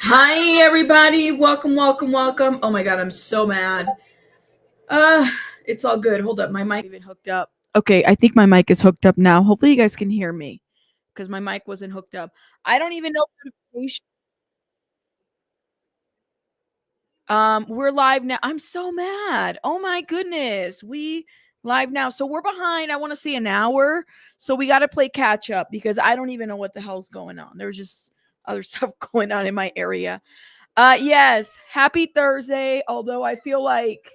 Hi everybody, welcome, welcome, welcome. Oh my god, I'm so mad. It's all good. Hold up, my mic even hooked up. Okay, I think my mic is hooked up now. Hopefully you guys can hear me because my mic wasn't hooked up. I don't even know notification. We're live now. I'm so mad. Oh my goodness. We live now. So we're behind. I want to see an hour. So we got to play catch up because I don't even know what the hell's going on. There's just other stuff going on in my area. Yes, happy Thursday. Although I feel like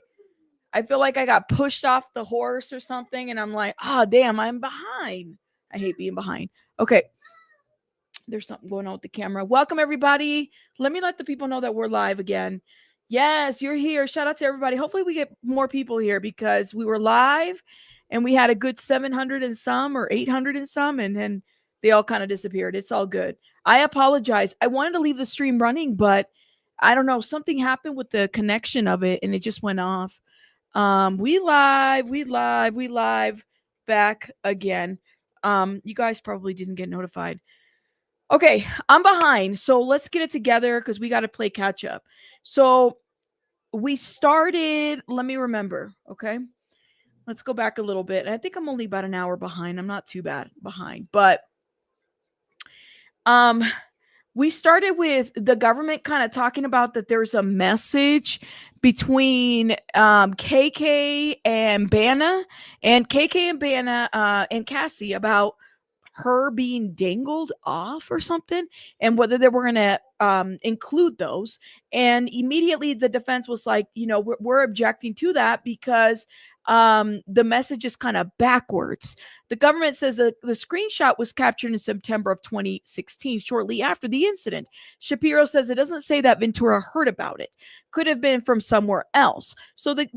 I got pushed off the horse or something, and I'm like, oh damn, I'm behind. I hate being behind. Okay, there's something going on with the camera. Welcome everybody. Let me let the people know that we're live again. Yes, you're here. Shout out to everybody. Hopefully we get more people here because we were live and we had a good 700 and some or 800 and some, and then they all kind of disappeared. It's all good. I apologize. I wanted to leave the stream running, but I don't know. Something happened with the connection of it and it just went off. We live back again. You guys probably didn't get notified. Okay, I'm behind. So let's get it together because we got to play catch up. So we started, let me remember. Okay. Let's go back a little bit. I think I'm only about an hour behind. I'm not too bad behind, but um we started with the government kind of talking about that there's a message between KK and Bana and KK and Bana and Cassie about her being dangled off or something and whether they were going to include those. And immediately the defense was like, we're objecting to that because the message is kind of backwards. The government says that the screenshot was captured in September of 2016, shortly after the incident. Shapiro says it doesn't say that Ventura heard about it. Could have been from somewhere else. So the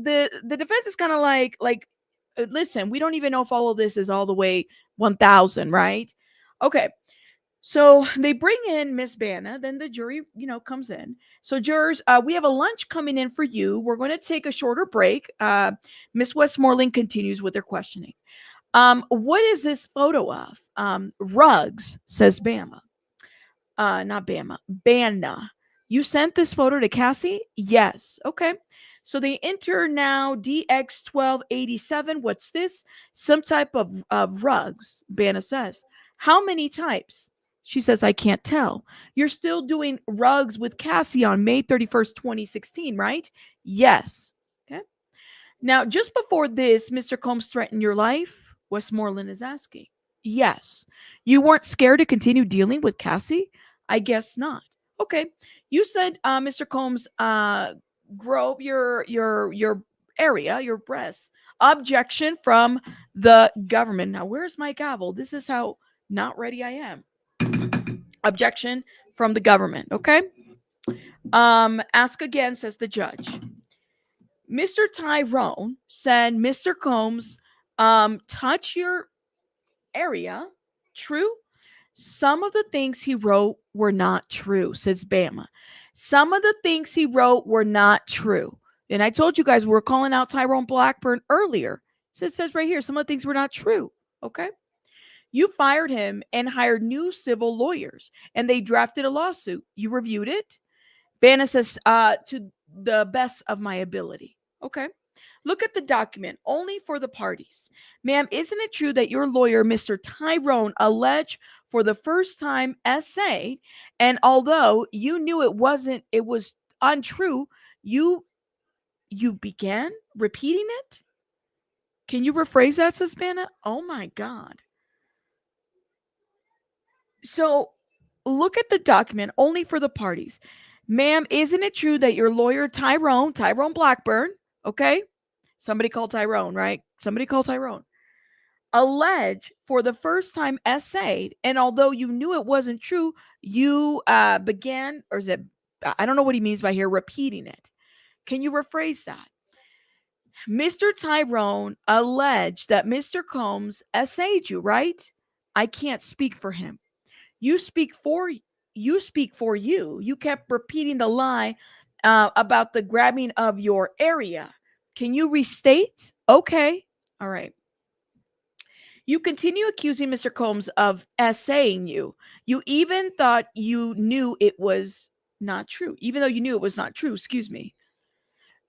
defense is kind of like, listen, we don't even know if all of this is all the way 1000, right? Okay. So they bring in Miss Bana, then the jury, comes in. So jurors, we have a lunch coming in for you. We're going to take a shorter break. Miss Westmoreland continues with her questioning. What is this photo of? Rugs, says Bama. Not Bama, Bana. You sent this photo to Cassie? Yes. Okay. So they enter now DX1287. What's this? Some type of rugs, Bana says. How many types? She says, I can't tell. You're still doing rugs with Cassie on May 31st, 2016, right? Yes. Okay. Now, just before this, Mr. Combs threatened your life? Westmoreland is asking. Yes. You weren't scared to continue dealing with Cassie? I guess not. Okay. You said, Mr. Combs, grow your area, your breasts. Objection from the government. Now, where's my gavel? This is how not ready I am. Objection from the government. Okay. Ask again, says the judge. Mr. Tyrone said, Mr. Combs, touch your area. True. Some of the things he wrote were not true, says Bama. Some of the things he wrote were not true. And I told you guys we're calling out Tyrone Blackburn earlier. So it says right here, some of the things were not true. Okay. You fired him and hired new civil lawyers, and they drafted a lawsuit. You reviewed it. Bana says, to the best of my ability. Okay. Look at the document, only for the parties. Ma'am, isn't it true that your lawyer, Mr. Tyrone, alleged for the first time essay, and although you knew it was untrue, you began repeating it? Can you rephrase that, says Bana? Oh my God. So look at the document, only for the parties. Ma'am, isn't it true that your lawyer, Tyrone Blackburn, okay? Somebody called Tyrone, right? Somebody called Tyrone. Alleged for the first time essayed, and although you knew it wasn't true, you began, or is it, I don't know what he means by here, repeating it. Can you rephrase that? Mr. Tyrone alleged that Mr. Combs essayed you, right? I can't speak for him. You speak for you. You kept repeating the lie about the grabbing of your area. Can you restate? Okay. All right. You continue accusing Mr. Combs of essaying you. You even thought you knew it was Not true. Even though you knew it was not true, excuse me.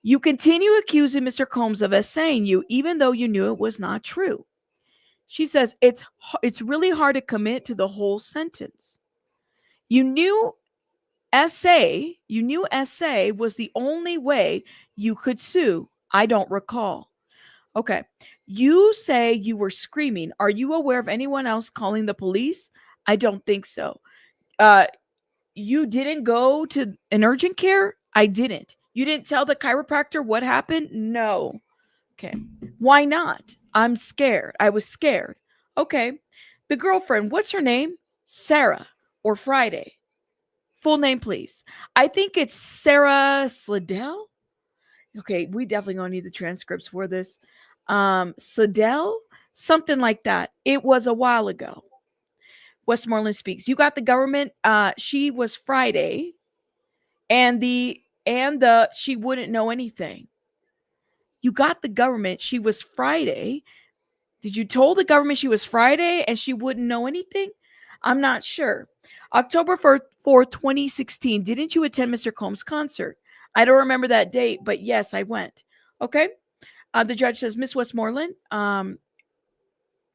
You continue accusing Mr. Combs of essaying you, even though you knew it was not true. She says, it's really hard to commit to the whole sentence. You knew essay was the only way you could sue. I don't recall. Okay. You say you were screaming. Are you aware of anyone else calling the police? I don't think so. You didn't go to an urgent care? I didn't. You didn't tell the chiropractor what happened? No. Okay. Why not? I'm scared. I was scared. Okay. The girlfriend, what's her name? Sarah or Friday. Full name, please. I think it's Sarah Slidell. Okay, we definitely gonna need the transcripts for this. Slidell, something like that. It was a while ago. Westmoreland speaks. You got the government. She was Friday, and the she wouldn't know anything. You got the government. She was Friday. Did you told the government she was Friday and she wouldn't know anything? I'm not sure. October 4th, 2016. Didn't you attend Mr. Combs' concert? I don't remember that date, but yes, I went. Okay. The judge says, Miss Westmoreland,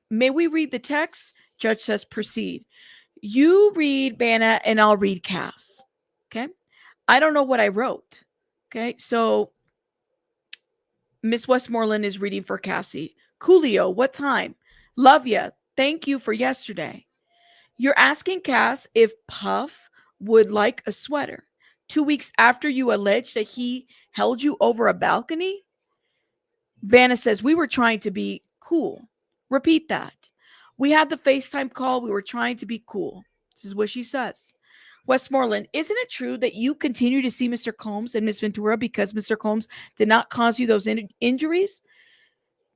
may we read the text? Judge says, proceed. You read Bana and I'll read Cass. Okay. I don't know what I wrote. Okay. So Miss Westmoreland is reading for Cassie. Coolio, what time? Love ya. Thank you for yesterday. You're asking Cass if Puff would like a sweater 2 weeks after you allege that he held you over a balcony? Bana says, we were trying to be cool. Repeat that. We had the FaceTime call. We were trying to be cool. This is what she says. Westmoreland, isn't it true that you continue to see Mr. Combs and Miss Ventura because Mr. Combs did not cause you those injuries?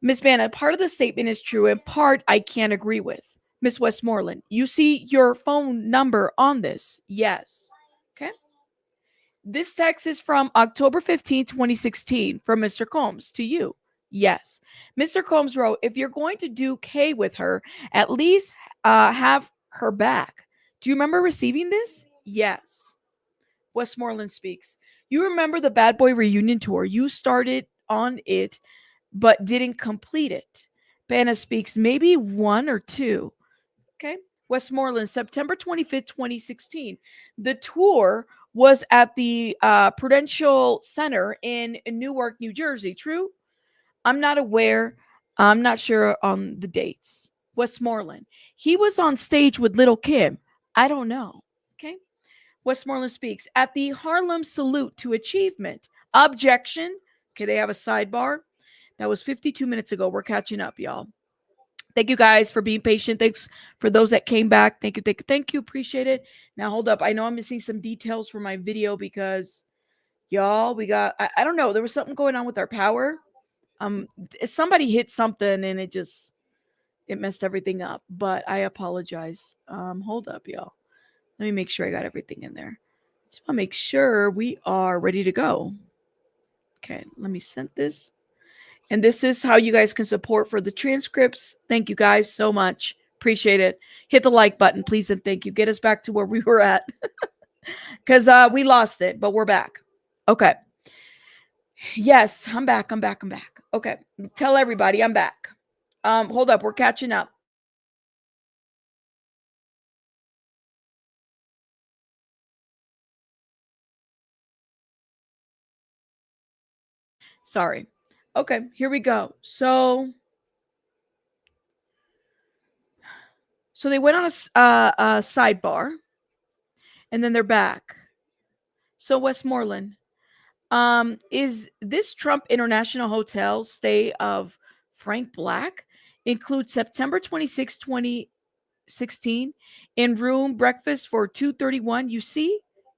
Miss Bana, part of the statement is true and part I can't agree with. Miss Westmoreland, you see your phone number on this? Yes. Okay. This text is from October 15, 2016 from Mr. Combs to you. Yes. Mr. Combs wrote, if you're going to do K with her, at least have her back. Do you remember receiving this? Yes. Westmoreland speaks. You remember the Bad Boy reunion tour. You started on it, but didn't complete it. Bana speaks. Maybe 1 or 2. Okay. Westmoreland, September 25th, 2016. The tour was at the Prudential Center in Newark, New Jersey. True? I'm not aware. I'm not sure on the dates. Westmoreland. He was on stage with Little Kim. I don't know. Okay. Westmoreland speaks. At the Harlem Salute to Achievement. Objection. Okay, they have a sidebar. That was 52 minutes ago. We're catching up, y'all. Thank you guys for being patient. Thanks for those that came back. Thank you, thank you, thank you. Appreciate it. Now, hold up. I know I'm missing some details for my video because, y'all, we got, I don't know. There was something going on with our power. Somebody hit something and it messed everything up. But I apologize. Hold up, y'all. Let me make sure I got everything in there. Just want to make sure we are ready to go. Okay, let me send this. And this is how you guys can support for the transcripts. Thank you guys so much. Appreciate it. Hit the like button, please, and thank you. Get us back to where we were at. Because we lost it, but we're back. Okay. Yes, I'm back. Okay. Tell everybody I'm back. Hold up. We're catching up. Sorry. Okay, here we go. So they went on a sidebar, and then they're back. So Westmoreland, is this Trump International Hotel stay of Frank Black include September 26, 2016 in room breakfast for 231 UC?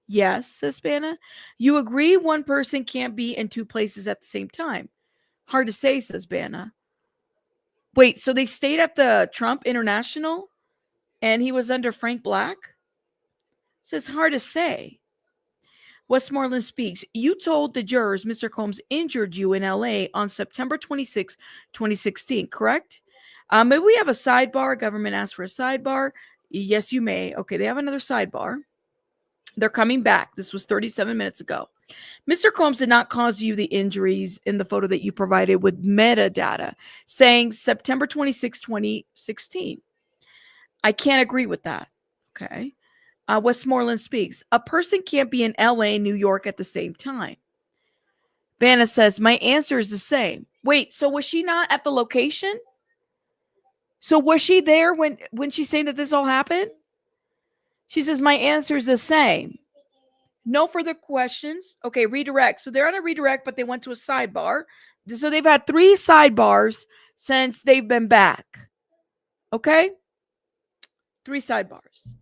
Yes, says Bana. You agree one person can't be in 2 places at the same time? Hard to say, says Bana. Wait, so they stayed at the Trump International and he was under Frank Black? Says hard to say. Westmoreland speaks. You told the jurors Mr. Combs injured you in LA on September 26, 2016, correct? Maybe we have a sidebar. Government asked for a sidebar. Yes, you may. Okay, they have another sidebar. They're coming back. This was 37 minutes ago. Mr. Combs did not cause you the injuries in the photo that you provided with metadata saying September 26, 2016. I can't agree with that. Okay. Westmoreland speaks. A person can't be in LA and New York at the same time. Bana says, my answer is the same. Wait, so was she not at the location? So was she there when she's saying that this all happened? She says, my answer is the same. No further questions. Okay, redirect. So they're on a redirect, but they went to a sidebar. So they've had 3 sidebars since they've been back. Okay? 3 sidebars.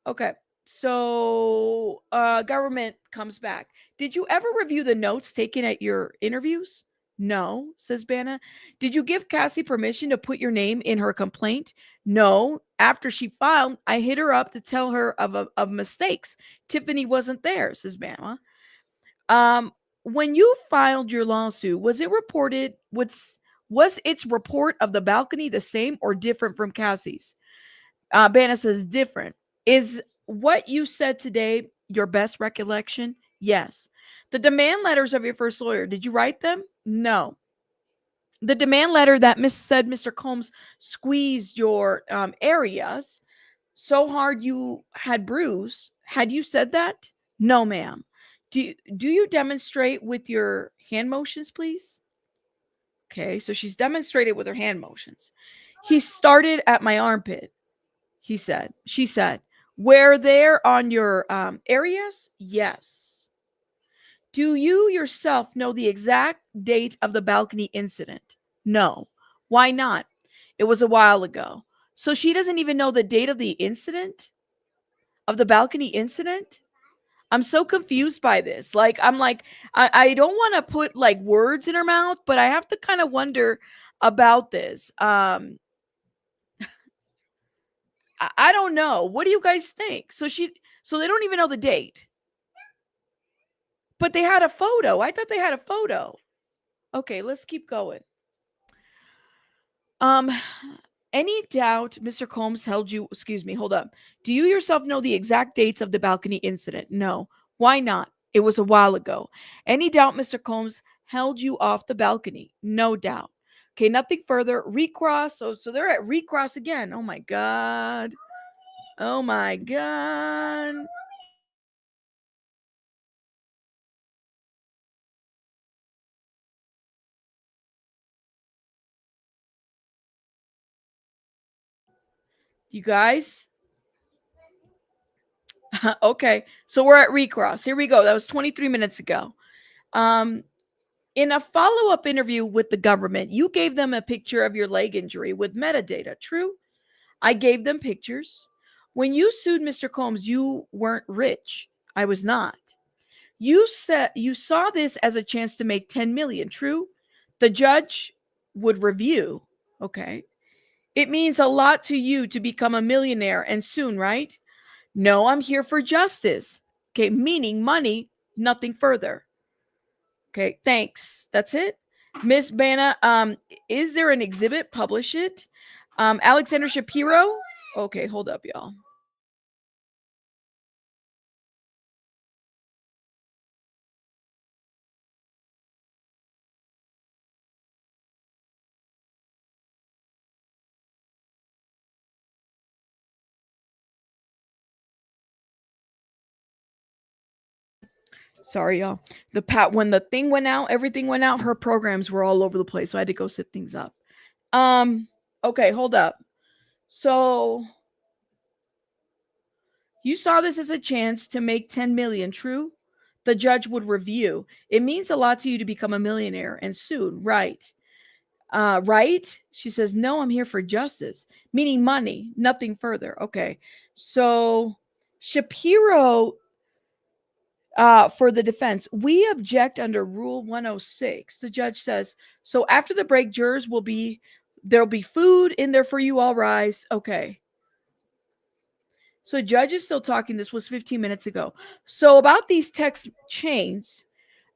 Okay. So government comes back. Did you ever review the notes taken at your interviews? No, says Bana. Did you give Cassie permission to put your name in her complaint? No. After she filed, I hit her up to tell her of mistakes. Tiffany wasn't there, says Bana. When you filed your lawsuit, was it reported? Was its report of the balcony the same or different from Cassie's? Bana says different. Is what you said today your best recollection? Yes. The demand letters of your first lawyer, did you write them? No. The demand letter that said Mr. Combs squeezed your areas so hard you had bruise. Had you said that? No, ma'am. Do you demonstrate with your hand motions, please? Okay, so she's demonstrated with her hand motions. He started at my armpit, he said. She said, were there on your areas? Yes. Do you yourself know the exact date of the balcony incident? No. Why not? It was a while ago. So she doesn't even know the date of the incident? Of the balcony incident? I'm so confused by this. I don't want to put like words in her mouth, but I have to kind of wonder about this. I don't know. What do you guys think? So they don't even know the date. But they had a photo. I thought they had a photo. Okay, let's keep going. Any doubt Mr. Combs held you, excuse me, hold up. Do you yourself know the exact dates of the balcony incident? No. Why not? It was a while ago. Any doubt Mr. Combs held you off the balcony? No doubt. Okay, nothing further. Recross. So they're at recross again. Oh my God. Oh my God. You guys? Okay, so we're at recross. Here we go. That was 23 minutes ago. In a follow-up interview with the government, you gave them a picture of your leg injury with metadata. True? I gave them pictures. When you sued Mr. Combs, you weren't rich. I was not. You said you saw this as a chance to make 10 million. True? The judge would review. Okay. It means a lot to you to become a millionaire and soon, right? No, I'm here for justice. Okay, meaning money, nothing further. Okay, thanks. That's it. Miss Bana, is there an exhibit? Publish it. Alexander Shapiro. Okay, hold up, y'all. Sorry, y'all. When the thing went out, everything went out. Her programs were all over the place, so I had to go set things up. Okay, hold up. So you saw this as a chance to make 10 million, true? The judge would review. It means a lot to you to become a millionaire and soon, right? Right? She says, no, I'm here for justice, meaning money, nothing further. Okay. So Shapiro, for the defense, we object under Rule 106. The judge says, so after the break, there'll be food in there for you. All rise. Okay. So judge is still talking. This was 15 minutes ago. So about these text chains,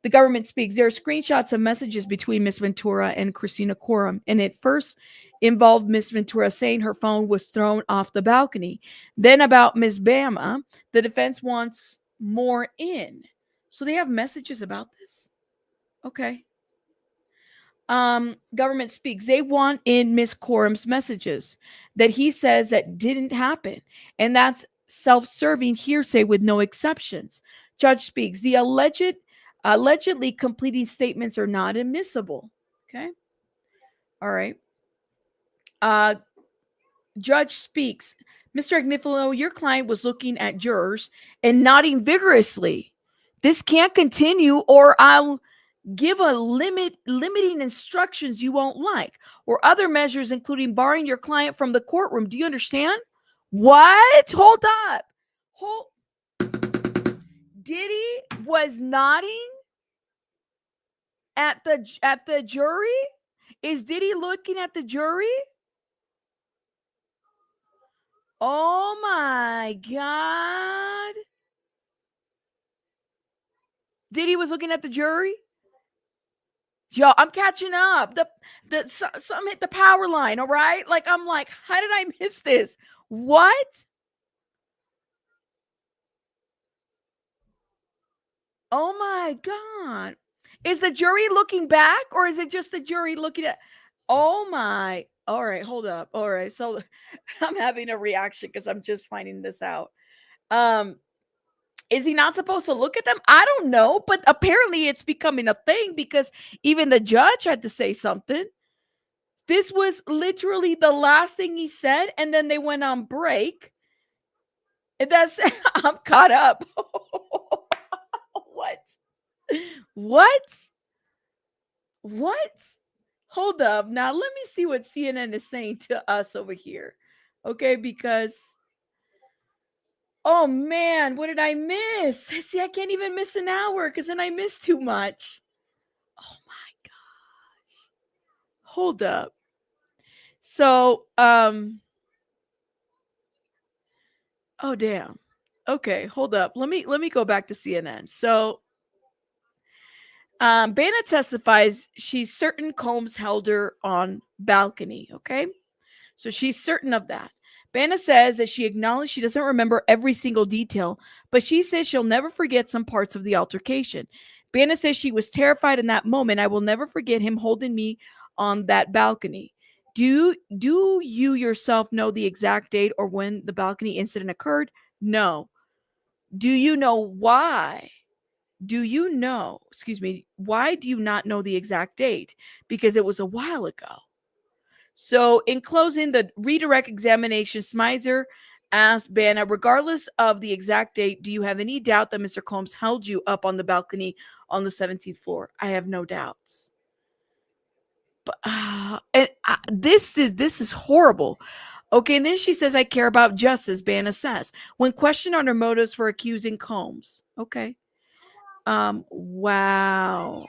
the government speaks. There are screenshots of messages between Miss Ventura and Christina Courtroom. And involved Miss Ventura saying her phone was thrown off the balcony. Then about Miss Bama, the defense wants more in. So they have messages about this. Okay. Government speaks. They want in Miss Courtroom's messages that he says that didn't happen, and that's self-serving hearsay with no exceptions. Judge speaks. The allegedly completing statements are not admissible. Okay. All right. Judge speaks. Mr. Agnifilo, your client was looking at jurors and nodding vigorously. This can't continue, or I'll give a limiting instructions you won't like, or other measures, including barring your client from the courtroom. Do you understand? What? Hold up. Diddy was nodding at the jury? Is Diddy looking at the jury? Oh my God. Diddy was looking at the jury? Yo, I'm catching up. Some hit the power line, all right? Like, I'm like, how did I miss this? What? Oh my God. Is the jury looking back, or is it just the jury looking at? Oh my. All right, hold up. All right. So I'm having a reaction because I'm just finding this out. Is he not supposed to look at them? I don't know, but apparently it's becoming a thing because even the judge had to say something. This was literally the last thing he said, and then they went on break. And that's I'm caught up. What? What? Hold up. Now let me see what CNN is saying to us over here. Okay, because oh man, what did I miss? See, I can't even miss an hour because then I miss too much. Oh my gosh. Hold up. So, oh damn. Okay, hold up. Let me go back to CNN. So, Bana testifies she's certain Combs held her on balcony. Okay, so she's certain of that. Bana says that she acknowledged she doesn't remember every single detail, but she says she'll never forget some parts of the altercation. Bana says she was terrified in that moment. I will never forget him holding me on that balcony. Do you yourself know the exact date or when the balcony incident occurred? No. Do you know why? Why do you not know the exact date? Because it was a while ago. So in closing, the redirect examination, Smizer asked Bana, regardless of the exact date, do you have any doubt that Mr. Combs held you up on the balcony on the 17th floor? I have no doubts. But this is horrible. Okay, and then she says, I care about justice, Bana says. When questioned on her motives for accusing Combs. Okay. Wow.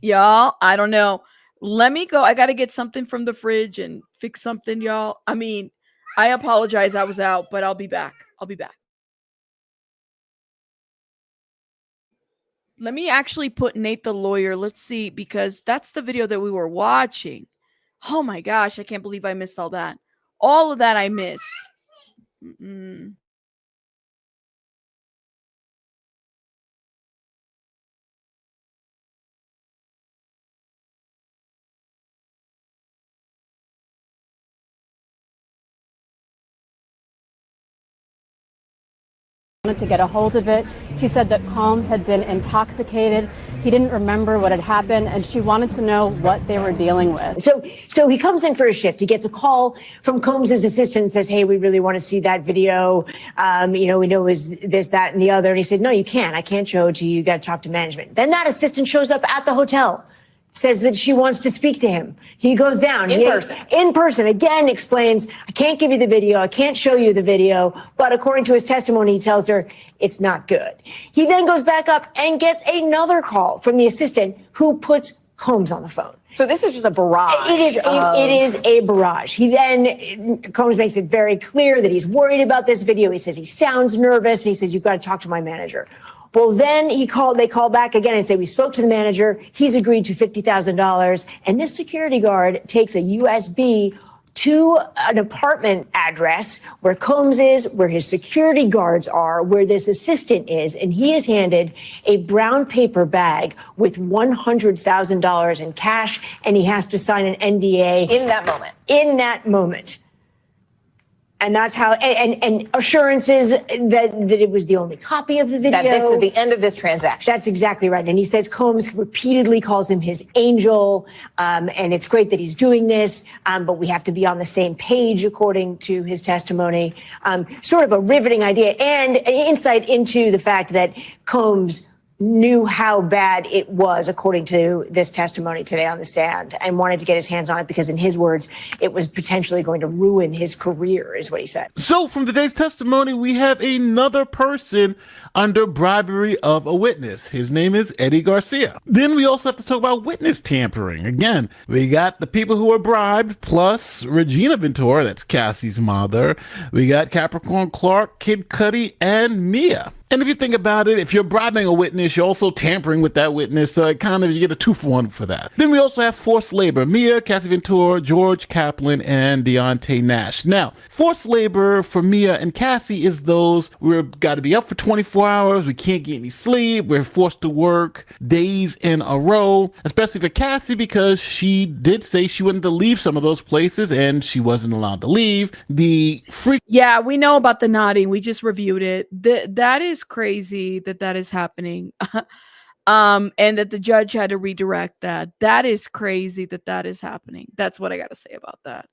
Y'all, I don't know. Let me go. I got to get something from the fridge and fix something, y'all. I mean, I apologize. I was out, but I'll be back. Let me actually put Nate the lawyer. Let's see, because that's the video that we were watching. Oh my gosh, I can't believe I missed all that. All of that I missed. To get a hold of it. She said that Combs had been intoxicated. He didn't remember what had happened, and she wanted to know what they were dealing with. So he comes in for a shift. He gets a call from Combs' assistant and says, hey, we really want to see that video. We know is this, that, and the other. And he said, no, you can't. I can't show it to you. You got to talk to management. Then that assistant shows up at the hotel, says that she wants to speak to him. He goes down. In person, again, explains, I can't give you the video. I can't show you the video. But according to his testimony, he tells her it's not good. He then goes back up and gets another call from the assistant who puts Combs on the phone. So this is just a barrage. It is a barrage. Combs makes it very clear that he's worried about this video. He says he sounds nervous. And he says, you've got to talk to my manager. Well, then they call back again and say, we spoke to the manager. He's agreed to $50,000. And this security guard takes a USB to an apartment address where Combs is, where his security guards are, where this assistant is, and he is handed a brown paper bag with $100,000 in cash, and he has to sign an NDA. In that moment. In that moment. And that's how, and assurances that it was the only copy of the video. That this is the end of this transaction. That's exactly right. And he says Combs repeatedly calls him his angel, and it's great that he's doing this, but we have to be on the same page, according to his testimony. Sort of a riveting idea and an insight into the fact that Combs knew how bad it was, according to this testimony today on the stand, and wanted to get his hands on it because, in his words, it was potentially going to ruin his career, is what he said. So from today's testimony, we have another person under bribery of a witness. His name is Eddie Garcia. Then we also have to talk about witness tampering. Again, we got the people who were bribed, plus Regina Ventura, that's Cassie's mother. We got Capricorn Clark, Kid Cudi, and Mia. And if you think about it, if you're bribing a witness, you're also tampering with that witness. So it kind of, you get a 2-for-1 for that. Then we also have forced labor. Mia, Cassie Ventura, George Kaplan, and Deontay Nash. Now, forced labor for Mia and Cassie is those, we've got to be up for 24 hours. We can't get any sleep. We're forced to work days in a row, especially for Cassie, because she did say she wanted to leave some of those places and she wasn't allowed to leave. Yeah, we know about the nodding. We just reviewed it. That is crazy that is happening. And that the judge had to redirect that. That is crazy that is happening. That's what I got to say about that.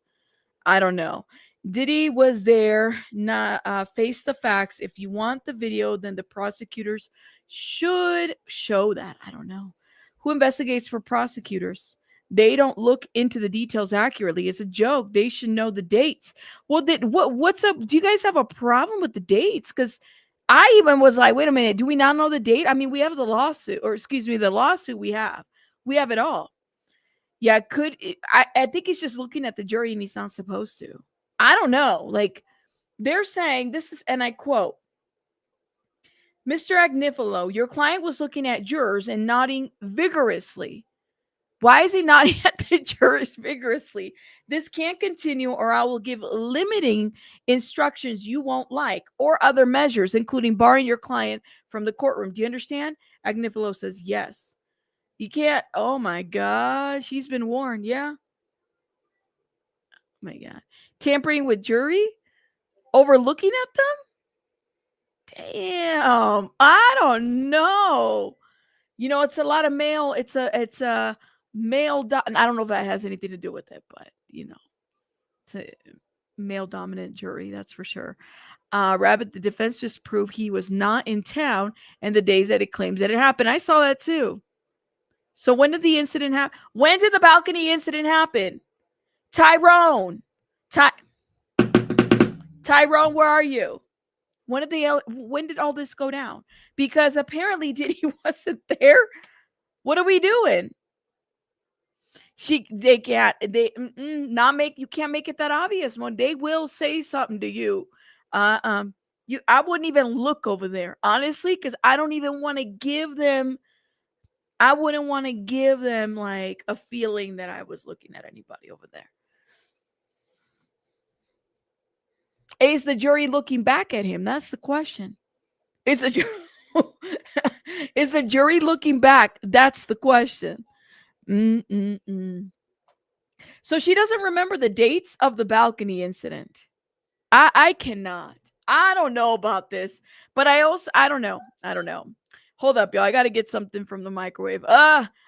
I don't know. Diddy was there, not face the facts. If you want the video, then the prosecutors should show that. I don't know. Who investigates for prosecutors? They don't look into the details accurately. It's a joke. They should know the dates. Well, what's up? Do you guys have a problem with the dates? Because I even was like, wait a minute, do we not know the date? I mean, we have the lawsuit, or excuse me, the lawsuit we have it all. Yeah, I think he's just looking at the jury and he's not supposed to. I don't know. Like, they're saying this is, and I quote, Mr. Agnifilo, your client was looking at jurors and nodding vigorously. Why is he nodding at the jurors vigorously? This can't continue, or I will give limiting instructions you won't like, or other measures, including barring your client from the courtroom. Do you understand? Agnifilo says yes. You can't. Oh my gosh. He's been warned. Yeah. Oh my God. Tampering with jury? Overlooking at them? Damn. I don't know. You know, it's a lot of male. It's a male. I don't know if that has anything to do with it, but you know, it's a male dominant jury. That's for sure. Rabbit, the defense just proved he was not in town and the days that it claims that it happened. I saw that too. So when did the incident happen? When did the balcony incident happen? Tyrone, where are you? When did all this go down? Because apparently Diddy wasn't there. What are we doing? You can't make it that obvious. When they will say something to you, I wouldn't even look over there, honestly, because I don't even want to give them. I wouldn't want to give them like a feeling that I was looking at anybody over there. Is the jury looking back at him? That's the question. Is the jury looking back? That's the question. So she doesn't remember the dates of the balcony incident. I cannot. I don't know about this, but I don't know. Hold up, y'all. I got to get something from the microwave.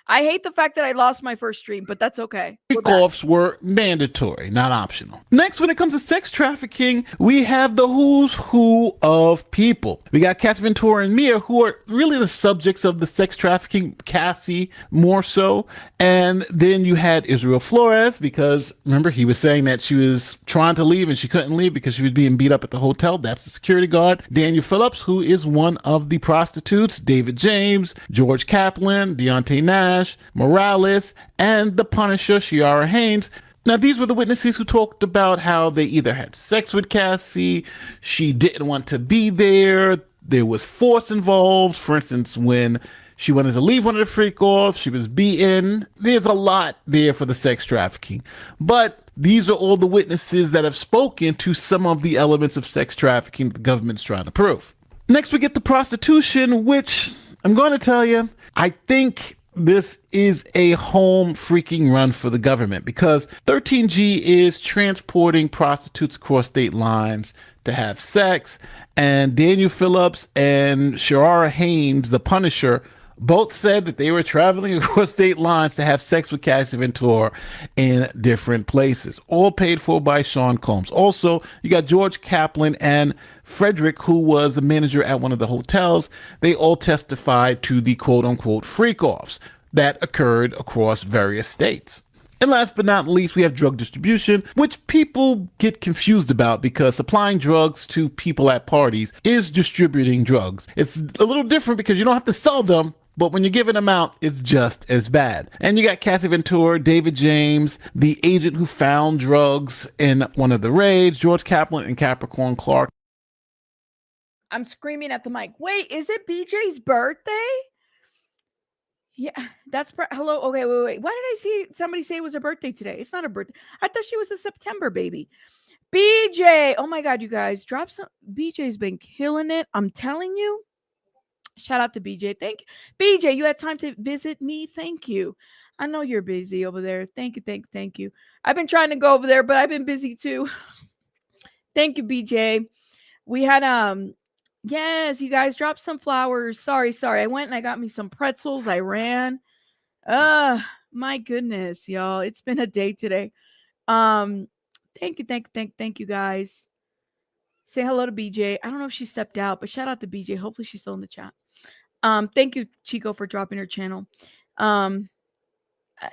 I hate the fact that I lost my first stream, but that's okay. Kickoffs were mandatory, not optional. Next, when it comes to sex trafficking, we have the who's who of people. We got Cassie Ventura and Mia, who are really the subjects of the sex trafficking, Cassie more so. And then you had Israel Flores, because remember, he was saying that she was trying to leave and she couldn't leave because she was being beat up at the hotel. That's the security guard. Daniel Phillips, who is one of the prostitutes. David James, George Kaplan, Deontay Nash, Morales, and the Punisher, Shiara Haynes. Now, these were the witnesses who talked about how they either had sex with Cassie, she didn't want to be there was force involved. For instance, when she wanted to leave one of the freak-offs, she was beaten. There's a lot there for the sex trafficking. But these are all the witnesses that have spoken to some of the elements of sex trafficking the government's trying to prove. Next, we get the prostitution, which I'm going to tell you, I think this is a home freaking run for the government, because 13G is transporting prostitutes across state lines to have sex, and Daniel Phillips and Shara Haynes, the Punisher, both said that they were traveling across state lines to have sex with Cassie Ventura in different places, all paid for by Sean Combs. Also, you got George Kaplan and Frederick, who was a manager at one of the hotels. They all testified to the quote-unquote freak-offs that occurred across various states. And last but not least, we have drug distribution, which people get confused about because supplying drugs to people at parties is distributing drugs. It's a little different because you don't have to sell them, but when you're giving them out, it's just as bad. And you got Cassie Ventura, David James, the agent who found drugs in one of the raids, George Kaplan and Capricorn Clark. I'm screaming at the mic. Wait, is it BJ's birthday? Yeah, that's hello. Okay, wait. Why did I see somebody say it was her birthday today? It's not her birthday. I thought she was a September baby. BJ. Oh my God, you guys, drop some. BJ's been killing it. I'm telling you. Shout out to BJ. Thank you. BJ, you had time to visit me. Thank you. I know you're busy over there. Thank you. I've been trying to go over there, but I've been busy too. Thank you, BJ. We had yes, you guys dropped some flowers. Sorry. I went and I got me some pretzels. I ran. My goodness, y'all. It's been a day today. Thank you guys. Say hello to BJ. I don't know if she stepped out, but shout out to BJ. Hopefully she's still in the chat. Thank you, Chico, for dropping her channel.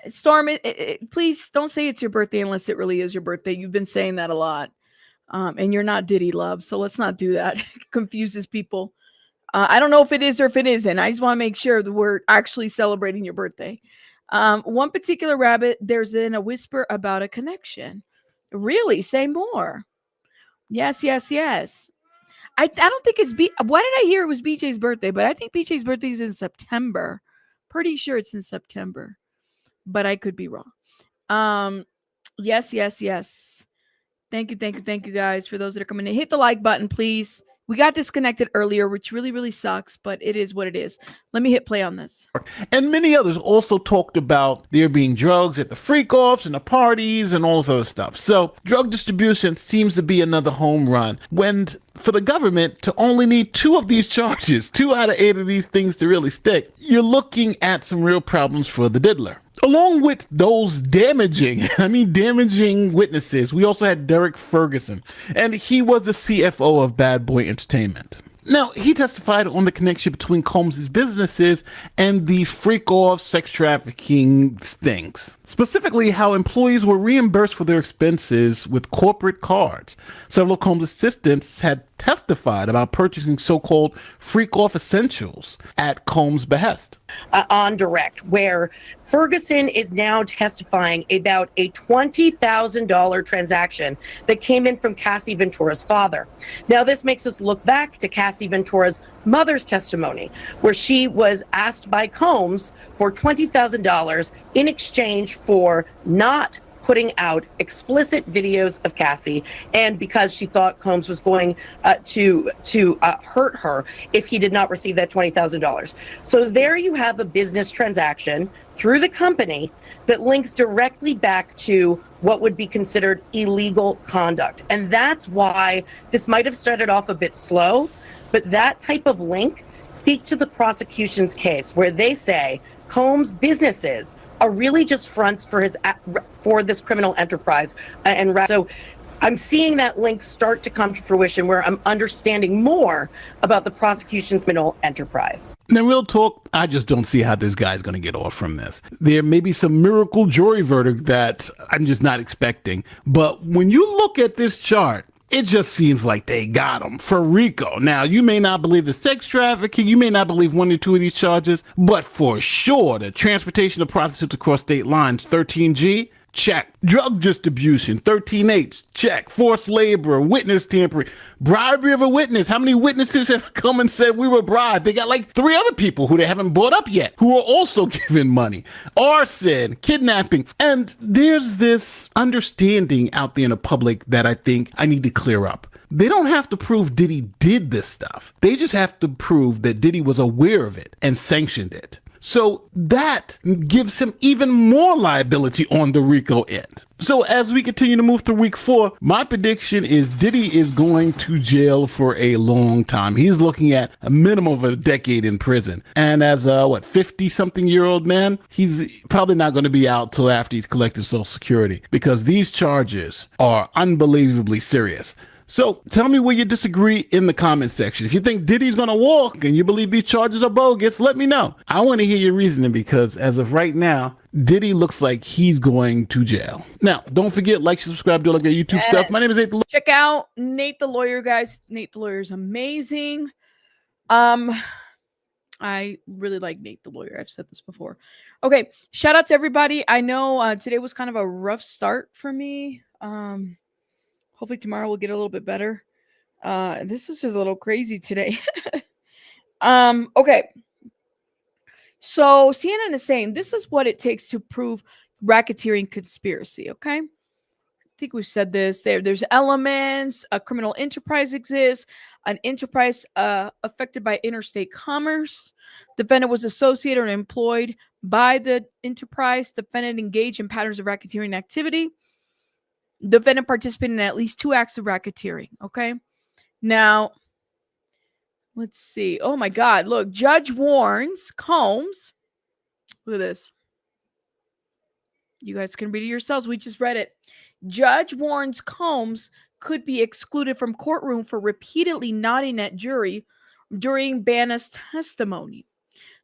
Storm, please don't say it's your birthday unless it really is your birthday. You've been saying that a lot. And you're not Diddy Love, so let's not do that. It confuses people. I don't know if it is or if it isn't. I just want to make sure that we're actually celebrating your birthday. One particular rabbit, there's in a whisper about a connection. Really? Say more. Yes. I don't think it's why did I hear it was BJ's birthday? But I think BJ's birthday is in September. Pretty sure it's in September, but I could be wrong. Yes. Thank you guys. For those that are coming in, hit the like button, please. We got disconnected earlier, which really sucks, but it is what it is. Let me hit play on this. And many others also talked about there being drugs at the freak-offs and the parties and all this other stuff. So drug distribution seems to be another home run when for the government to only need 2 of these charges, 2 out of 8 of these things to really stick. You're looking at some real problems for the diddler. Along with those damaging witnesses, we also had Derek Ferguson, and he was the CFO of Bad Boy Entertainment. Now, he testified on the connection between Combs' businesses and these freak-off sex trafficking things. Specifically, how employees were reimbursed for their expenses with corporate cards. Several Combs assistants had testified about purchasing so-called freak-off essentials at Combs' behest. On direct, where Ferguson is now testifying about a $20,000 transaction that came in from Cassie Ventura's father. Now, this makes us look back to Cassie Ventura's mother's testimony, where she was asked by Combs for $20,000 in exchange for not putting out explicit videos of Cassie, and because she thought Combs was going to hurt her if he did not receive that $20,000. So there you have a business transaction through the company that links directly back to what would be considered illegal conduct. And that's why this might have started off a bit slow, but that type of link speak to the prosecution's case, where they say Combs' businesses are really just fronts for this criminal enterprise. And so I'm seeing that link start to come to fruition, where I'm understanding more about the prosecution's criminal enterprise. Now, real talk, I just don't see how this guy's going to get off from this. There may be some miracle jury verdict that I'm just not expecting. But when you look at this chart, it just seems like they got him for Rico. Now, you may not believe the sex trafficking, you may not believe 1 or 2 of these charges, but for sure, the transportation of prostitutes across state lines, 13G, check. Drug distribution, 13H, check. Forced labor, witness tampering, bribery of a witness. How many witnesses have come and said we were bribed? They got like 3 other people who they haven't brought up yet, who are also given money. Arson, kidnapping. And there's this understanding out there in the public that I think I need to clear up. They don't have to prove Diddy did this stuff. They just have to prove that Diddy was aware of it and sanctioned it. So that gives him even more liability on the Rico end. So as we continue to move through week 4, my prediction is Diddy is going to jail for a long time. He's looking at a minimum of a decade in prison. And as a 50-something-year-old man, he's probably not going to be out till after he's collected Social Security, because these charges are unbelievably serious. So tell me where you disagree in the comment section. If you think Diddy's going to walk and you believe these charges are bogus, let me know. I want to hear your reasoning, because as of right now, Diddy looks like he's going to jail. Now, don't forget, like, subscribe, do all that great YouTube stuff. My name is Nate the Lawyer. Check out Nate the Lawyer, guys. Nate the Lawyer is amazing. I really like Nate the Lawyer. I've said this before. Okay, shout out to everybody. I know today was kind of a rough start for me. Hopefully tomorrow will get a little bit better. This is just a little crazy today. Okay. So CNN is saying this is what it takes to prove racketeering conspiracy. Okay. I think we've said this. There's elements. A criminal enterprise exists. An enterprise affected by interstate commerce. Defendant was associated or employed by the enterprise. Defendant engaged in patterns of racketeering activity. Defendant participated in at least 2 acts of racketeering. Okay. Now, let's see. Oh my God. Look, judge warns Combs. Look at this. You guys can read it yourselves. We just read it. Judge warns Combs could be excluded from courtroom for repeatedly nodding at jury during Bana's testimony.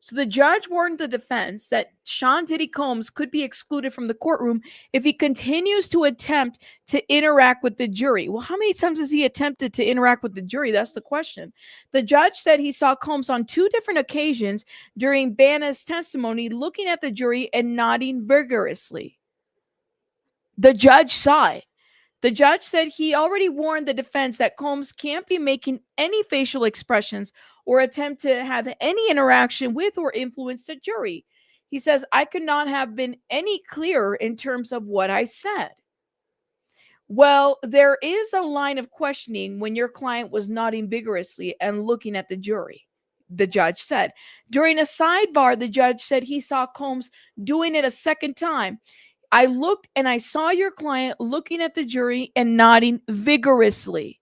So the judge warned the defense that Sean Diddy Combs could be excluded from the courtroom if he continues to attempt to interact with the jury. Well, how many times has he attempted to interact with the jury? That's the question. The judge said he saw Combs on 2 different occasions during Bana's testimony looking at the jury and nodding vigorously. The judge saw it. The judge said he already warned the defense that Combs can't be making any facial expressions or attempt to have any interaction with or influence the jury. He says, I could not have been any clearer in terms of what I said. Well, there is a line of questioning when your client was nodding vigorously and looking at the jury, the judge said. During a sidebar, the judge said he saw Combs doing it a second time. I looked and I saw your client looking at the jury and nodding vigorously.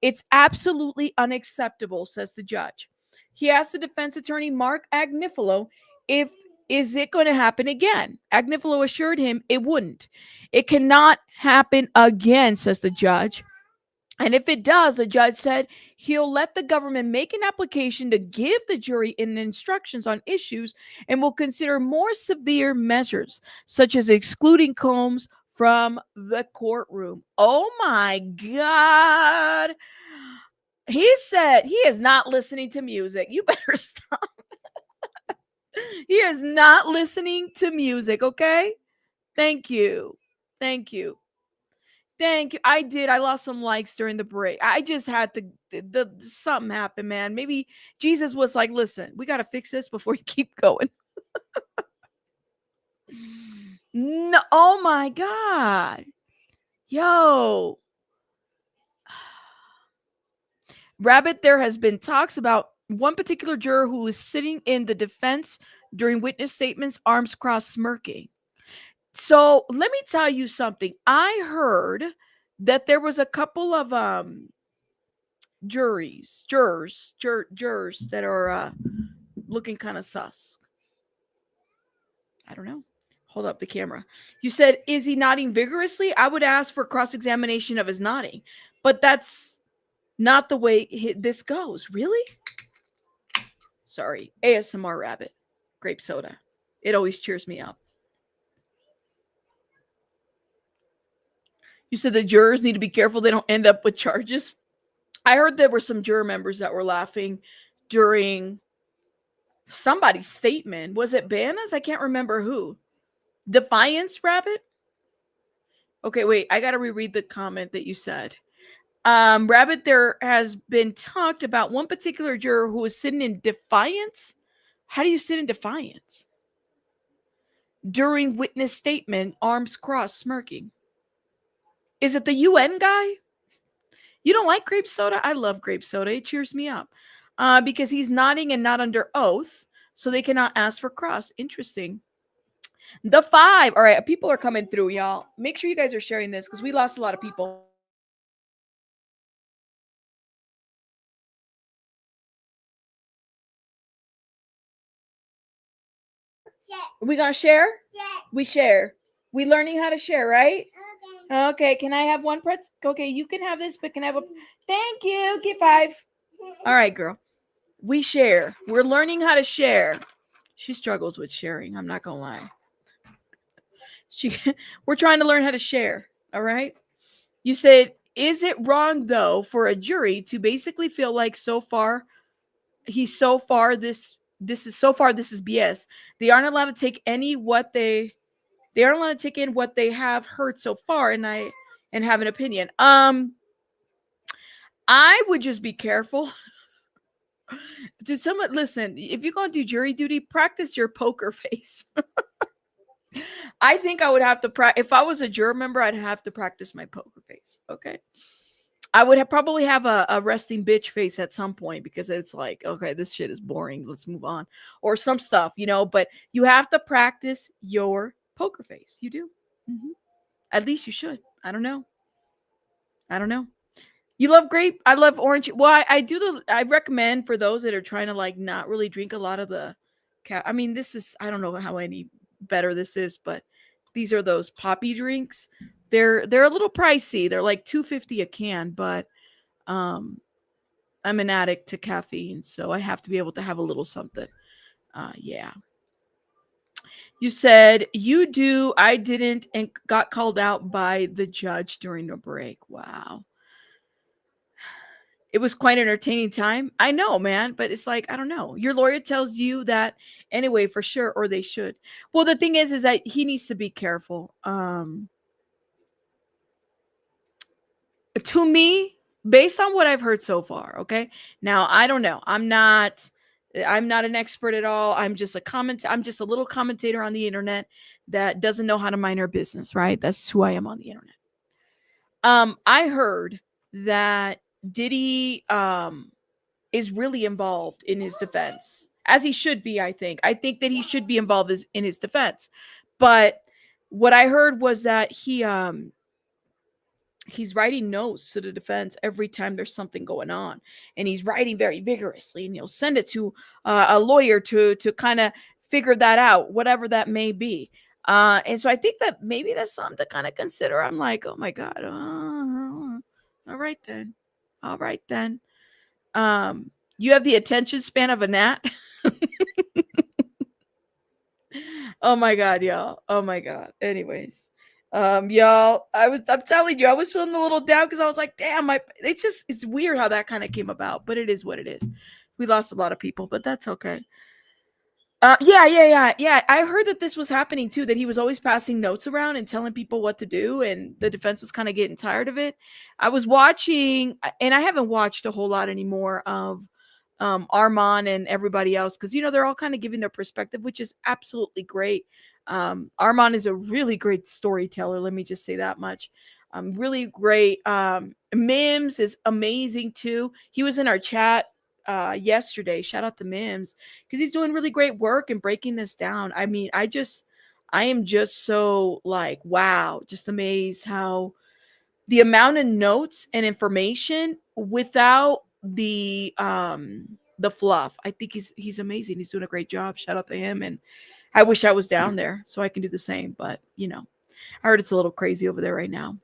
It's absolutely unacceptable, says the judge. He asked the defense attorney, Mark Agnifilo, is it going to happen again? Agnifilo assured him it wouldn't. It cannot happen again, says the judge. And if it does, the judge said he'll let the government make an application to give the jury instructions on issues and will consider more severe measures, such as excluding Combs from the courtroom. Oh my God. He said he is not listening to music. You better stop. He is not listening to music, okay? Thank you. Thank you. Thank you. I lost some likes during the break. I just had to, something happened, man. Maybe Jesus was like, listen, we got to fix this before you keep going. No, oh my God. Yo. Rabbit, there has been talks about one particular juror who was sitting in the defense during witness statements, arms crossed, smirking. So let me tell you something. I heard that there was a couple of jurors that are looking kind of sus. I don't know. Hold up the camera. You said, is he nodding vigorously? I would ask for cross-examination of his nodding, but that's not the way this goes. Really? Sorry. ASMR Rabbit. Grape soda. It always cheers me up. You said the jurors need to be careful they don't end up with charges. I heard there were some juror members that were laughing during somebody's statement. Was it Bana's? I can't remember who. Defiance Rabbit? Okay, wait, I gotta reread the comment that you said. Rabbit, there has been talked about one particular juror who was sitting in defiance. How do you sit in defiance? During witness statement, arms crossed, smirking. Is it the UN guy? You don't like grape soda? I love grape soda. It cheers me up. Because he's nodding and not under oath, so they cannot ask for cross. Interesting. The 5. All right, people are coming through, y'all. Make sure you guys are sharing this because we lost a lot of people. We gonna share? We share. We learning how to share, right? Okay. Can I have one pretzel? Okay, you can have this, but can I have a? Thank you. Get 5. All right, girl. We share. We're learning how to share. She struggles with sharing. I'm not gonna lie. We're trying to learn how to share. All right. You said, is it wrong though for a jury to basically feel like this is BS? They aren't allowed to take in what they have heard so far and have an opinion. I would just be careful. Dude, listen, if you're gonna do jury duty, practice your poker face. I think I would have to if I was a juror member, I'd have to practice my poker face. Okay. I would probably have a resting bitch face at some point because it's like, okay, this shit is boring. Let's move on. Or some stuff, but you have to practice your poker face. You do. Mm-hmm. At least you should. I don't know. You love grape? I love orange. Well, I recommend for those that are trying to like not really drink a lot of the I mean, I don't know how any better this is, but these are those poppy drinks. They're a little pricey. They're like $2.50 a can, but I'm an addict to caffeine, so I have to be able to have a little something. Yeah. You said you do. I didn't and got called out by the judge during the break. Wow. It was quite an entertaining time. I know, man, but it's like, I don't know. Your lawyer tells you that anyway, for sure, or they should. Well, the thing is that he needs to be careful. To me, based on what I've heard so far, okay? Now, I don't know. I'm not an expert at all. I'm just a little commentator on the internet that doesn't know how to mind her business, right? That's who I am on the internet. I heard that Diddy is really involved in his defense, as he should be. I think that he should be involved in his defense. But what I heard was that he's writing notes to the defense every time there's something going on, and he's writing very vigorously, and he'll send it to a lawyer to kind of figure that out, whatever that may be. And so I think that maybe that's something to kind of consider. I'm like, oh my God. All right then. You have the attention span of a gnat. Oh my God, y'all. Oh my God. Anyways, y'all, I'm telling you, I was feeling a little down because I was like, damn, it's weird how that kind of came about, but it is what it is. We lost a lot of people, but that's okay. Yeah. I heard that this was happening too, that he was always passing notes around and telling people what to do, and the defense was kind of getting tired of it. I was watching, and I haven't watched a whole lot anymore of Armand and everybody else, because they're all kind of giving their perspective, which is absolutely great. Armand is a really great storyteller, let me just say that much. Really great. Mims is amazing too. He was in our chat yesterday. Shout out to Mims, because he's doing really great work and breaking this down. I mean, I am just so like, wow, just amazed how the amount of notes and information without the fluff. I think he's amazing. He's doing a great job. Shout out to him. And I wish I was down there so I can do the same, but I heard it's a little crazy over there right now.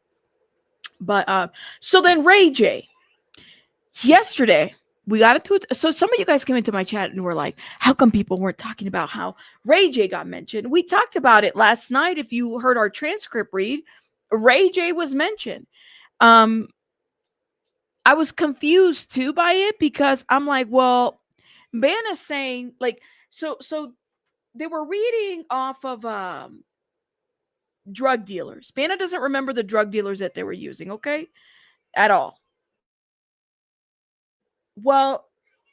But so then RayJ, yesterday we got into it. So some of you guys came into my chat and were like, how come people weren't talking about how RayJ got mentioned? We talked about it last night. If you heard our transcript read, RayJ was mentioned. I was confused too by it, because I'm like, well, Bana's saying like, so they were reading off of drug dealers. Bana doesn't remember the drug dealers that they were using, okay? At all. Well,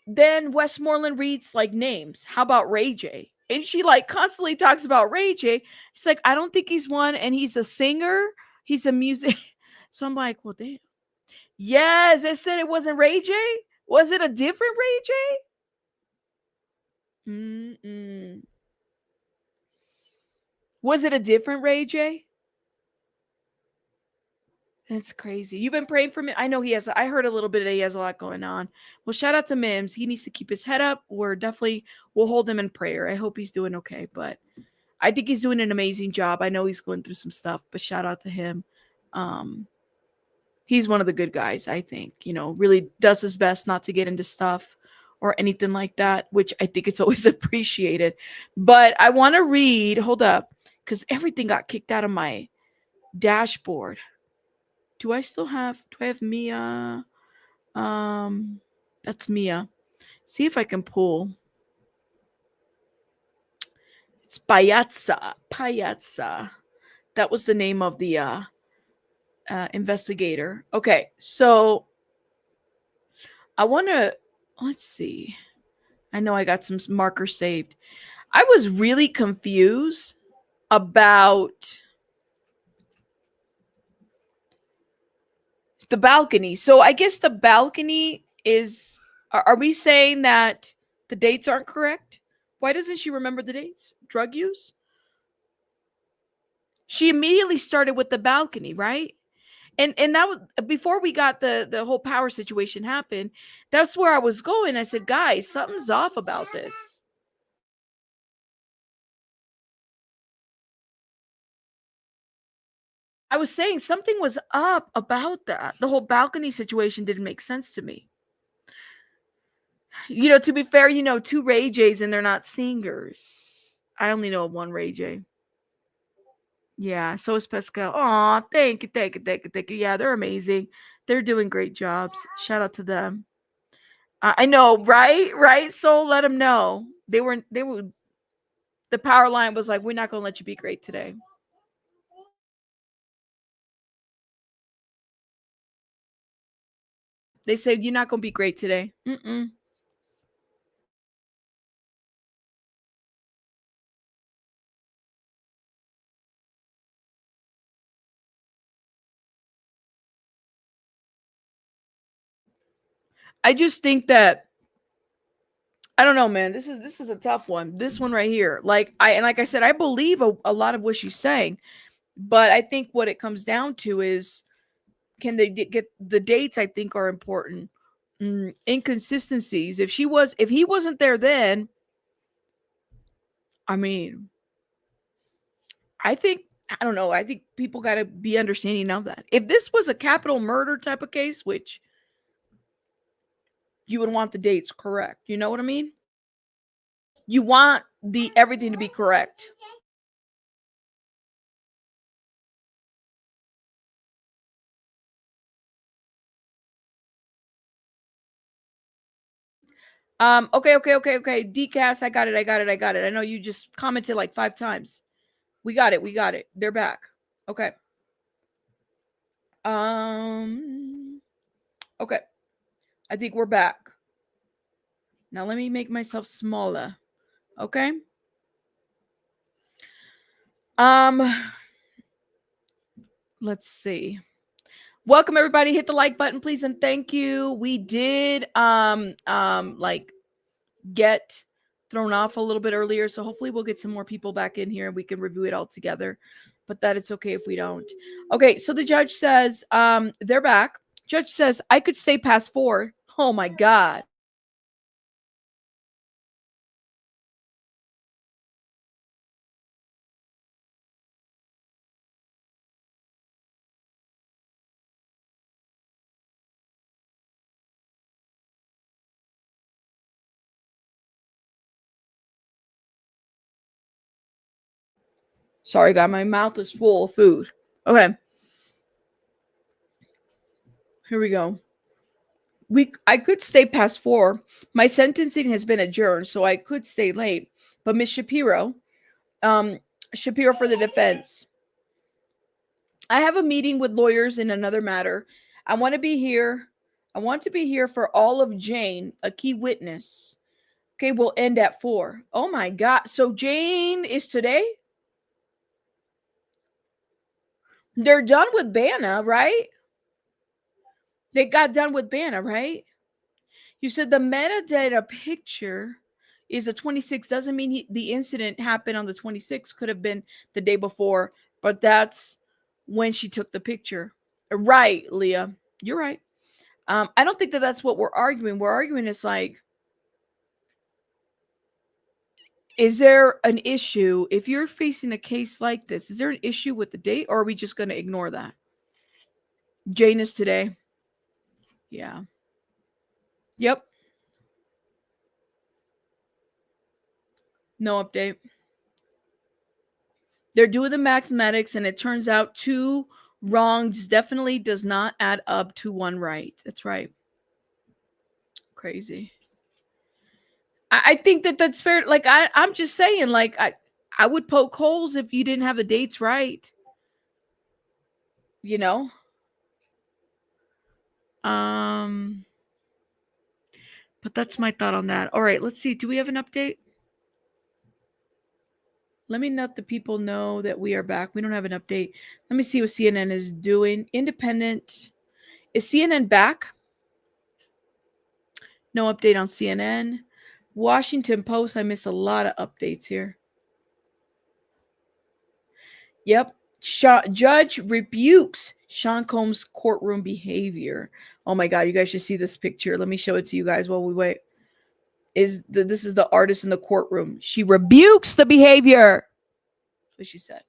then Westmoreland reads like names. How about RayJ? And she like constantly talks about RayJ. She's like, I don't think he's one, and he's a singer. He's a music. So I'm like, well, damn. Yes, it said it wasn't RayJ. Was it a different RayJ? Was it a different RayJ? That's crazy. You've been praying for me. I know he has. I heard a little bit that he has a lot going on. Well, shout out to Mims. He needs to keep his head up. We'll hold him in prayer. I hope he's doing okay. But I think he's doing an amazing job. I know he's going through some stuff, but shout out to him. He's one of the good guys, I think. Really does his best not to get into stuff or anything like that, which I think it's always appreciated. But I want to read. Hold up, because everything got kicked out of my dashboard. Do I have Mia? That's Mia. See if I can pull. It's Payatsa. That was the name of the investigator. Okay, so I want to, let's see. I know I got some markers saved. I was really confused about the balcony. So I guess the balcony is, are we saying that the dates aren't correct? Why doesn't she remember the dates? Drug use? She immediately started with the balcony, right? And that was before we got the whole power situation happened. That's where I was going. I said, guys, something's off about this. I was saying something was up about that. The whole balcony situation didn't make sense to me. To be fair, two RayJs and they're not singers. I only know one RayJ. Yeah, so is Pascal. Aw, thank you. Yeah, they're amazing. They're doing great jobs. Shout out to them. I know, right? So let them know. They were. The power line was like, we're not gonna let you be great today. They said you're not gonna be great today. I just think that I don't know, man. This is a tough one. This one right here. Like I said, I believe a lot of what she's saying, but I think what it comes down to is, can they get the dates? I think are important. Inconsistencies. If he wasn't there then, I mean, I don't know. I think people got to be understanding of that. If this was a capital murder type of case, which you would want the dates correct. You know what I mean? You want everything to be correct. Okay. DCAS, I got it. I know you just commented like 5 times. We got it. They're back. Okay. Okay. I think we're back. Now let me make myself smaller. Okay. Let's see. Welcome everybody. Hit the like button, please, and thank you. We did get thrown off a little bit earlier, so hopefully we'll get some more people back in here and we can review it all together. But that it's okay if we don't. Okay, so the judge says they're back. Judge says I could stay past 4. Oh my God. Sorry, guys, my mouth is full of food. Okay. Here we go. I could stay past 4. My sentencing has been adjourned, so I could stay late. But Miss Shapiro for the defense. I have a meeting with lawyers in another matter. I want to be here. I want to be here for all of Jane, a key witness. Okay, we'll end at 4. Oh my God. So Jane is today? They're done with Bana, right? They got done with Bana, right? You said the metadata picture is a 26. Doesn't mean the incident happened on the 26th. Could have been the day before, but that's when she took the picture. Right, Leah. You're right. I don't think that that's what we're arguing. We're arguing it's like, is there an issue if you're facing a case like this? Is there an issue with the date, or are we just going to ignore that? Jane is today. Yeah. Yep. No update. They're doing the mathematics, and it turns out 2 wrongs definitely does not add up to 1 right. That's right. Crazy. I think that that's fair. Like I'm just saying, like I would poke holes if you didn't have the dates right. You know. But that's my thought on that. All right, let's see. Do we have an update? Let me let the people know that we are back. We don't have an update. Let me see what CNN is doing. Independent. Is CNN back? No update on CNN. Washington Post. I miss a lot of updates here. Yep. Judge rebukes Sean Combs' courtroom behavior. Oh my God, you guys should see this picture. Let me show it to you guys while we wait. This is the artist in the courtroom. She rebukes the behavior. That's what she said.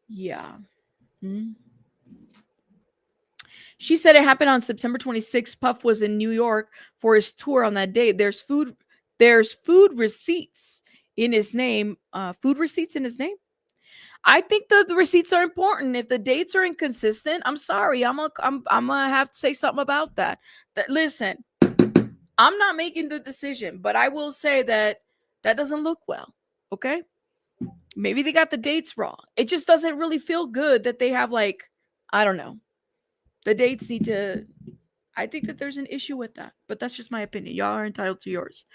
Yeah. She said it happened on September 26th. Puff was in New York for his tour on that day. There's food receipts in his name. Food receipts in his name. I think the receipts are important. If the dates are inconsistent, I'm sorry. I'm gonna have to say something about that. Listen, I'm not making the decision, but I will say that doesn't look well. Okay, maybe they got the dates wrong. It just doesn't really feel good that they have, like, I don't know. The dates need to. I think that there's an issue with that, but that's just my opinion. Y'all are entitled to yours.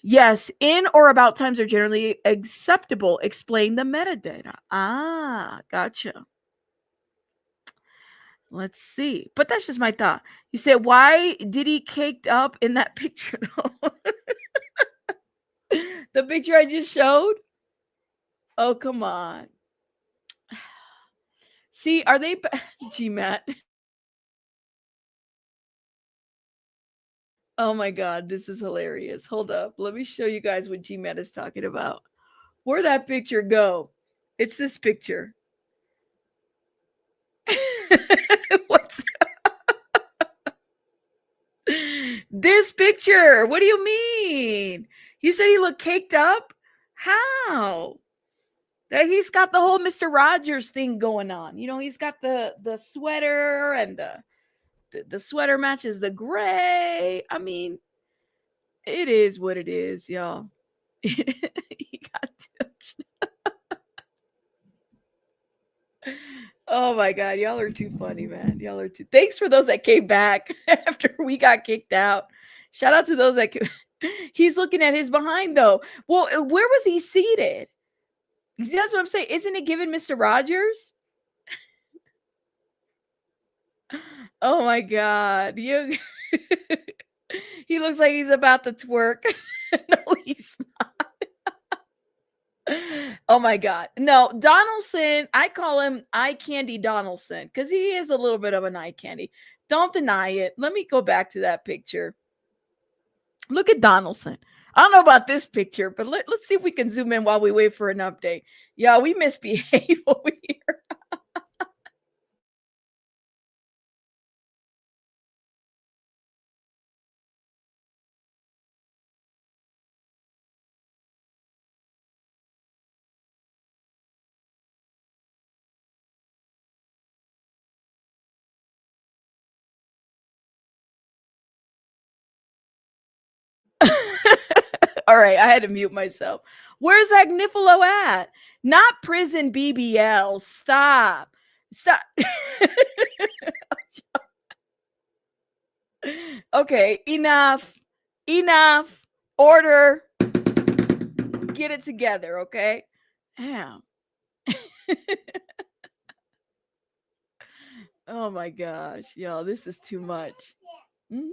Yes, in or about times are generally acceptable. Explain the metadata. Ah, gotcha. Let's see. But that's just my thought. You said, why did he caked up in that picture, though? The picture I just showed? Oh, come on. See, are they... GMAT. Oh, my God. This is hilarious. Hold up. Let me show you guys what GMAT is talking about. Where'd that picture go? It's this picture. What's this picture? What do you mean? You said he looked caked up? How? That he's got the whole Mr. Rogers thing going on. You know, he's got the sweater, and the sweater matches the gray. I mean, it is what it is, y'all. He got touched. Oh my God, y'all are too funny, man. Y'all are too. Thanks for those that came back after we got kicked out. Shout out to those that he's looking at his behind, though. Well, where was he seated? That's what I'm saying. Isn't it given Mr. Rogers? Oh my God. He looks like he's about to twerk. No, he's not. Oh my God. No, Donaldson, I call him eye candy Donaldson because he is a little bit of an eye candy. Don't deny it. Let me go back to that picture. Look at Donaldson. I don't know about this picture, but let's see if we can zoom in while we wait for an update. Yeah, we misbehave over here. All right, I had to mute myself. Where's Agnifilo at? Not prison BBL. Stop. Okay, enough. Order. Get it together, okay? Damn. Oh my gosh, yo, this is too much. Mhm.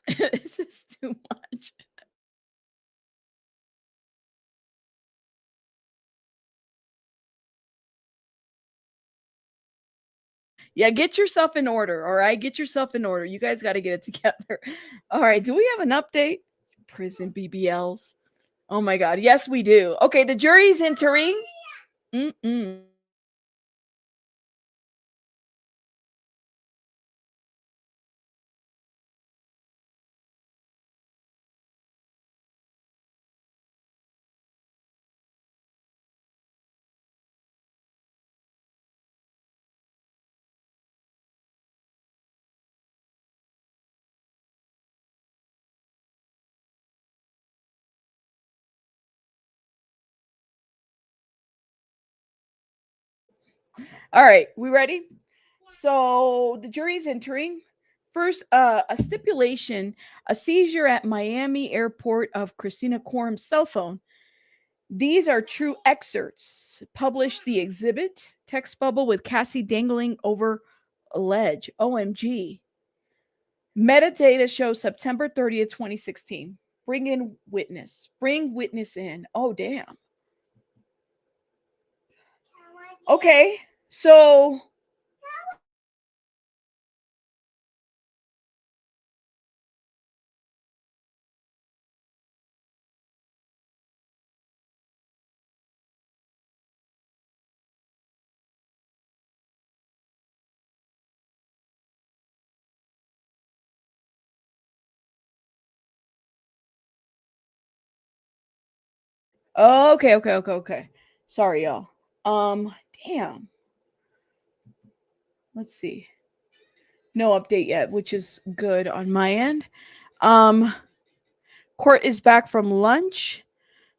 This is too much. Yeah, get yourself in order, all right? Get yourself in order. You guys got to get it together. All right, do we have an update? Prison BBLs. Oh my God. Yes, we do. Okay, the jury's entering. Mm-mm. All right, we ready? So the jury's entering. First, a stipulation, a seizure at Miami airport of Christina Quorum's cell phone. These are true excerpts. Publish the exhibit, text bubble with Cassie dangling over a ledge. OMG. Metadata shows September 30th, 2016. Bring in witness. Bring witness in. Oh, damn. Okay, so okay. Sorry, y'all. Damn. Let's see. No update yet, which is good on my end. Court is back from lunch.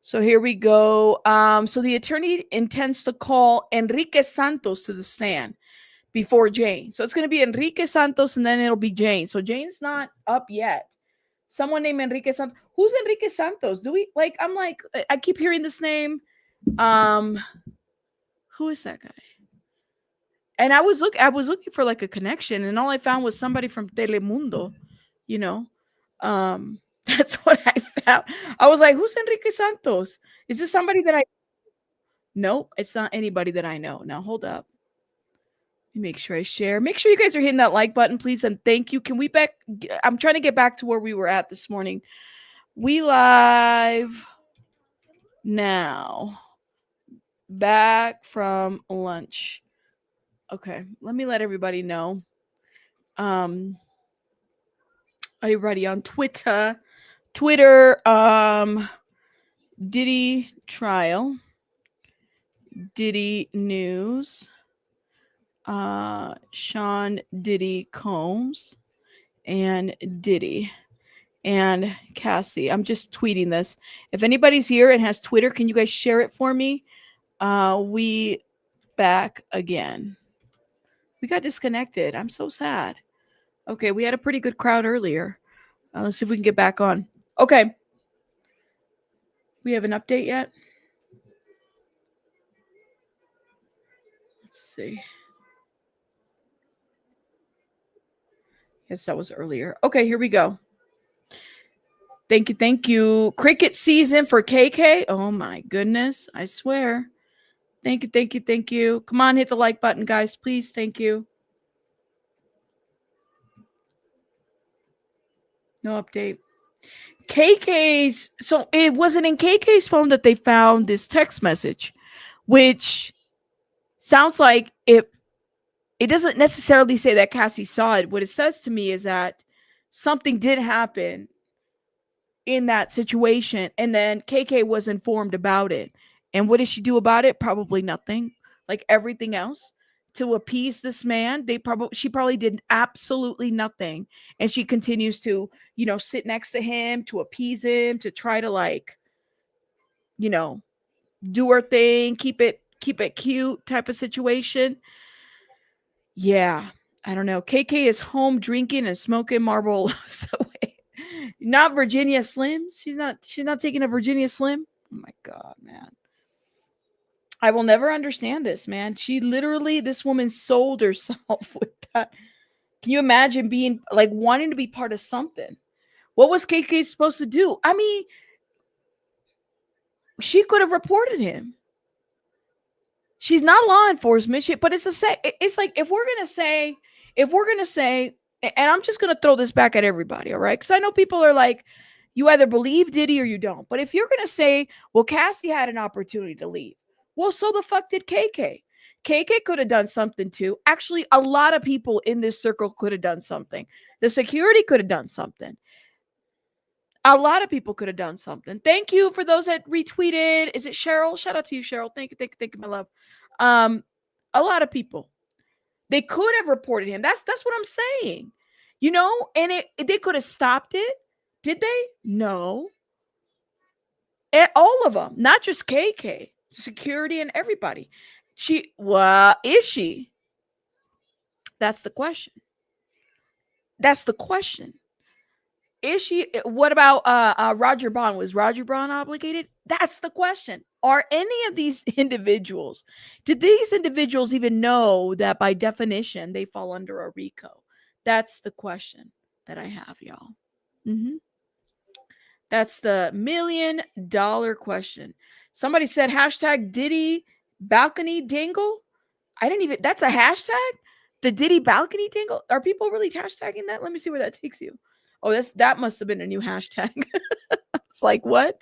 So here we go. So the attorney intends to call Enrique Santos to the stand before Jane. So it's going to be Enrique Santos and then it'll be Jane. So Jane's not up yet. Someone named Enrique Santos. Who's Enrique Santos? I keep hearing this name. Who is that guy? And I was looking for like a connection, and all I found was somebody from Telemundo, you know. That's what I found. I was like, who's Enrique Santos? Is this somebody that I Nope, it's not anybody that I know. Now hold up. Let me make sure I share. Make sure you guys are hitting that like button, please, and thank you. I'm trying to get back to where we were at this morning. We live now. Back from lunch. Okay, let me let everybody know. Everybody on Twitter, Diddy Trial, Diddy News, Sean Diddy Combs, and Diddy and Cassie. I'm just tweeting this. If anybody's here and has Twitter, can you guys share it for me? We back again. We got disconnected. I'm so sad. Okay, we had a pretty good crowd earlier. Let's see if we can get back on. Okay. We have an update yet? Let's see. Yes, that was earlier. Okay, here we go. Thank you. Cricket season for KK. Oh my goodness, I swear. Thank you. Come on, hit the like button, guys, please. Thank you. No update. So it wasn't in KK's phone that they found this text message, which sounds like it doesn't necessarily say that Cassie saw it. What it says to me is that something did happen in that situation, and then KK was informed about it. And what did she do about it? Probably nothing, like everything else. to appease this man. She probably did absolutely nothing, and she continues to, sit next to him to appease him, to try to like, do her thing, keep it cute type of situation. Yeah, I don't know. KK is home drinking and smoking Marlboro. Not Virginia Slims. She's not taking a Virginia Slim. Oh my God, man. I will never understand this, man. This woman sold herself with that. Can you imagine being like wanting to be part of something? What was KK supposed to do? I mean, she could have reported him. She's not law enforcement, but it's like if we're gonna say, and I'm just gonna throw this back at everybody, all right? Because I know people are like, you either believe Diddy or you don't. But if you're gonna say, well, Cassie had an opportunity to leave, well, so the fuck did KK. KK could have done something too. Actually, a lot of people in this circle could have done something. The security could have done something. A lot of people could have done something. Thank you for those that retweeted. Is it Cheryl? Shout out to you, Cheryl. Thank you, my love. A lot of people. They could have reported him. That's what I'm saying. And they could have stopped it. Did they? No. And all of them, not just KK, security and everybody. Is she? That's the question. Is she? What about Roger Bond? Was Roger Bond obligated? That's the question. Are any of these individuals, did these individuals even know that by definition they fall under a Rico? That's the question that I have, y'all. That's the $1 million question. Somebody said hashtag Diddy balcony dingle. That's a hashtag? The Diddy balcony dingle? Are people really hashtagging that? Let me see where that takes you. Oh, that must have been a new hashtag. It's like, what?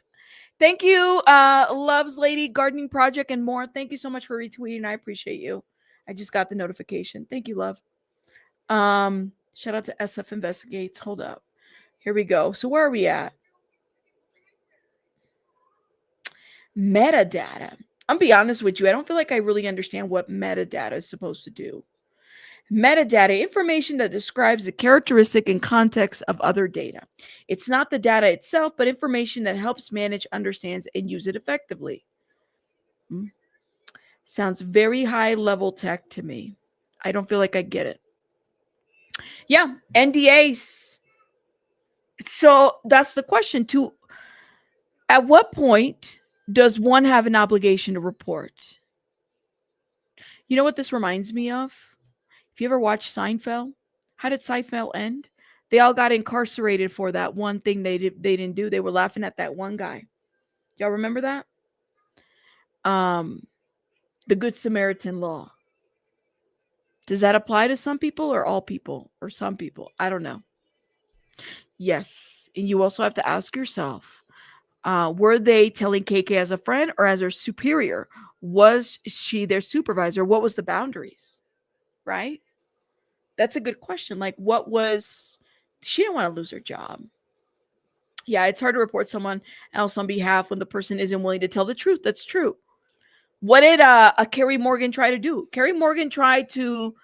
Thank you, Loves Lady, Gardening Project, and more. Thank you so much for retweeting. I appreciate you. I just got the notification. Thank you, love. Shout out to SF Investigates. Hold up. Here we go. So where are we at? Metadata. I'm be honest with you. I don't feel like I really understand what metadata is supposed to do. Metadata, information that describes the characteristic and context of other data. It's not the data itself, but information that helps manage, understands, and use it effectively. Sounds very high level tech to me. I don't feel like I get it. Yeah, NDAs. So that's the question too. At what point does one have an obligation to report? You know what this reminds me of? If you ever watched Seinfeld, how did Seinfeld end? They all got incarcerated for that one thing they didn't do. They were laughing at that one guy. Y'all remember that? The Good Samaritan law. Does that apply to some people or all people or some people? I don't know. Yes. And you also have to ask yourself, were they telling KK as a friend or as her superior? Was she their supervisor? What was the boundaries? Right? That's a good question. Like, she didn't want to lose her job. Yeah, it's hard to report someone else on behalf when the person isn't willing to tell the truth. That's true. What did a Carrie Morgan try to do? Carrie Morgan tried to,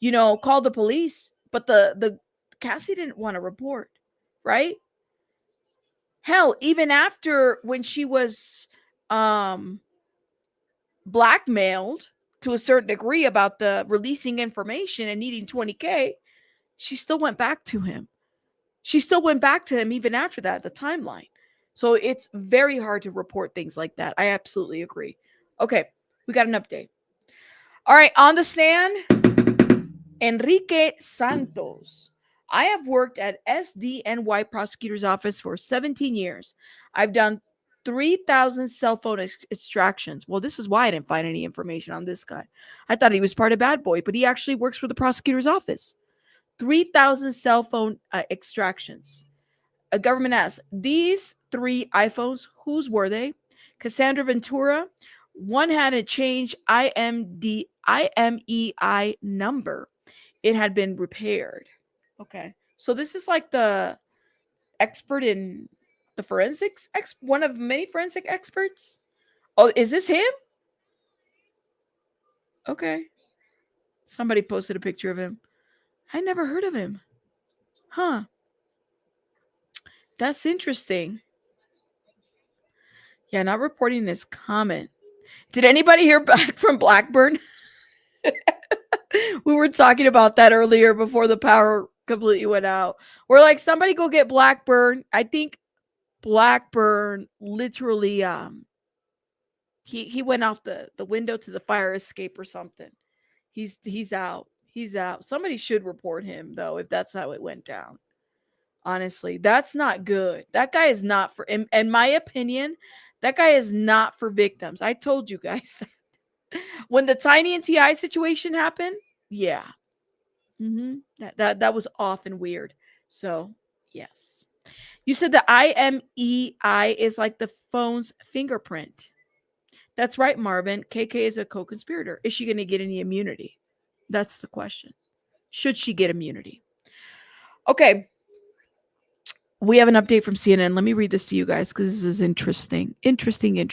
call the police, but the Cassie didn't want to report, right? Hell, even after when she was blackmailed to a certain degree about the releasing information and needing $20K, she still went back to him. Even after that, the timeline. So it's very hard to report things like that. I absolutely agree. Okay, we got an update. All right, on the stand, Enrique Santos. I have worked at SDNY prosecutor's office for 17 years. I've done 3,000 cell phone extractions. Well, this is why I didn't find any information on this guy. I thought he was part of Bad Boy, but he actually works for the prosecutor's office. 3,000 cell phone extractions. A government asks, these 3 iPhones, whose were they? Cassandra Ventura. One had a changed IMEI number. It had been repaired. Okay. So this is like the expert in the forensics, one of many forensic experts. Oh, is this him? Okay. Somebody posted a picture of him. I never heard of him. Huh. That's interesting. Yeah, not reporting this comment. Did anybody hear back from Blackburn? We were talking about that earlier before the power completely went out. We're like, somebody go get Blackburn. I think Blackburn literally he went off the window to the fire escape or something. He's out. He's out. Somebody should report him though if that's how it went down. Honestly, that's not good. That guy is not for in my opinion, that guy is not for victims. I told you guys. When the Tiny and TI situation happened, yeah. That was off and weird. So, yes. You said the IMEI is like the phone's fingerprint. That's right, Marvin. KK is a co-conspirator. Is she going to get any immunity? That's the question. Should she get immunity? Okay. We have an update from CNN. Let me read this to you guys because this is interesting. Interesting.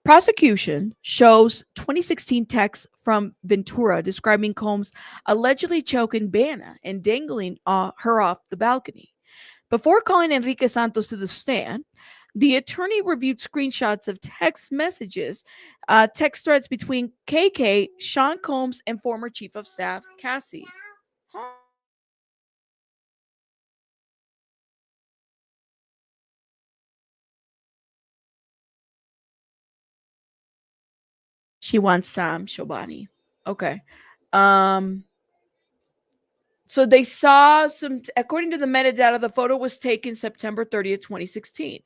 Prosecution shows 2016 text from Ventura describing Combs allegedly choking Bana and dangling her off the balcony. Before calling Enrique Santos to the stand, the attorney reviewed screenshots of text messages, text threads between KK, Sean Combs, and former Chief of Staff Cassie. She wants Sam Shobani. Okay. So they saw some, according to the metadata, the photo was taken September 30th, 2016.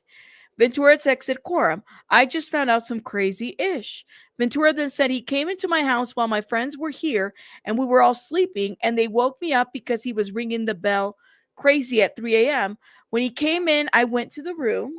Ventura texted Courtroom, I just found out some crazy ish. Ventura then said he came into my house while my friends were here and we were all sleeping and they woke me up because he was ringing the bell crazy at 3 a.m. When he came in, I went to the room.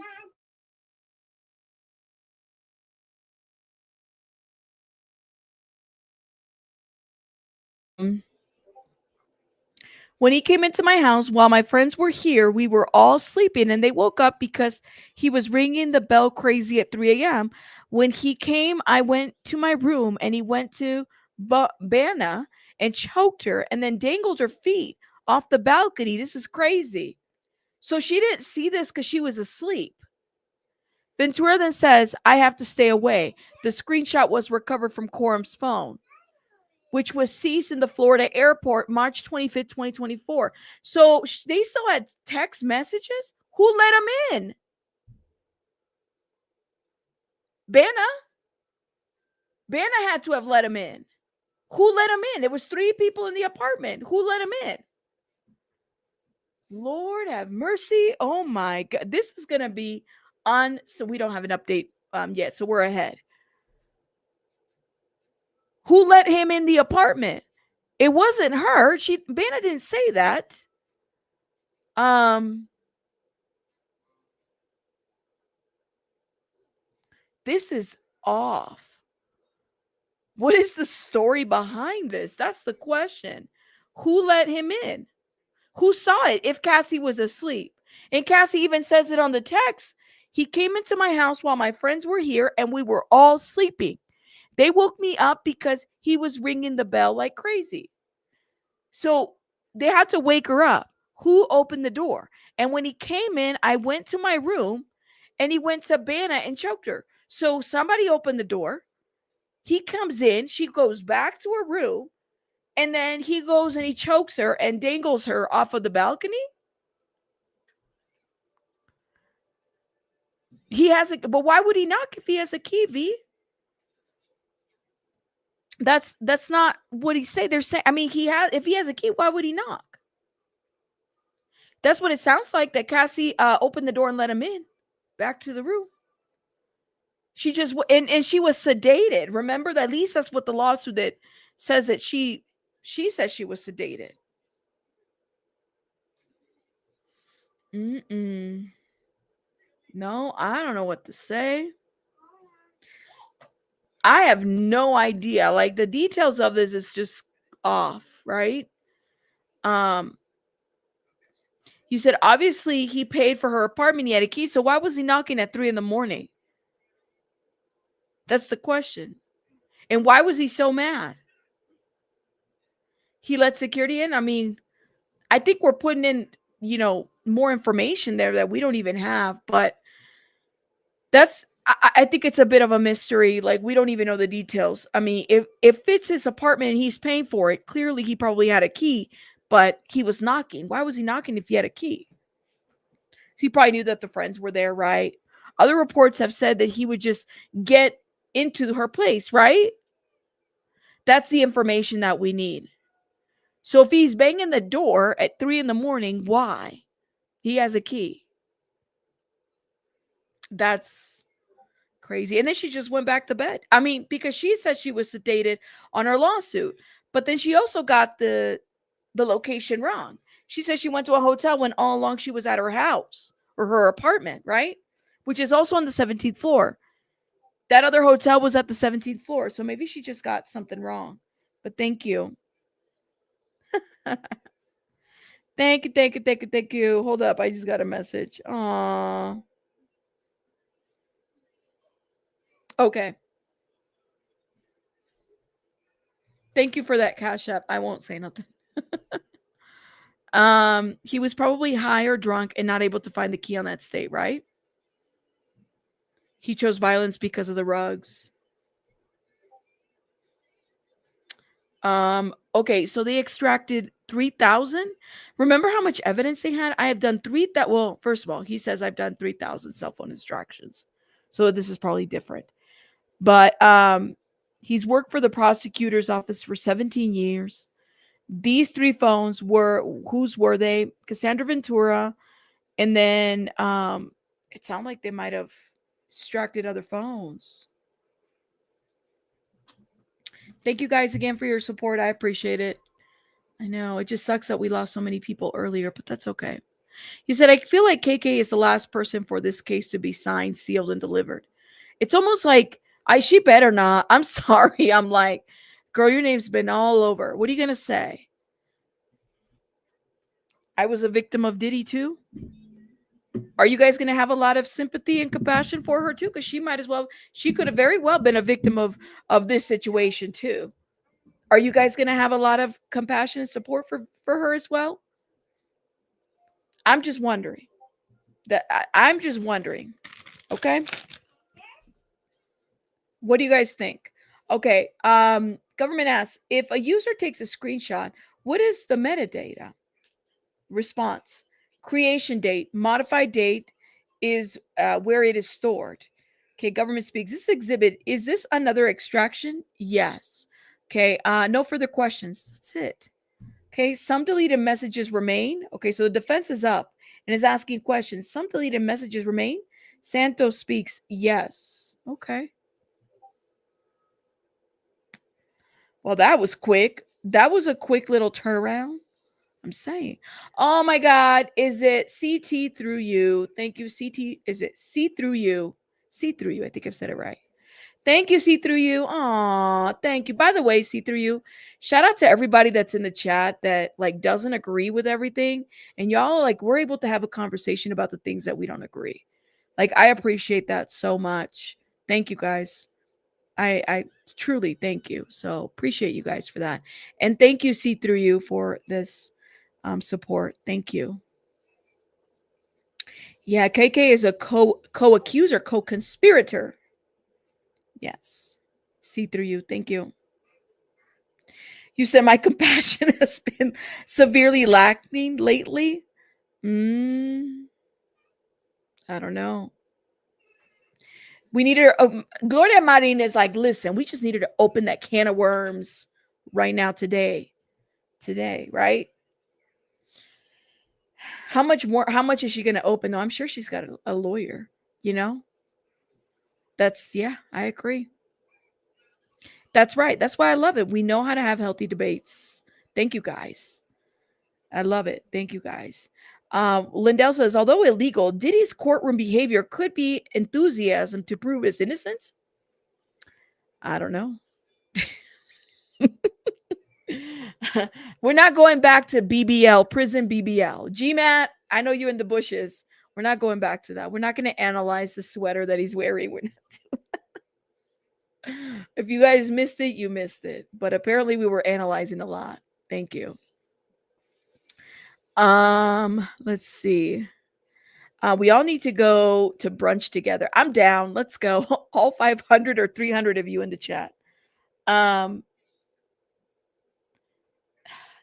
When he came into my house while my friends were here, we were all sleeping and they woke up because he was ringing the bell crazy at 3 a.m. When he came, I went to my room and he went to Bana and choked her and then dangled her feet off the balcony. This is crazy. So she didn't see this because she was asleep. Ventura then says, I have to stay away. The screenshot was recovered from Courtroom's phone, which was seized in the Florida airport March 25th, 2024. So they still had text messages? Who let them in? Bana had to have let him in. Who let him in? There was 3 people in the apartment. Who let him in? Lord have mercy. Oh my God. This is going to be on. So we don't have an update yet. So we're ahead. Who let him in the apartment? It wasn't her. Bana didn't say that. This is off. What is the story behind this? That's the question. Who let him in? Who saw it if Cassie was asleep? And Cassie even says it on the text. He came into my house while my friends were here and we were all sleeping. They woke me up because he was ringing the bell like crazy. So they had to wake her up. Who opened the door? And when he came in, I went to my room and he went to Bana and choked her. So somebody opened the door. He comes in. She goes back to her room. And then he goes and he chokes her and dangles her off of the balcony. But why would he knock if he has a key, V? That's not what he say. They're saying, I mean, if he has a key, why would he knock? That's what it sounds like, that Cassie opened the door and let him in back to the room. She just, and she was sedated. Remember that? At least that's what the lawsuit that says, that she says she was sedated. No, I don't know what to say. I have no idea. Like, the details of this is just off, right? You said obviously he paid for her apartment. He had a key. So why was he knocking at 3 a.m? That's the question. And why was he so mad? he let security in. I mean, I think we're putting in, more information there that we don't even have, but I think it's a bit of a mystery. Like, we don't even know the details. I mean, if it's his apartment and he's paying for it, clearly he probably had a key, but he was knocking. Why was he knocking if he had a key? He probably knew that the friends were there, right? Other reports have said that he would just get into her place, right? That's the information that we need. So if he's banging the door at 3 a.m, why? He has a key. That's crazy. And then she just went back to bed. I mean, because she said she was sedated on her lawsuit, but then she also got the location wrong. She said she went to a hotel when all along she was at her house or her apartment, right? Which is also on the 17th floor. That other hotel was at the 17th floor. So maybe she just got something wrong. But thank you. Thank you. Hold up. I just got a message. Aww. Okay. Thank you for that Cash App. I won't say nothing. He was probably high or drunk and not able to find the key on that state, right? He chose violence because of the rugs. Okay, so they extracted 3,000. Remember how much evidence they had? I have done well, first of all, he says I've done 3,000 cell phone extractions. So this is probably different. But he's worked for the prosecutor's office for 17 years. These 3 phones whose were they? Cassandra Ventura, and then it sounded like they might have extracted other phones. Thank you guys again for your support. I appreciate it. I know it just sucks that we lost so many people earlier, but that's okay. You said, I feel like KK is the last person for this case to be signed, sealed, and delivered. It's almost like she better not. I'm sorry. I'm like, girl, your name's been all over. What are you going to say? I was a victim of Diddy too. Are you guys going to have a lot of sympathy and compassion for her too? Because she could have very well been a victim of this situation too. Are you guys going to have a lot of compassion and support for her as well? I'm just wondering. I'm just wondering. Okay. What do you guys think? Okay. Government asks, if a user takes a screenshot, what is the metadata? Response: creation date, modified date is where it is stored. Okay, government speaks. This exhibit, is this another extraction? Yes. Okay, no further questions. That's it. Okay, some deleted messages remain. Okay, so the defense is up and is asking questions. Some deleted messages remain. Santos speaks. Yes. Okay. Well, that was quick. That was a quick little turnaround. I'm saying. Oh my God. Is it CT through you? Thank you, CT. Is it C through you? C through you. I think I've said it right. Thank you, See Through You. Aw, thank you. By the way, See Through You, shout out to everybody that's in the chat that like doesn't agree with everything. And y'all, like, we're able to have a conversation about the things that we don't agree. Like, I appreciate that so much. Thank you, guys. I truly thank you. So appreciate you guys for that. And thank you, See Through You, for this support. Thank you. Yeah, KK is a co-accuser, co-conspirator. Yes. See Through You. Thank you. You said my compassion has been severely lacking lately. I don't know. We needed Gloria Marin is like, listen, we just needed to open that can of worms right now today, right? How much is she going to open? No, I'm sure she's got a lawyer, you know? Yeah, I agree. That's right. That's why I love it. We know how to have healthy debates. Thank you, guys. I love it. Thank you, guys. Lindell says, although illegal, Diddy's courtroom behavior could be enthusiasm to prove his innocence. I don't know. We're not going back to BBL, prison BBL. GMAT, I know you're in the bushes. We're not going back to that. We're not going to analyze the sweater that he's wearing. We're not doing. If you guys missed it, you missed it. But apparently we were analyzing a lot. Thank you. Let's see. We all need to go to brunch together. I'm down. Let's go. All 500 or 300 of you in the chat.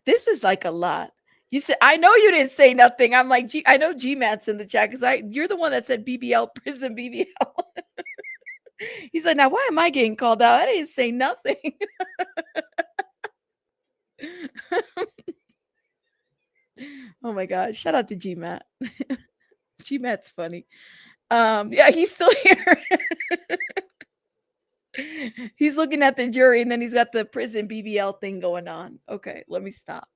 This is like a lot. You said, I know you didn't say nothing. I'm like, I know GMAT's in the chat because you're the one that said BBL, prison BBL. He's like, now why am I getting called out? I didn't say nothing. Oh my God. Shout out to GMAT. GMAT's funny. Yeah, he's still here. He's looking at the jury and then he's got the prison BBL thing going on. Okay, let me stop.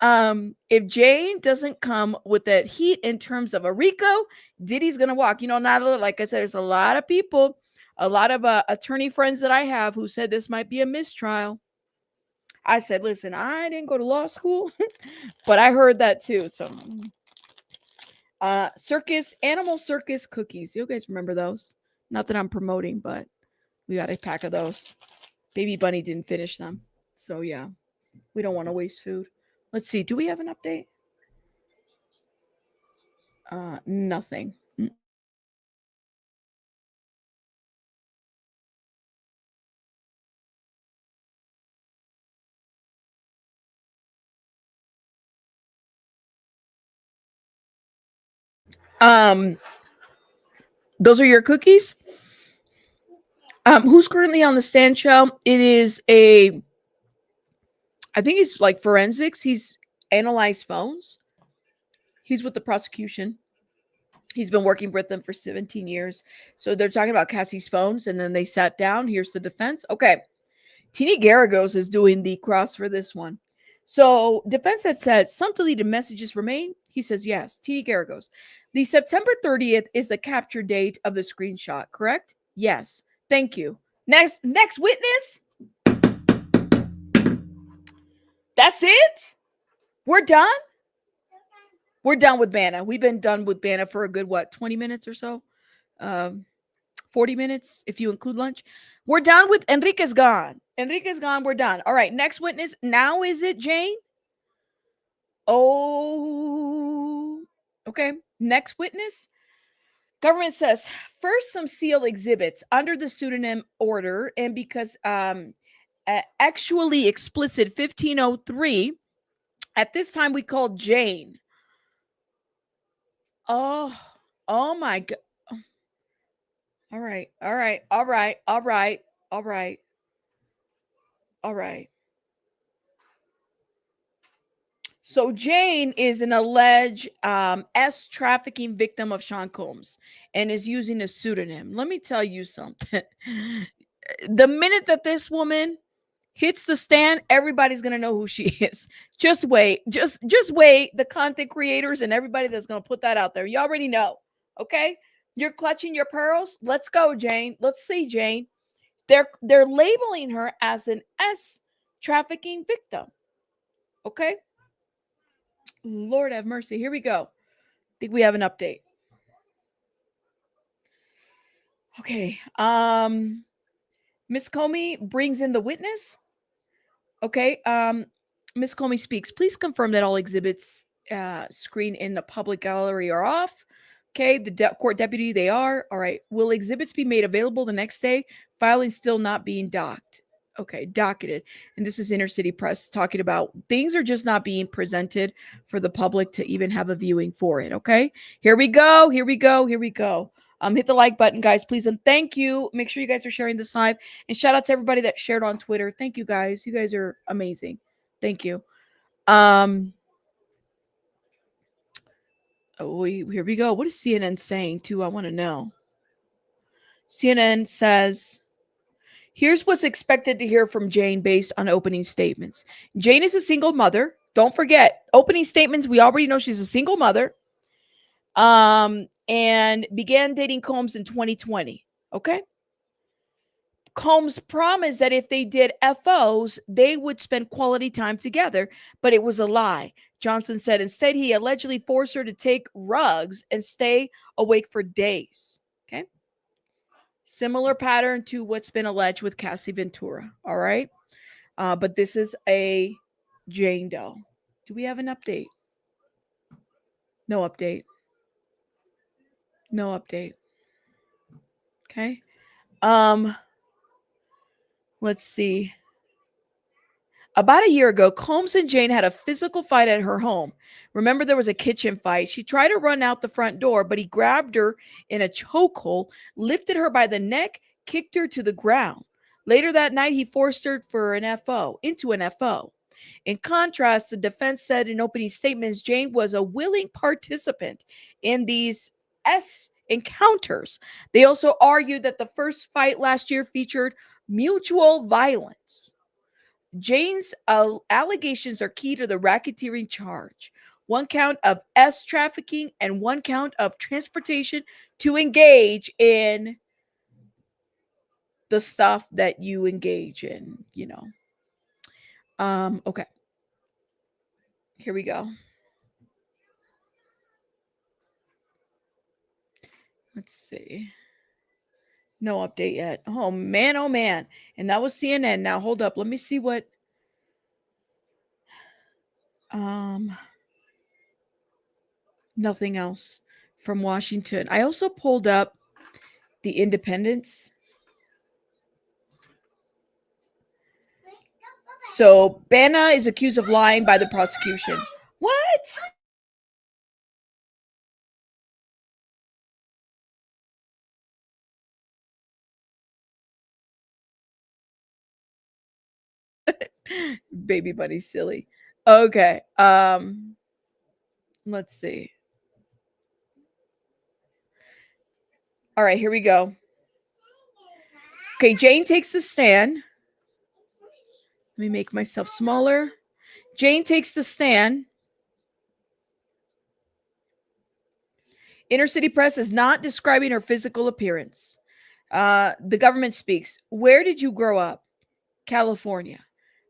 If Jane doesn't come with that heat in terms of a Rico, Diddy's gonna walk. You know, not like I said, there's a lot of people, a lot of attorney friends that I have who said this might be a mistrial. I said, listen, I didn't go to law school, but I heard that too. So animal circus cookies. You guys remember those? Not that I'm promoting, but we got a pack of those. Baby Bunny didn't finish them. So yeah, we don't want to waste food. Let's see. Do we have an update? Nothing. Those are your cookies? Who's currently on the stand show? It is I think he's like forensics. He's analyzed phones. He's with the prosecution. He's been working with them for 17 years. So they're talking about Cassie's phones, and then they sat down. Here's the defense. Okay. Tini Garagos is doing the cross for this one. So defense had said some deleted messages remain. He says yes. Tini Garagos. The September 30th is the capture date of the screenshot, correct? Yes. Thank you. Next witness. That's it? We're done? We're done with Bana. We've been done with Bana for a good, 20 minutes or so? 40 minutes if you include lunch. We're done with Enrique's gone. Enrique's gone. We're done. All right. Next witness. Now is it Jane? Oh, okay. Next witness. Government says first some sealed exhibits under the pseudonym order, and because actually explicit 1503. At this time we called Jane. Oh my God. All right. So Jane is an alleged trafficking victim of Sean Combs and is using a pseudonym. Let me tell you something. The minute that this woman hits the stand, everybody's gonna know who she is. Just wait. Just wait. The content creators and everybody that's gonna put that out there. You already know. Okay? You're clutching your pearls. Let's go, Jane. Let's see, Jane. They're labeling her as an trafficking victim. Okay? Lord have mercy. Here we go. I think we have an update. Okay. Miss Comey brings in the witness. Okay. Miss Comey speaks. Please confirm that all exhibits screened in the public gallery are off. Okay. The court deputy, they are. All right. Will exhibits be made available the next day? Filing still not being docked. Okay, docketed. And this is Inner City Press talking about things are just not being presented for the public to even have a viewing for it. Okay, here we go. Hit the like button, guys, please. And thank you. Make sure you guys are sharing this live. And shout out to everybody that shared on Twitter. Thank you, guys. You guys are amazing. Thank you. Oh, here we go. What is CNN saying too? I want to know. CNN says, here's what's expected to hear from Jane based on opening statements. Jane is a single mother. Don't forget, opening statements, we already know she's a single mother. And began dating Combs in 2020. Okay. Combs promised that if they did FOs, they would spend quality time together, but it was a lie. Johnson said instead he allegedly forced her to take rugs and stay awake for days. Okay. Similar pattern to what's been alleged with Cassie Ventura. All right. But this is a Jane Doe. Do we have an update? No update. No update. Okay. Let's see. About a year ago, Combs and Jane had a physical fight at her home. Remember, there was a kitchen fight. She tried to run out the front door, but he grabbed her in a chokehold, lifted her by the neck, kicked her to the ground. Later that night, he forced her into an FO. In contrast, the defense said in opening statements, Jane was a willing participant in these encounters. They also argued that the first fight last year featured mutual violence. Jane's allegations are key to the racketeering charge. One count of trafficking and one count of transportation to engage in the stuff that you engage in, Okay. Here we go. Let's see. No update yet. Oh man, oh man. And that was CNN. Now hold up. Let me see what nothing else from Washington. I also pulled up the Independence. So Bana is accused of lying by the prosecution. What? Baby bunny silly. Okay. Let's see. All right, here we go. Okay, Jane takes the stand. Let me make myself smaller. Jane takes the stand. Inner City Press is not describing her physical appearance. The government speaks. Where did you grow up? California.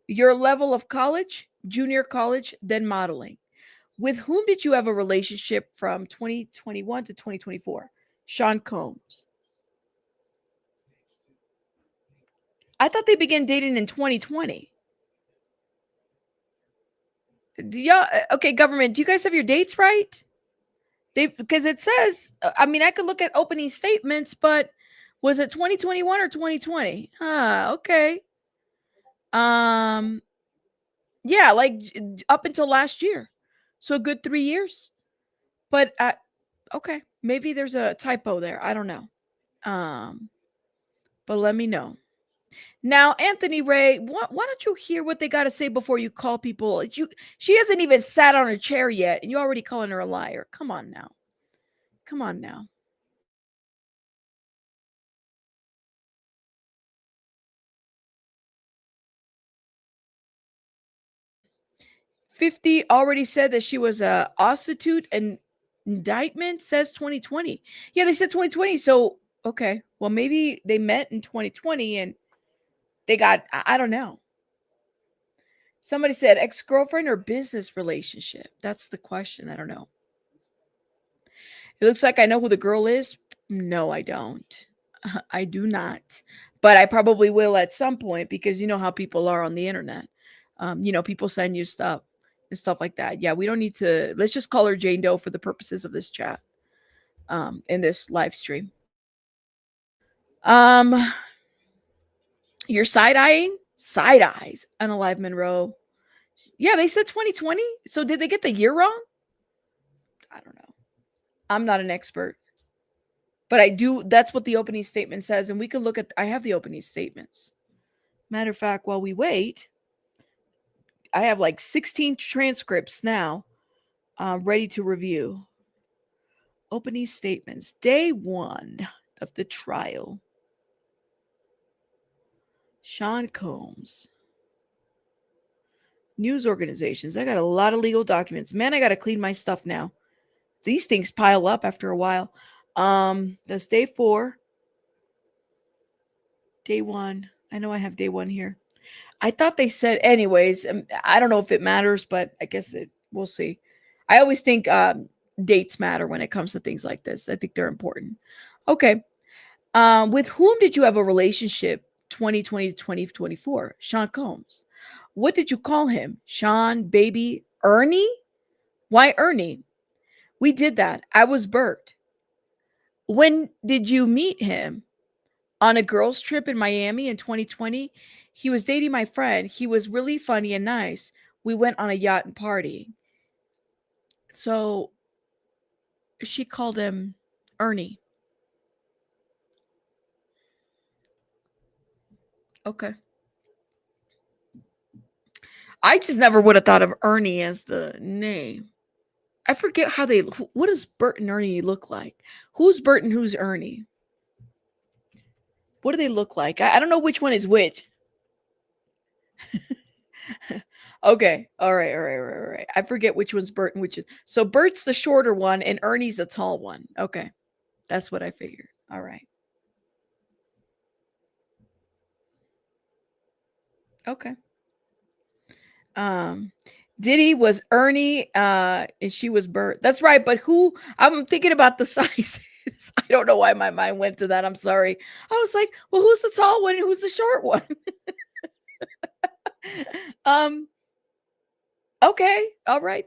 Your level of college? Junior college, then modeling. With whom did you have a relationship from 2021 to 2024? Sean Combs. I thought they began dating in 2020. Okay, government, do you guys have your dates right? Because it says, I mean, I could look at opening statements, but was it 2021 or 2020? Okay. Yeah, like up until last year. So a good 3 years. But okay, maybe there's a typo there. I don't know. But let me know. Now, Anthony Ray, why don't you hear what they got to say before you call people? She hasn't even sat on her chair yet, and you're already calling her a liar. Come on now. Come on now. 50 already said that she was a prostitute, and indictment says 2020. Yeah, they said 2020. So, okay. Well, maybe they met in 2020 and they got, I don't know. Somebody said ex-girlfriend or business relationship. That's the question. I don't know. It looks like I know who the girl is. No, I don't. I do not. But I probably will at some point because you know how people are on the internet. People send you stuff and stuff like that. Yeah, we don't need to. Let's just call her Jane Doe for the purposes of this chat, in this live stream. You're side eyes, Unalive Monroe. Yeah, they said 2020. So did they get the year wrong? I don't know. I'm not an expert, but I do. That's what the opening statement says, and we could look at. I have the opening statements. Matter of fact, while we wait, I have like 16 transcripts now, ready to review. Opening statements, day 1 of the trial. Sean Combs. News organizations. I got a lot of legal documents. Man, I got to clean my stuff now. These things pile up after a while. That's day 4. Day 1. I know I have day 1 here. I thought they said, anyways, I don't know if it matters, but I guess we'll see. I always think dates matter when it comes to things like this. I think they're important. Okay. With whom did you have a relationship 2020 to 2024. Sean Combs. What did you call him? Sean, baby, Ernie? Why Ernie? We did that. I was Bert. When did you meet him? On a girls' trip in Miami in 2020. He was dating my friend. He was really funny and nice. We went on a yacht and party. So she called him Ernie. Okay. I just never would have thought of Ernie as the name. I forget how they. What does Bert and Ernie look like? Who's Bert and who's Ernie? What do they look like? I don't know which one is which. Okay. All right. I forget which one's Bert and which is. So Bert's the shorter one and Ernie's the tall one. Okay. That's what I figured. All right. Okay. Diddy was Ernie, and she was Bert. That's right. But who? I'm thinking about the sizes. I don't know why my mind went to that. I'm sorry. I was like, well, who's the tall one and who's the short one? Okay. All right.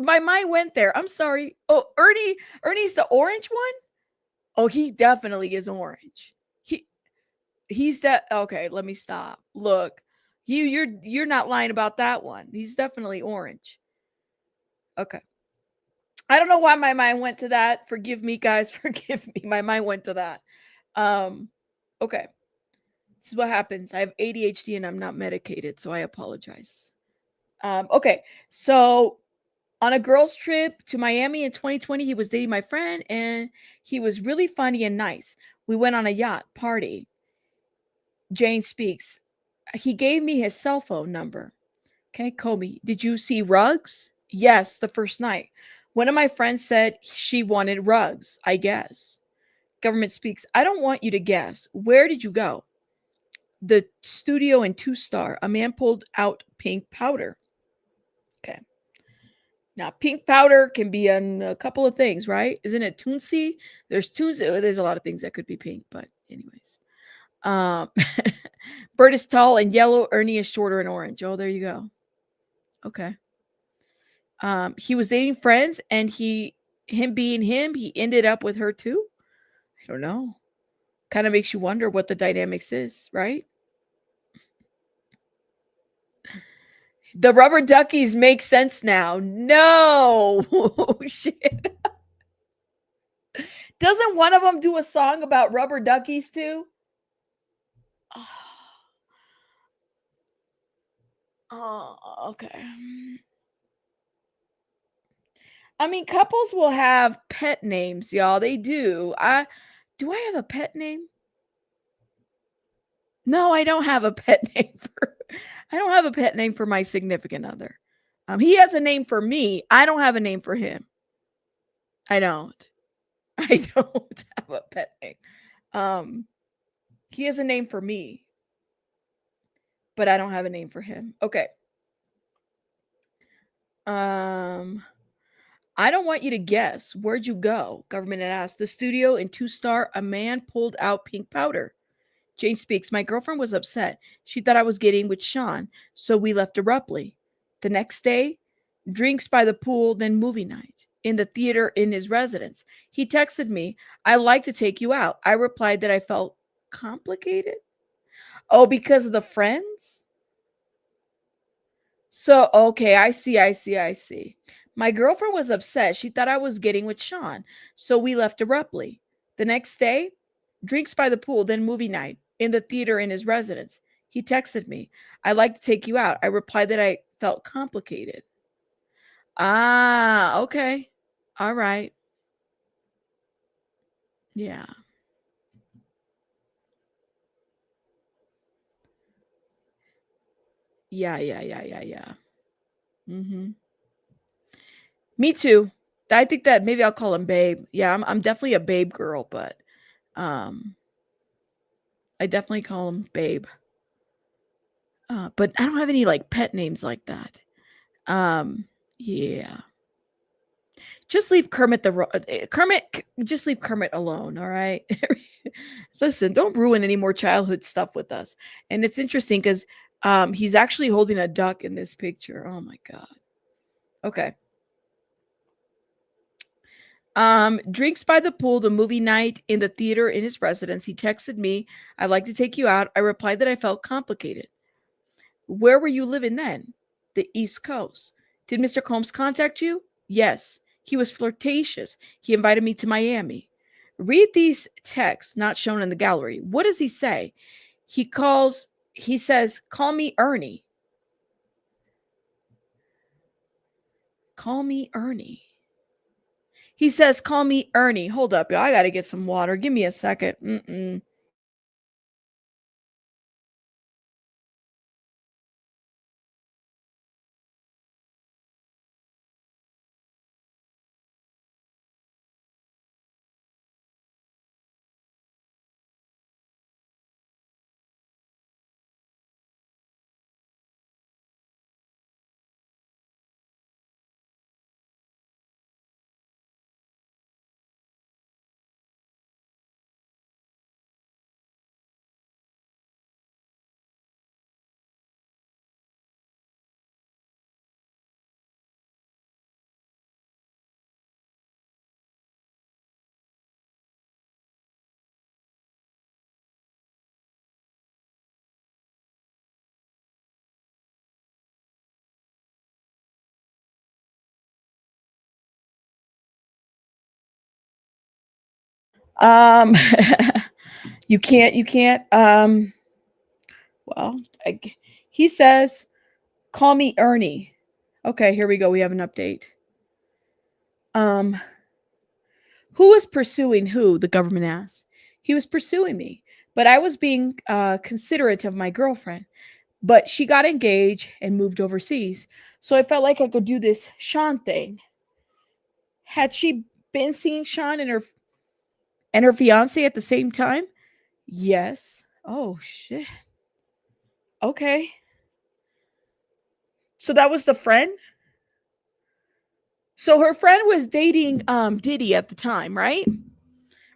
My mind went there. I'm sorry. Oh, Ernie's the orange one? Oh, he definitely is orange. He's that. Okay, let me stop. Look. You're not lying about that one. He's definitely orange. Okay. I don't know why my mind went to that. Forgive me, guys. Forgive me. My mind went to that. Okay. This is what happens. I have ADHD and I'm not medicated, so I apologize. Okay. So on a girls' trip to Miami in 2020, he was dating my friend and he was really funny and nice. We went on a yacht party. Jane speaks. He gave me his cell phone number. Okay, Comey, did you see rugs? Yes, the first night. One of my friends said she wanted rugs, I guess. Government speaks. I don't want you to guess. Where did you go? The studio in 2-star. A man pulled out pink powder. Okay. Now, pink powder can be on a couple of things, right? Isn't it Toonsy? There's a lot of things that could be pink, but anyways. Bert is tall and yellow. Ernie is shorter and orange. Oh, there you go. Okay. He was dating friends and him being him, he ended up with her too. I don't know. Kind of makes you wonder what the dynamics is, right? The rubber duckies make sense now. No. Oh, shit. Doesn't one of them do a song about rubber duckies too? Oh, okay. I mean, couples will have pet names, y'all. They do. Do I have a pet name? No, I don't have a pet name I don't have a pet name for my significant other. He has a name for me. I don't have a name for him. I don't. I don't have a pet name. He has a name for me, but I don't have a name for him. Okay. I don't want you to guess. Where'd you go? Government had asked. The studio in 2-star. A man pulled out pink powder. Jane speaks. My girlfriend was upset. She thought I was getting with Sean, so we left abruptly. The next day, drinks by the pool, then movie night. In the theater in his residence. He texted me, I'd like to take you out. I replied that I felt complicated. Oh, because of the friends? So, okay, I see. My girlfriend was upset. She thought I was getting with Sean, so we left abruptly. The next day, drinks by the pool, then movie night in the theater in his residence. He texted me, I'd like to take you out. I replied that I felt complicated. Ah, okay. All right. Yeah. Yeah. Mm-hmm. Me too. I think that maybe I'll call him Babe. Yeah, I'm definitely a Babe girl, but I definitely call him Babe. But I don't have any like pet names like that. Yeah. Just leave Kermit. Just leave Kermit alone. All right. Listen, don't ruin any more childhood stuff with us. And it's interesting because he's actually holding a duck in this picture. Oh my god. Okay. Drinks by the pool, the movie night in the theater in his residence. He texted me, "I'd like to take you out." I replied that I felt complicated. "Where were you living then?" "The East Coast." "Did Mr. Combs contact you?" "Yes." "He was flirtatious. He invited me to Miami." Read these texts not shown in the gallery. What does he say? He says, "Call me Ernie." Call me Ernie. He says, "Call me Ernie." Hold up, y'all. I got to get some water. Give me a second. Um, you can't. Well, he says, "Call me Ernie." Okay, here we go. We have an update. Who was pursuing who? The government asked. He was pursuing me, but I was being considerate of my girlfriend. But she got engaged and moved overseas, so I felt like I could do this Sean thing. Had she been seeing Sean and her fiance at the same time? Yes. Oh shit. Okay. So that was the friend? So her friend was dating Diddy at the time, right?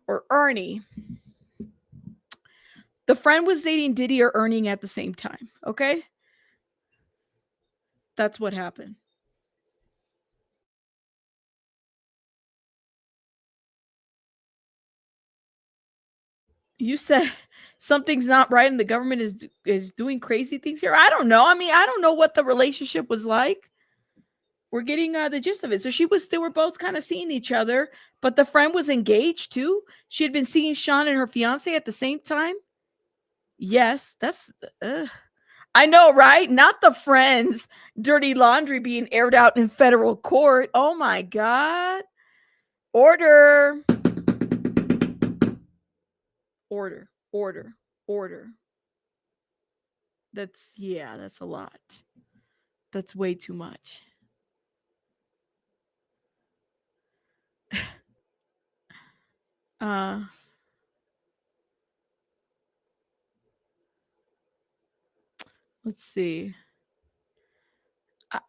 Or Ernie. The friend was dating Diddy or Ernie at the same time. Okay? That's what happened. You said something's not right and the government is doing crazy things here. I don't know. I mean, I don't know what the relationship was like. We're getting the gist of it. So they were both kind of seeing each other, but the friend was engaged too. She had been seeing Sean and her fiance at the same time. Yes, that's I know, right? Not the friends' dirty laundry being aired out in federal court. Oh my god. Order. Order. Order. Order. That's a lot. That's way too much. Uh let's see.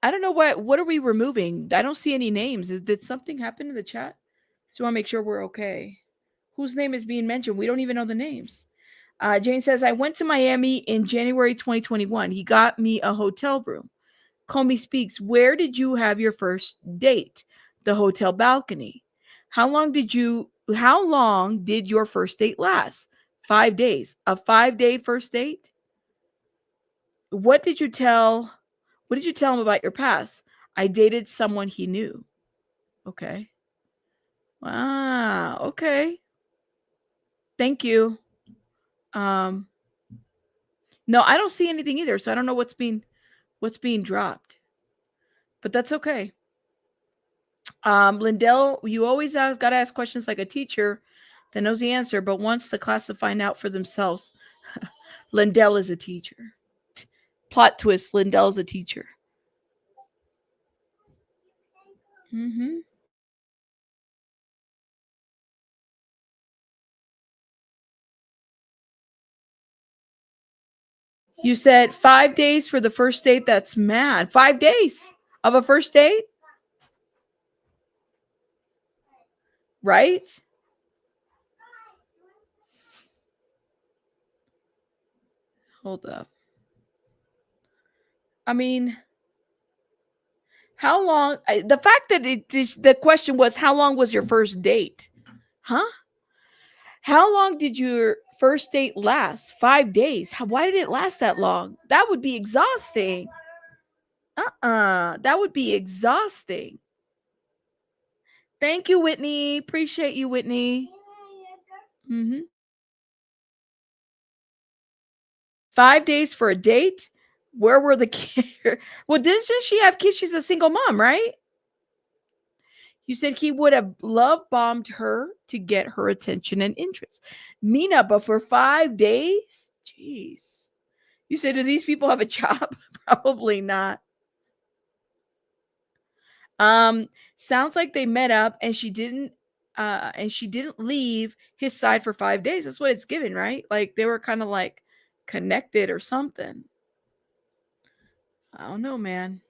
I don't know what are we removing? I don't see any names. Did something happen in the chat? So I want to make sure we're okay. Whose name is being mentioned? We don't even know the names. Jane says, "I went to Miami in January 2021. He got me a hotel room." Comey speaks, "Where did you have your first date?" "The hotel balcony." How long did your first date last?" 5 days. A 5-day first date? What did you tell him about your past?" "I dated someone he knew." Okay. Wow. Okay. Thank you. No, I don't see anything either, so I don't know what's being dropped. But that's okay. Lindell, you always gotta ask questions like a teacher that knows the answer, but wants the class to find out for themselves. Lindell is a teacher. Plot twist: Lindell's a teacher. Mm-hmm. You said 5 days for the first date. That's mad. 5 days of a first date? right? Hold up. I mean, how long? The fact that the question was, how long was your first date? Huh? How long did your first date last? 5 days. Why did it last that long? That would be exhausting. That would be exhausting. Thank you, Whitney. Appreciate you, Whitney. 5 days for a date? Where were the kids? Well, didn't she have kids? She's a single mom, right? You said he would have love bombed her to get her attention and interest. Mina, but for 5 days? Jeez. You said, do these people have a job? Probably not. Sounds like they met up and she didn't leave his side for 5 days. That's what it's given, right? Like they were kind of like connected or something. I don't know, man.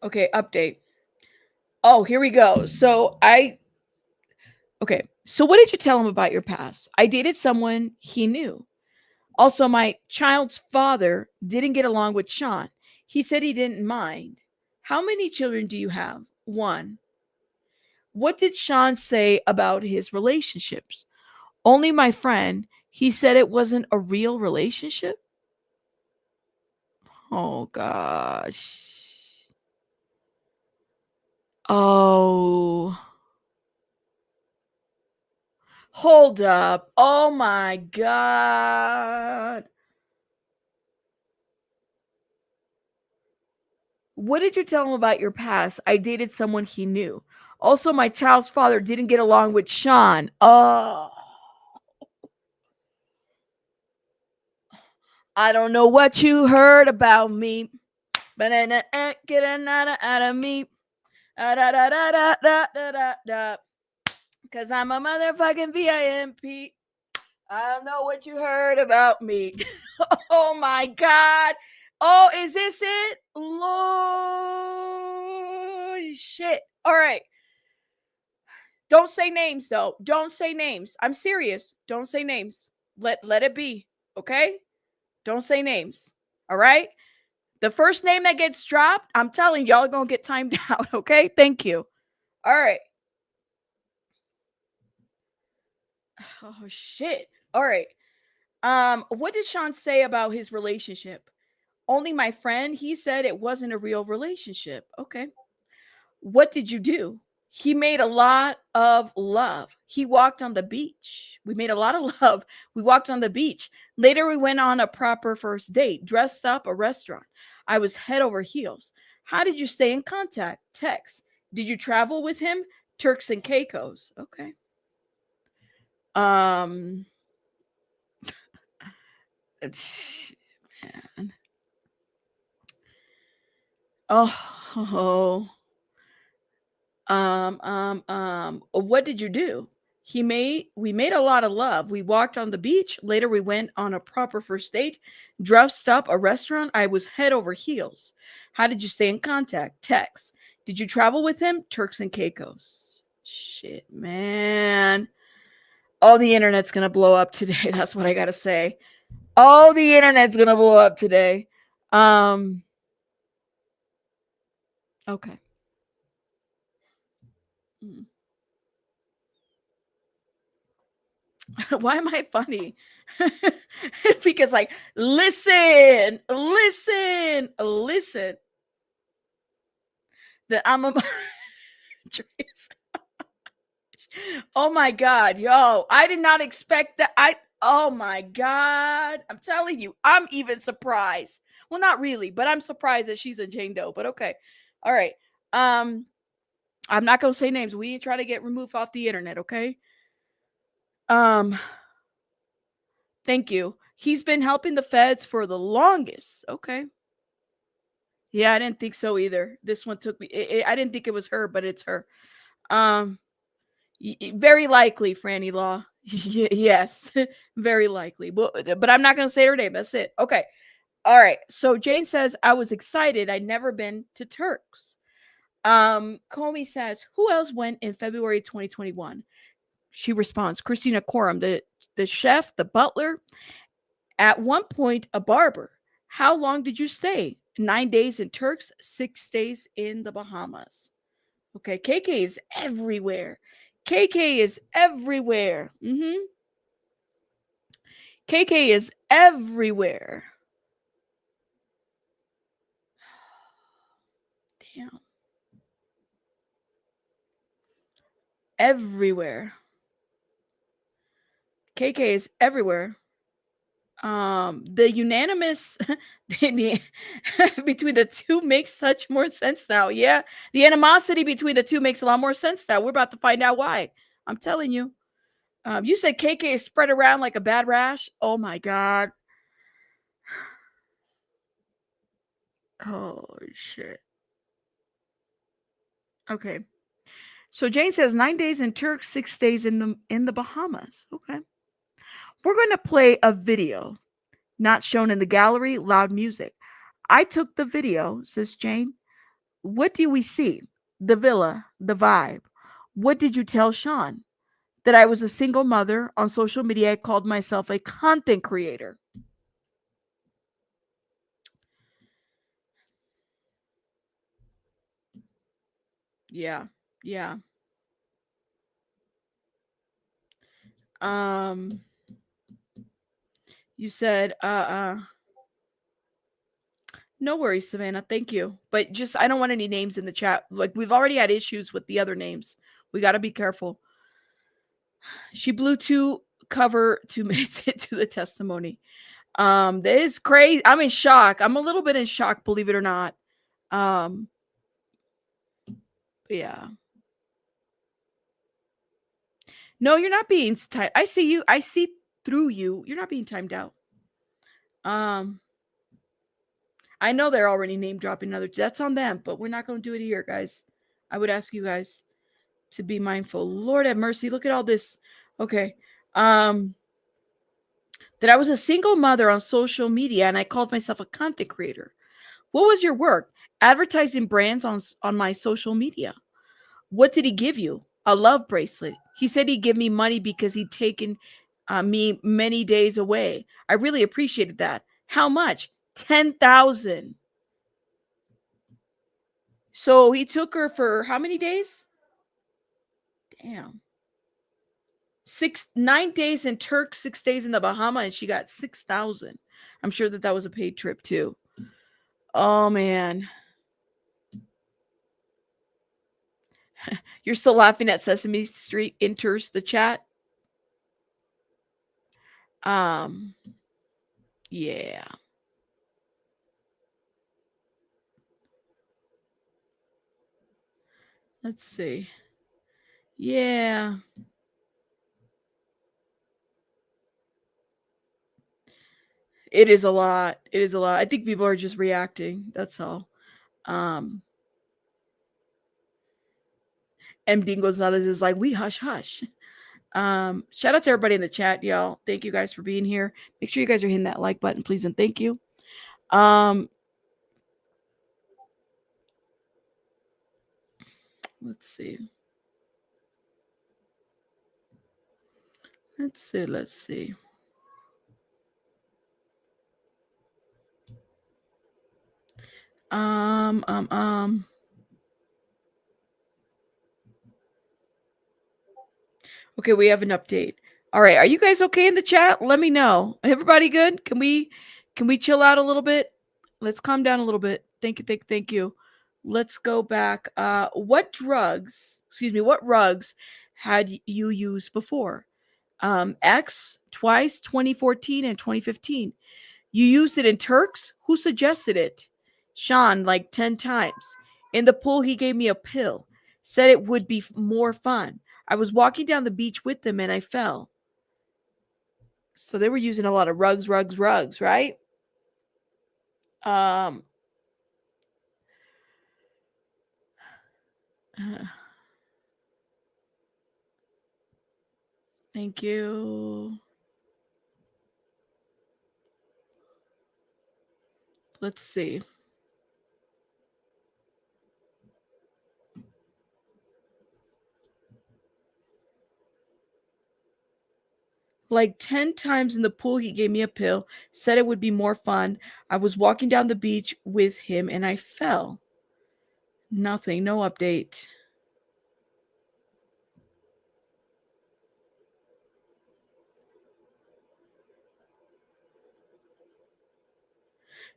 Okay, update. Oh, here we go. So what did you tell him about your past? I dated someone he knew. Also, my child's father didn't get along with Sean. He said he didn't mind. How many children do you have? 1. What did Sean say about his relationships? Only my friend. He said it wasn't a real relationship. Oh, gosh. Oh. Hold up. Oh, my God. What did you tell him about your past? I dated someone he knew. Also, my child's father didn't get along with Sean. Oh. I don't know what you heard about me, but get another out of me. Because I'm a motherfucking VIMP. I don't know what you heard about me. Oh my God. Oh, is this it? Lord, shit. All right. Don't say names, though. Don't say names. I'm serious. Don't say names. Let it be. Okay? Don't say names. All right? The first name that gets dropped, I'm telling y'all gonna get timed out. Okay? Thank you. All right. Oh, shit. All right. What did Sean say about his relationship? Only my friend. He said it wasn't a real relationship. Okay. What did you do? He made a lot of love. He walked on the beach. We made a lot of love. We walked on the beach. Later, we went on a proper first date, dressed up, a restaurant. I was head over heels. How did you stay in contact? Text. Did you travel with him? Turks and Caicos. Okay. It's, man. Oh. What did you do? We made a lot of love. We walked on the beach. Later, we went on a proper first date, dressed up, a restaurant. I was head over heels. How did you stay in contact? Text. Did you travel with him? Turks and Caicos. Shit, man. Oh, the internet's gonna blow up today. That's what I gotta say. Oh, the internet's gonna blow up today. Okay. Why am I funny? Because like, listen. That I'm a oh my God, yo, I did not expect that. Oh my God. I'm telling you, I'm even surprised. Well, not really, but I'm surprised that she's a Jane Doe, but okay. All right. I'm not gonna say names. We ain't trying to get removed off the internet, okay? Thank you. He's been helping the feds for the longest. Okay. Yeah, I didn't think so either. This one took me. I didn't think it was her, but it's her. Very likely, Franny Law. Yes, very likely. But I'm not going to say her name. That's it. Okay. All right. So Jane says, I was excited. I'd never been to Turks. Comey says, who else went in February 2021? She responds, Christina Coram, the chef, the butler, at one point a barber. How long did you stay? 9 days in Turks, 6 days in the Bahamas. Okay, KK is everywhere. KK is everywhere. KK is everywhere. Damn. Everywhere. KK is everywhere. The unanimous between the two makes such more sense now. Yeah, the animosity between the two makes a lot more sense now. We're about to find out why. I'm telling you. You said KK is spread around like a bad rash. Oh my god. Oh shit. Okay. So Jane says 9 days in Turks, 6 days in the Bahamas. Okay. We're going to play a video not shown in the gallery, loud music. I took the video, says Jane. What do we see? The villa, the vibe. What did you tell Sean? That I was a single mother. On social media, I called myself a content creator. Yeah. Yeah. You said, no worries, Savannah. Thank you. But just, I don't want any names in the chat. Like, we've already had issues with the other names. We got to be careful. She blew 2 cover 2 minutes into the testimony. That is crazy. I'm in shock. I'm a little bit in shock, believe it or not. Yeah. No, you're not being timed. I see you. I see through you. You're not being timed out. I know they're already name dropping another. That's on them, but we're not going to do it here, guys. I would ask you guys to be mindful. Lord have mercy. Look at all this. Okay. That I was a single mother on social media and I called myself a content creator. What was your work? Advertising brands on my social media. What did he give you? A love bracelet. He said he'd give me money because he'd taken me many days away. I really appreciated that. How much? 10,000. So he took her for how many days? Damn. 9 days in Turk, 6 days in the Bahama, and she got 6,000. I'm sure that was a paid trip too. Oh man. You're still laughing at Sesame Street enters the chat. Yeah. Let's see. Yeah. It is a lot. It is a lot. I think people are just reacting. That's all. M. Dean Gonzalez is like, we hush hush. Shout out to everybody in the chat, y'all. Thank you guys for being here. Make sure you guys are hitting that like button, please, and thank you. Let's see. Let's see. Okay, we have an update. All right, are you guys okay in the chat? Let me know. Everybody good? Can we chill out a little bit? Let's calm down a little bit. Thank you. Let's go back. What rugs had you used before? X twice, 2014 and 2015. You used it in Turks? Who suggested it? Sean, like 10 times. In the pool, he gave me a pill. Said it would be more fun. I was walking down the beach with them and I fell. So they were using a lot of rugs, right? Thank you. Let's see. Like 10 times in the pool, he gave me a pill, said it would be more fun. I was walking down the beach with him and I fell. Nothing, no update.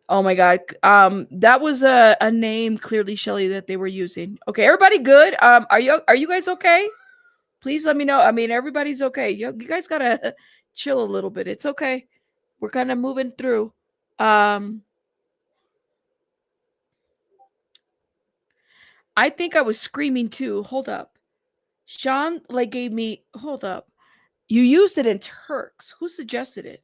Oh my god. That was a name clearly, Shelly, that they were using. Okay, everybody good? Are you guys okay? Please let me know. I mean, everybody's okay. You guys gotta chill a little bit. It's okay. We're kind of moving through. I think I was screaming too. Hold up. Sean like gave me hold up. You used it in Turks. Who suggested it?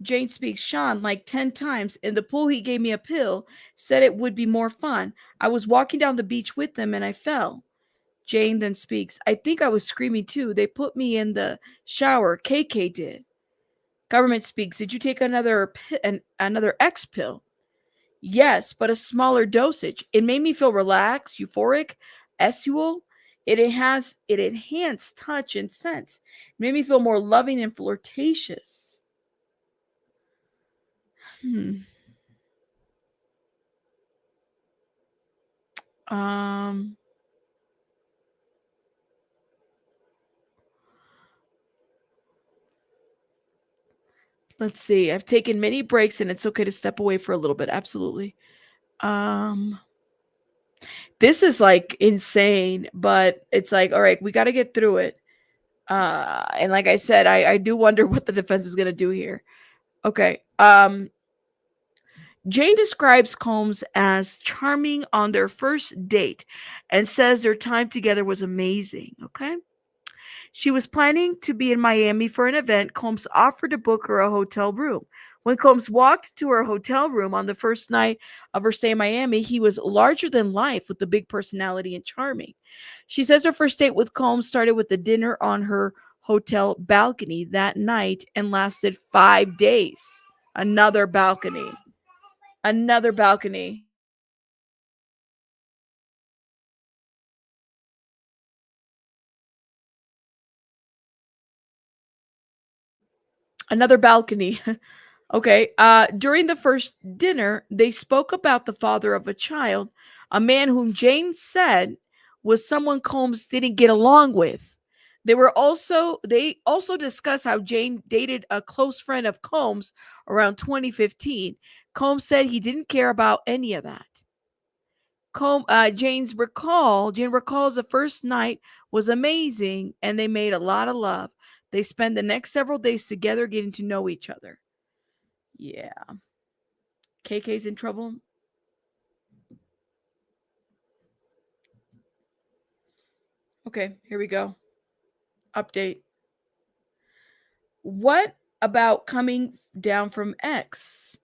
Jane speaks. Sean like 10 times. In the pool, he gave me a pill, said it would be more fun. I was walking down the beach with them and I fell. Jane then speaks. I think I was screaming too. They put me in the shower. KK did. Government speaks. Did you take another X pill? Yes, but a smaller dosage. It made me feel relaxed, euphoric, essual. It enhanced touch and sense. It made me feel more loving and flirtatious. Hmm. Um let's see. I've taken many breaks and it's okay to step away for a little bit. Absolutely. Um this is like insane, but it's like, all right, we got to get through it. And like I said, I do wonder what the defense is going to do here. Okay. Jane describes Combs as charming on their first date and says their time together was amazing. Okay. She was planning to be in Miami for an event. Combs offered to book her a hotel room. When Combs walked to her hotel room on the first night of her stay in Miami, he was larger than life with a big personality and charming. She says her first date with Combs started with a dinner on her hotel balcony that night and lasted 5 days. Another balcony. Another balcony. Another balcony. Okay. During the first dinner, they spoke about the father of a child, a man whom James said was someone Combs didn't get along with. They also discussed how Jane dated a close friend of Combs around 2015. Combs said he didn't care about any of that. Jane recalls the first night was amazing and they made a lot of love. They spend the next several days together getting to know each other. Yeah. KK's in trouble. Okay, here we go. Update. What about coming down from X?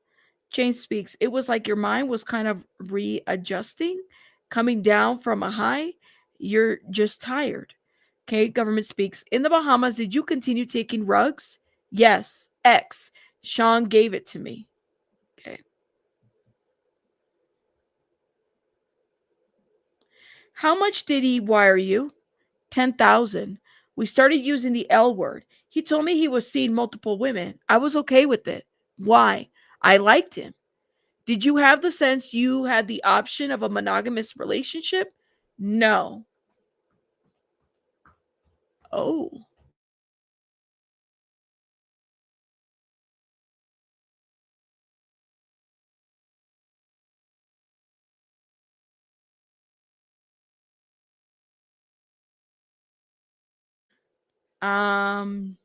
Jane speaks. It was like your mind was kind of readjusting, coming down from a high. You're just tired. Okay, government speaks. In the Bahamas, did you continue taking rugs? Yes. X. Sean gave it to me. Okay. How much did he wire you? 10,000. We started using the L word. He told me he was seeing multiple women. I was okay with it. Why? I liked him. Did you have the sense you had the option of a monogamous relationship? No. Oh. Um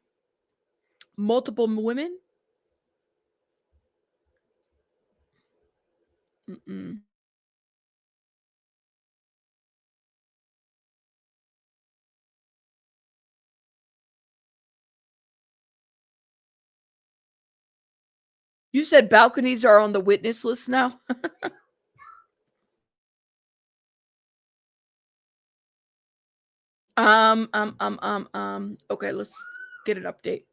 Multiple women? Mm-mm. You said balconies are on the witness list now? Okay, let's get an update.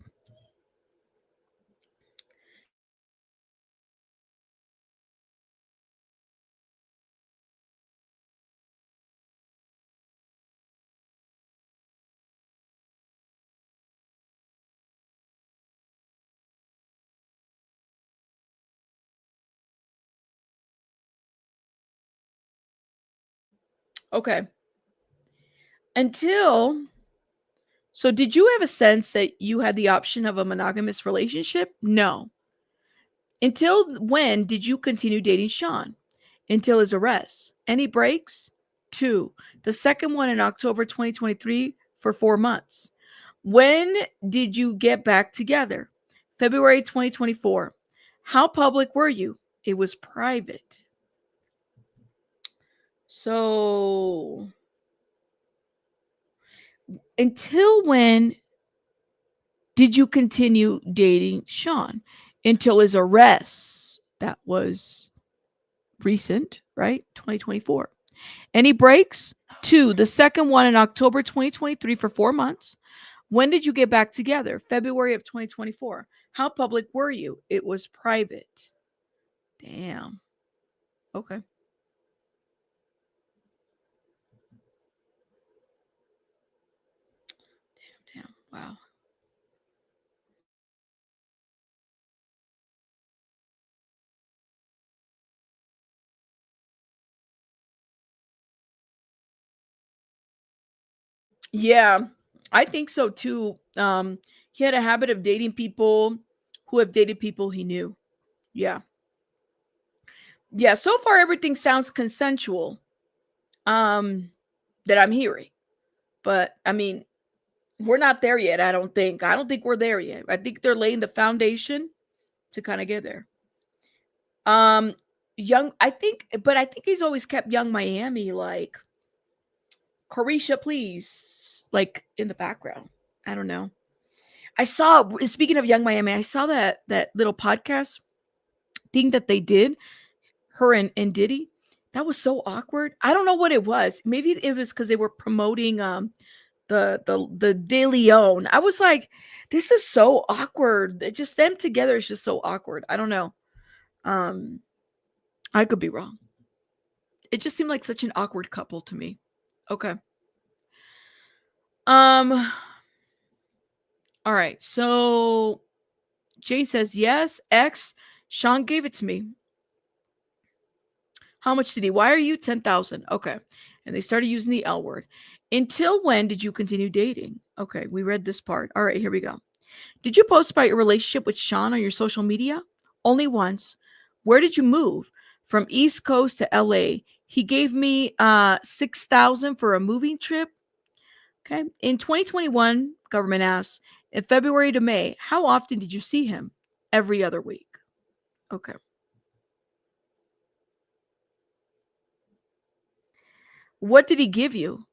Okay. So did you have a sense that you had the option of a monogamous relationship? No. Until when did you continue dating Sean? Until his arrest. Any breaks? 2. The second one in October 2023 for 4 months. When did you get back together? February 2024. How public were you? It was private. So, until when did you continue dating Sean? Until his arrest. That was recent, right? 2024. Any breaks? 2. The second one in October 2023 for 4 months. When did you get back together? February of 2024. How public were you? It was private. Damn. Okay. Damn. Wow. Yeah, I think so too. He had a habit of dating people who have dated people he knew. Yeah. Yeah, so far everything sounds consensual. That I'm hearing. But I mean, we're not there yet, I don't think. I don't think we're there yet. I think they're laying the foundation to kind of get there. Young, I think, but I think he's always kept Young Miami like Carisha, please, like in the background. I don't know. I saw, speaking of Young Miami, I saw that little podcast thing that they did, her and Diddy. That was so awkward. I don't know what it was. Maybe it was because they were promoting the De Leon. I was like, this is so awkward. Just them together is just so awkward. I don't know. I could be wrong. It just seemed like such an awkward couple to me. Okay. All right. So Jane says yes. X. Sean gave it to me. How much did he wire you? 10,000. Okay. And they started using the L word. Until when did you continue dating? Okay, we read this part. All right, here we go. Did you post about your relationship with Sean on your social media? Only once. Where did you move? From East Coast to LA. He gave me 6,000 for a moving trip. Okay. In 2021, government asks, in February to May, how often did you see him? Every other week. Okay. What did he give you?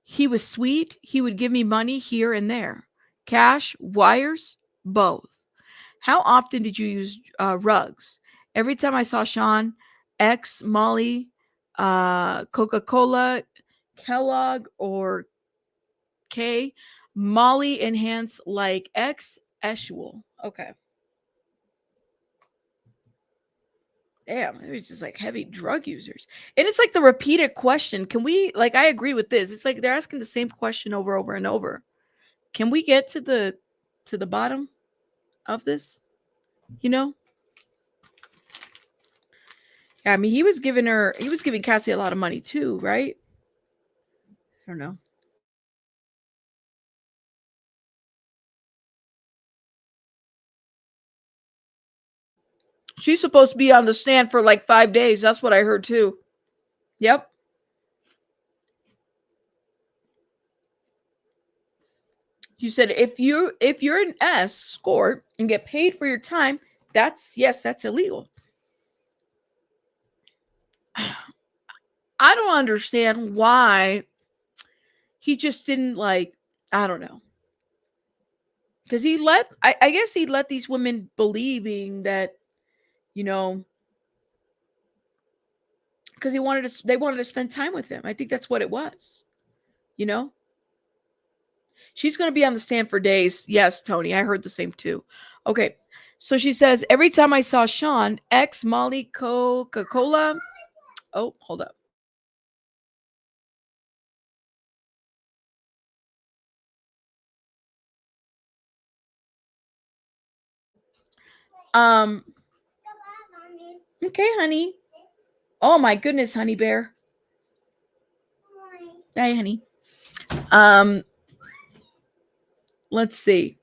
He was sweet. He would give me money here and there. Cash, wires, both. How often did you use rugs? Every time I saw Sean, X, Molly, Coca-Cola, Kellogg, or K, Molly enhance like X, Eshwell. Okay. Damn, it was just like heavy drug users. And it's like the repeated question. Can we, like, I agree with this. It's like they're asking the same question over and over. Can we get to the bottom of this? You know? Yeah, I mean, he was giving Cassie a lot of money too, right? I don't know. She's supposed to be on the stand for like 5 days. That's what I heard too. Yep. You said if you're an escort and get paid for your time, that's illegal. I don't understand why he just didn't, like, I don't know. Because I guess he let these women believing that, you know, because they wanted to spend time with him. I think that's what it was. You know? She's going to be on the stand for days. Yes, Tony, I heard the same too. Okay. So she says, every time I saw Sean, X, Molly, Coca-Cola. Oh, hold up. Okay, honey. Oh my goodness, honey bear. Hi, honey. Let's see.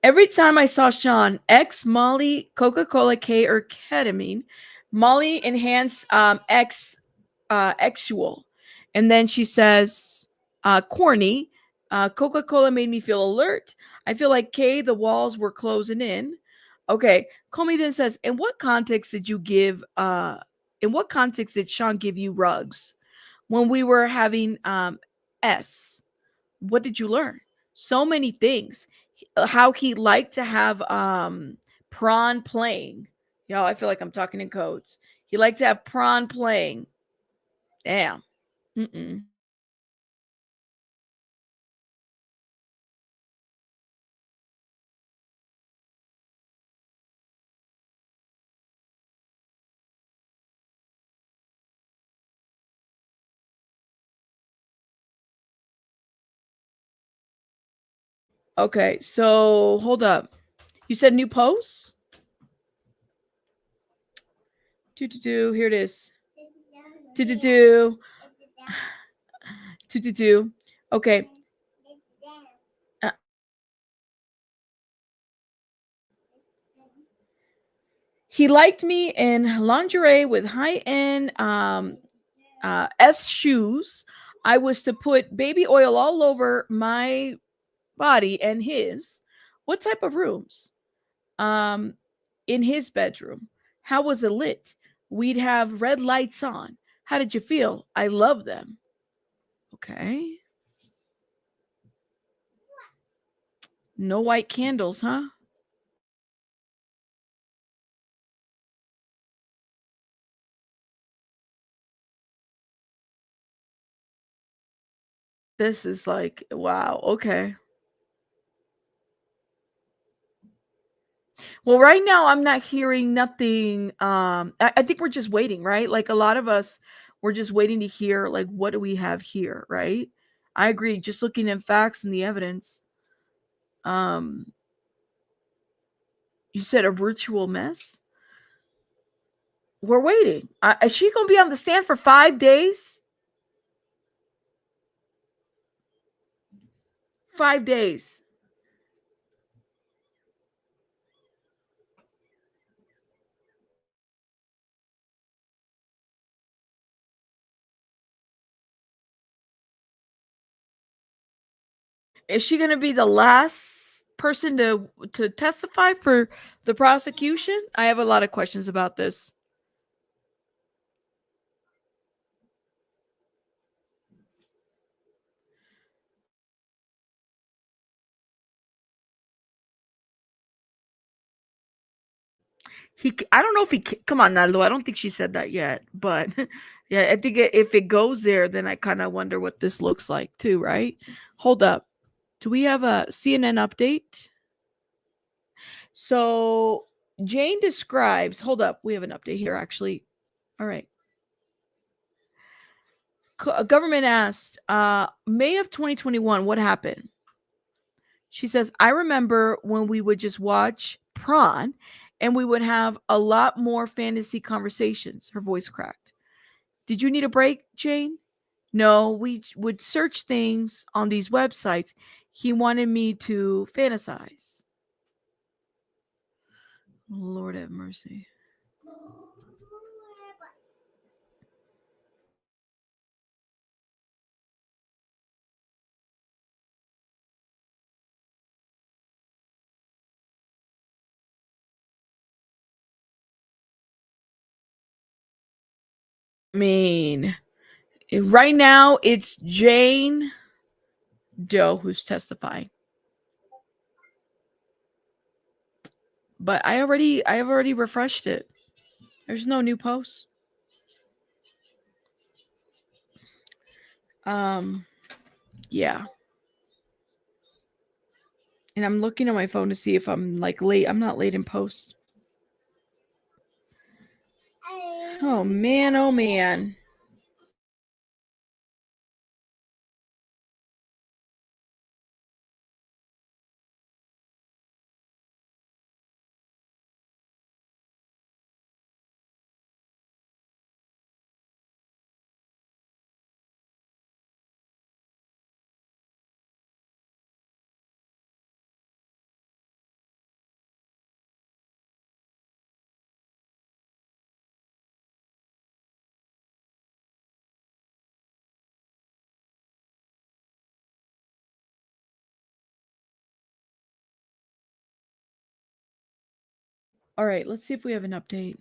Every time I saw Sean, X, Molly, Coca-Cola, K, or ketamine, Molly enhanced X actual. And then she says, corny. Coca-Cola made me feel alert. I feel like K, the walls were closing in. Okay. Comey then says, in what context did Sean give you rugs? When we were having S, what did you learn? So many things. How he liked to have prawn playing. Y'all, I feel like I'm talking in codes. He liked to have prawn playing. Damn. Mm-mm. Okay, so hold up. You said new posts? Do. Here it is. Do. Do. Okay. Uh, he liked me in lingerie with high-end S shoes. I was to put baby oil all over my body and his. What type of rooms? Um, in his bedroom. How was it lit? We'd have red lights on. How did you feel? I love them. Okay. No white candles, huh? This is like, wow, okay. Well, right now I'm not hearing nothing. I think we're just waiting, right? Like a lot of us, we're just waiting to hear like what do we have here, right? I agree. Just looking at facts and the evidence. Um, you said a ritual mess. We're waiting. Is she gonna be on the stand for 5 days? 5 days. Is she going to be the last person to testify for the prosecution? I have a lot of questions about this. I don't know if he. Come on, Nalo. I don't think she said that yet, but yeah, I think if it goes there, then I kind of wonder what this looks like too, right? Hold up. Do we have a CNN update? So Jane describes. Hold up. We have an update here, actually. All right. Government asked, May of 2021, what happened? She says, I remember when we would just watch Prawn and we would have a lot more fantasy conversations. Her voice cracked. Did you need a break, Jane? No, we would search things on these websites. He wanted me to fantasize. Lord have mercy. I mean, right now it's Jane Doe who's testifying. But I have already refreshed it. There's no new posts. Yeah. And I'm looking at my phone to see if I'm like late. I'm not late in posts. Oh man, oh man. All right, let's see if we have an update.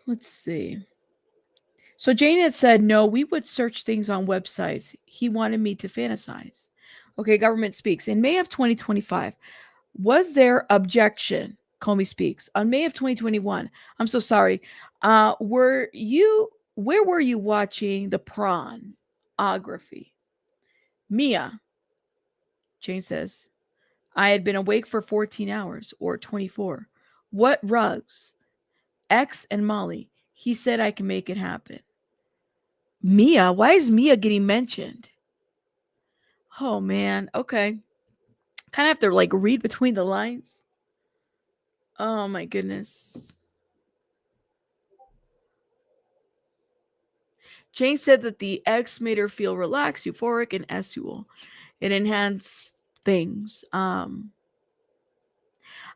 Let's see. So Jane had said, no, we would search things on websites. He wanted me to fantasize. Okay, government speaks. In May of 2025, was there objection? Comey speaks. On May of 2021, I'm so sorry. Where were you watching the pornography? Mia, Jane says, I had been awake for 14 hours or 24. What rugs? X and Molly. He said I can make it happen. Mia? Why is Mia getting mentioned? Oh man. Okay. Kind of have to like read between the lines. Oh my goodness. Jane said that the X made her feel relaxed, euphoric, and sexual. It enhanced things. I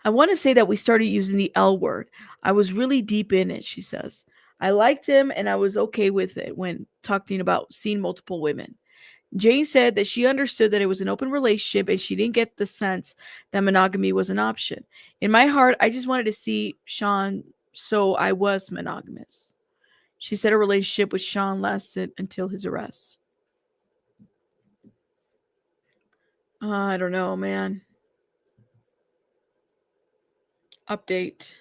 want to say that we started using the L word. I was really deep in it, she says. I liked him and I was okay with it when talking about seeing multiple women. Jane said that she understood that it was an open relationship and she didn't get the sense that monogamy was an option. In my heart, I just wanted to see Sean, so I was monogamous. She said her relationship with Sean lasted until his arrest. I don't know, man. Update.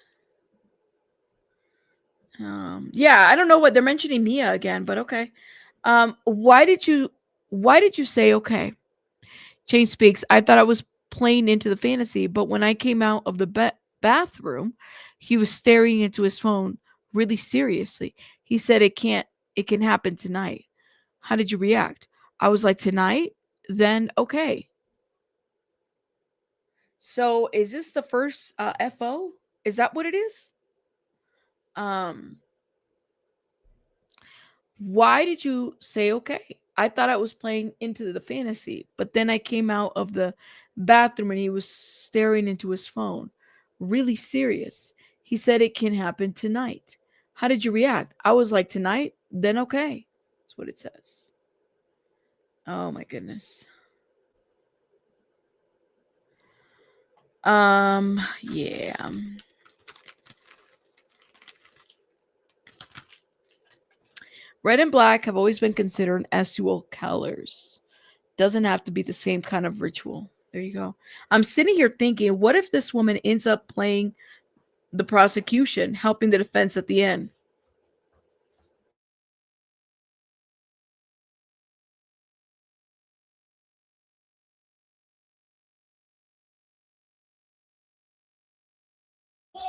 Yeah, I don't know what they're mentioning Mia again, but okay. Why did you say okay? Jane speaks. I thought I was playing into the fantasy, but when I came out of the bathroom, he was staring into his phone really seriously. He said it can happen tonight. How did you react? I was like, tonight? Then okay. So is this the first FO? Is that what it is? Why did you say okay? I thought I was playing into the fantasy, but then I came out of the bathroom and he was staring into his phone, really serious. He said it can happen tonight. How did you react? I was like, tonight? Then okay. That's what it says. Oh my goodness. Yeah. Red and black have always been considered sexual colors. Doesn't have to be the same kind of ritual. There you go. I'm sitting here thinking, what if this woman ends up playing the prosecution, helping the defense at the end?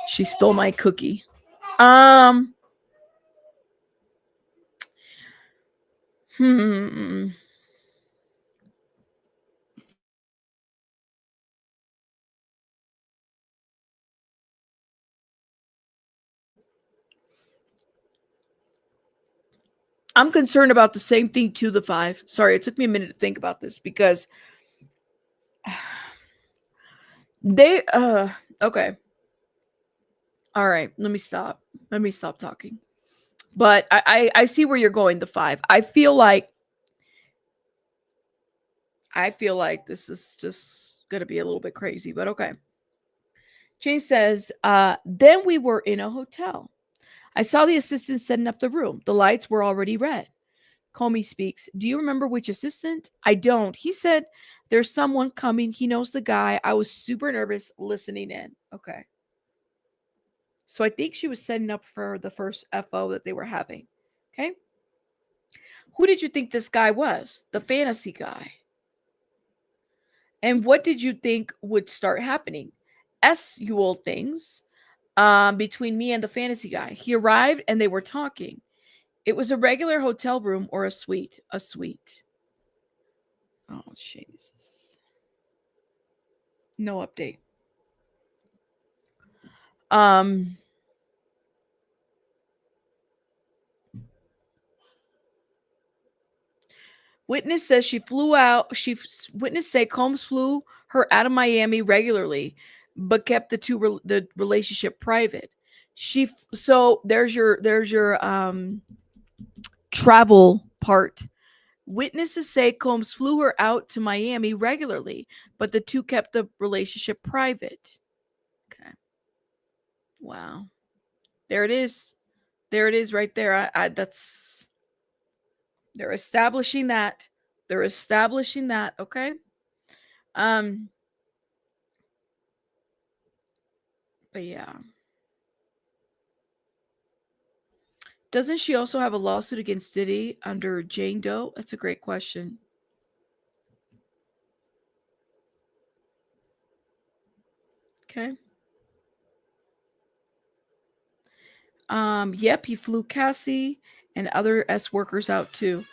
She stole my cookie. Hmm. I'm concerned about the same thing to the 5. Sorry, it took me a minute to think about this because they okay. All right, let me stop talking. But I see where you're going, the 5. I feel like this is just gonna be a little bit crazy, but okay. Jane says, then we were in a hotel. I saw the assistant setting up the room. The lights were already red. Comey speaks. Do you remember which assistant? I don't. He said there's someone coming. He knows the guy. I was super nervous listening in. Okay. So I think she was setting up for the first FO that they were having. Okay. Who did you think this guy was? The fantasy guy. And what did you think would start happening? Sexual things between me and the fantasy guy. He arrived and they were talking. It was a regular hotel room or a suite. A suite. Oh, Jesus. No update. Witness says she flew out. Witness say Combs flew her out of Miami regularly, but kept the relationship private. So there's your travel part Witnesses say Combs flew her out to Miami regularly, but the two kept the relationship private. Okay. Wow. There it is. There it is right there. That's they're establishing that. They're establishing that, okay? But yeah. Doesn't she also have a lawsuit against Diddy under Jane Doe? That's a great question. Okay. Yep, he flew Cassie and other S workers out too.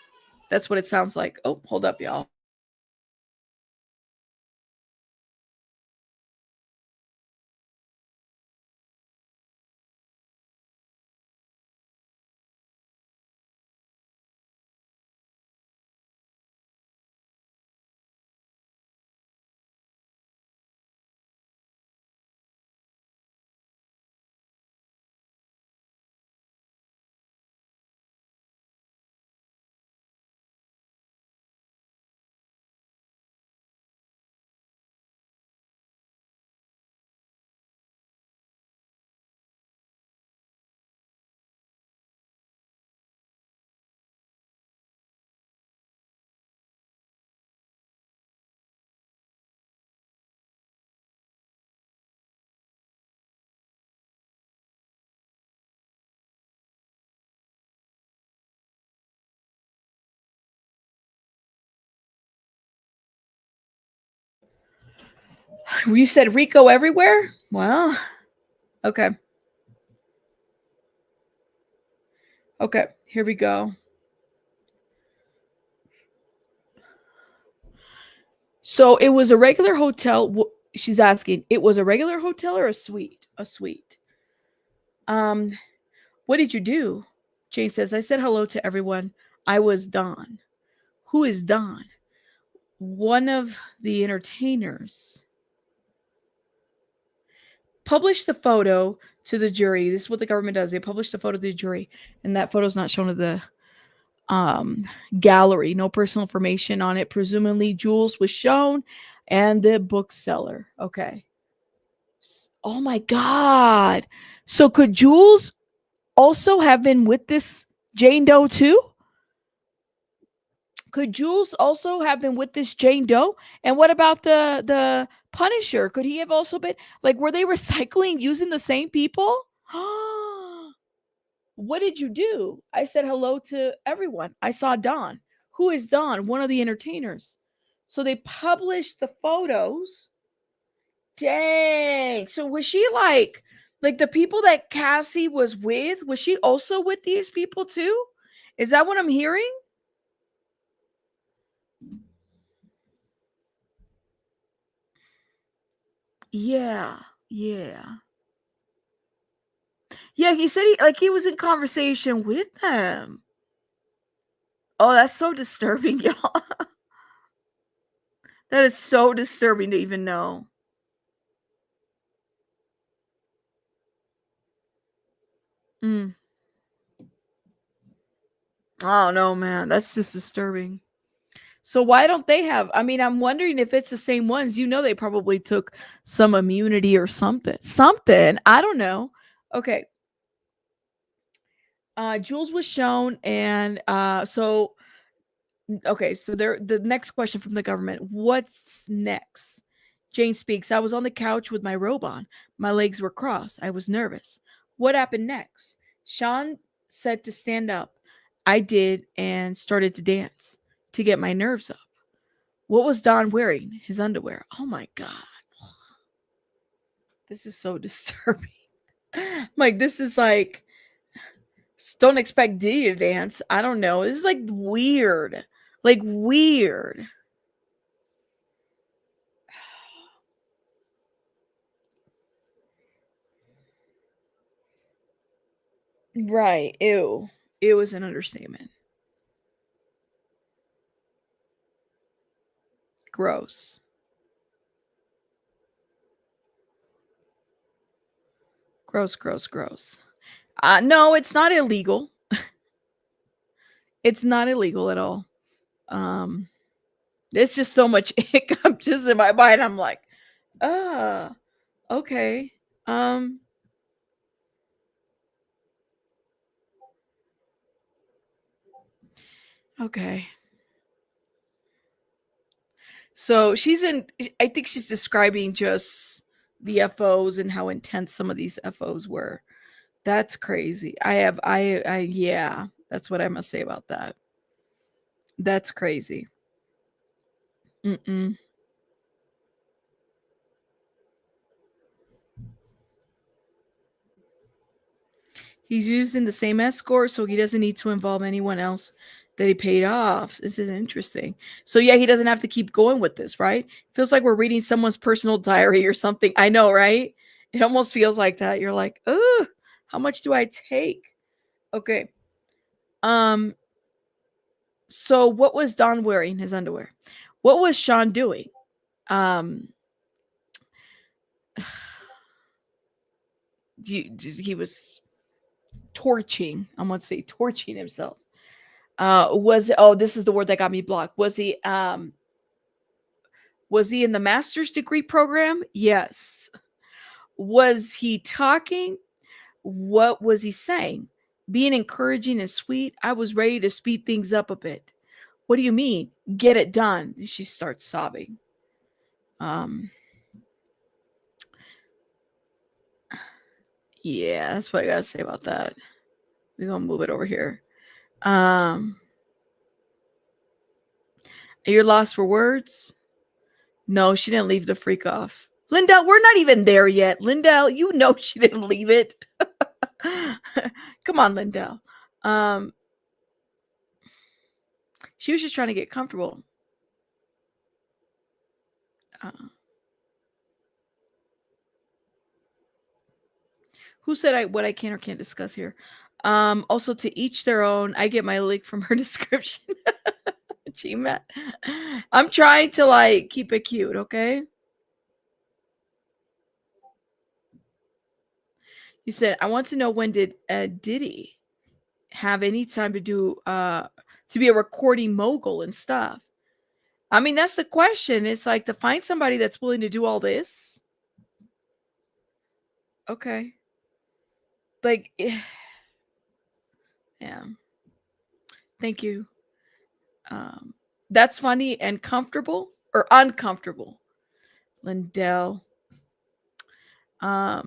That's what it sounds like. Oh, hold up, y'all. You said Rico everywhere? Well, okay. Okay, here we go. So it was a regular hotel. She's asking, it was a regular hotel or a suite? A suite. What did you do? Jane says, I said hello to everyone. I was Don. Who is Don? One of the entertainers. Published the photo to the jury. This is what the government does. They publish the photo to the jury, and that photo's not shown to the gallery. No personal information on it. Presumably, Jules was shown, and the bookseller. Okay. Oh my God. So could Jules also have been with this Jane Doe too? Could Jules also have been with this Jane Doe? And what about the Punisher? Could he have also been, like, were they recycling using the same people? What did you do? I said hello to everyone. I saw Don. Who is Don? One of the entertainers. So they published the photos. Dang. So was she like the people that Cassie was she also with these people too? Is that what I'm hearing? Yeah. Yeah. Yeah, he said he was in conversation with them. Oh, that's so disturbing, y'all. That is so disturbing to even know. Mm. Oh no, man. That's just disturbing. So why don't they have? I mean, I'm wondering if it's the same ones. You know, they probably took some immunity or something. Something. I don't know. Okay. Jules was shown, and so okay. So the next question from the government: what's next? Jane speaks. I was on the couch with my robe on. My legs were crossed. I was nervous. What happened next? Sean said to stand up. I did and started to dance to get my nerves up. What was Don wearing? His underwear. Oh my God. This is so disturbing. Like, this is like, don't expect Diddy to dance. I don't know. This is like weird. Like, weird. Right. Ew. It was an understatement. Gross. Gross, gross, gross. No, it's not illegal. It's not illegal at all. There's just so much ick. I'm just in my mind. I'm like, okay. Okay. So I think she's describing just the FOs and how intense some of these FOs were. That's crazy. Yeah, that's what I must say about that. That's crazy. Mm-mm. He's using the same escort, so he doesn't need to involve anyone else that he paid off. This is interesting. So yeah, he doesn't have to keep going with this, right? Feels like we're reading someone's personal diary or something. I know, right? It almost feels like that. You're like, ugh, how much do I take? Okay. So what was Don wearing? His underwear. What was Sean doing? He was torching. I'm gonna say torching himself. This is the word that got me blocked. Was he in the master's degree program? Yes. Was he talking? What was he saying? Being encouraging and sweet. I was ready to speed things up a bit. What do you mean? Get it done. She starts sobbing. Yeah, that's what I gotta say about that. We're gonna move it over here. You're lost for words? No, she didn't leave the freak off. Lindell, we're not even there yet. Lindell, you know she didn't leave it. Come on, Lindell. She was just trying to get comfortable. Who said what I can or can't discuss here? Also, to each their own. I get my link from her description. Gmat. I'm trying to keep it cute, okay? You said, I want to know, when did Diddy have any time to do to be a recording mogul and stuff? I mean, that's the question. It's like, to find somebody that's willing to do all this. Okay. Yeah. Thank you. That's funny and comfortable or uncomfortable. Lindell. Yeah,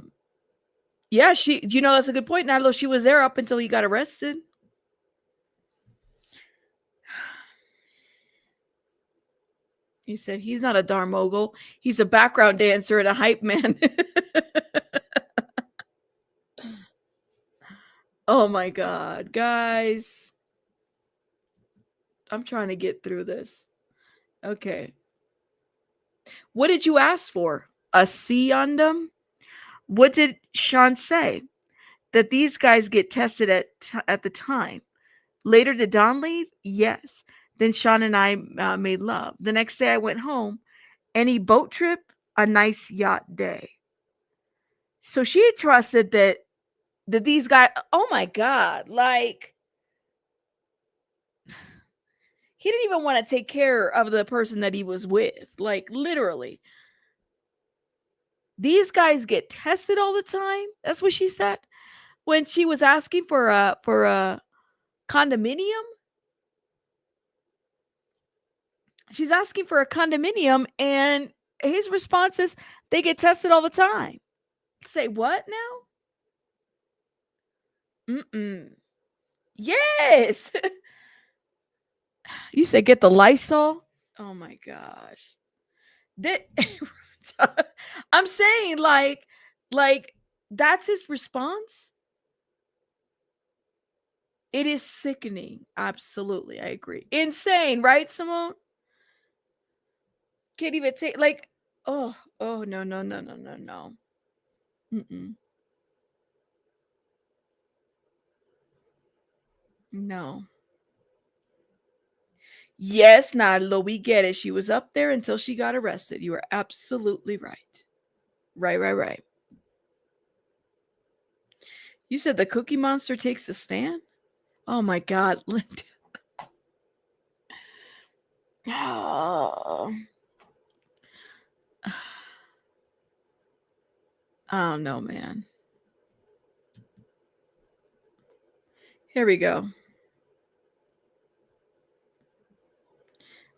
that's a good point, Nadlo. She was there up until he got arrested. He said he's not a darn mogul. He's a background dancer and a hype man. Oh my God, guys. I'm trying to get through this. Okay. What did you ask for? A C on them? What did Sean say? That these guys get tested at the time. Later, did Don leave? Yes. Then Sean and I made love. The next day I went home. Any boat trip? A nice yacht day. So she trusted that these guys, oh my God, he didn't even want to take care of the person that he was with. Like, literally. These guys get tested all the time. That's what she said when she was asking for a condominium. She's asking for a condominium, and his response is, they get tested all the time. Say what now? Yes. You said get the Lysol? Oh my gosh. I'm saying like that's his response. It is sickening. Absolutely. I agree. Insane, right, Simone? Can't even take no. No. Yes, Nadlo, we get it. She was up there until she got arrested. You are absolutely right. Right. You said the Cookie Monster takes the stand? Oh my God, Linda. Oh no, man. Here we go.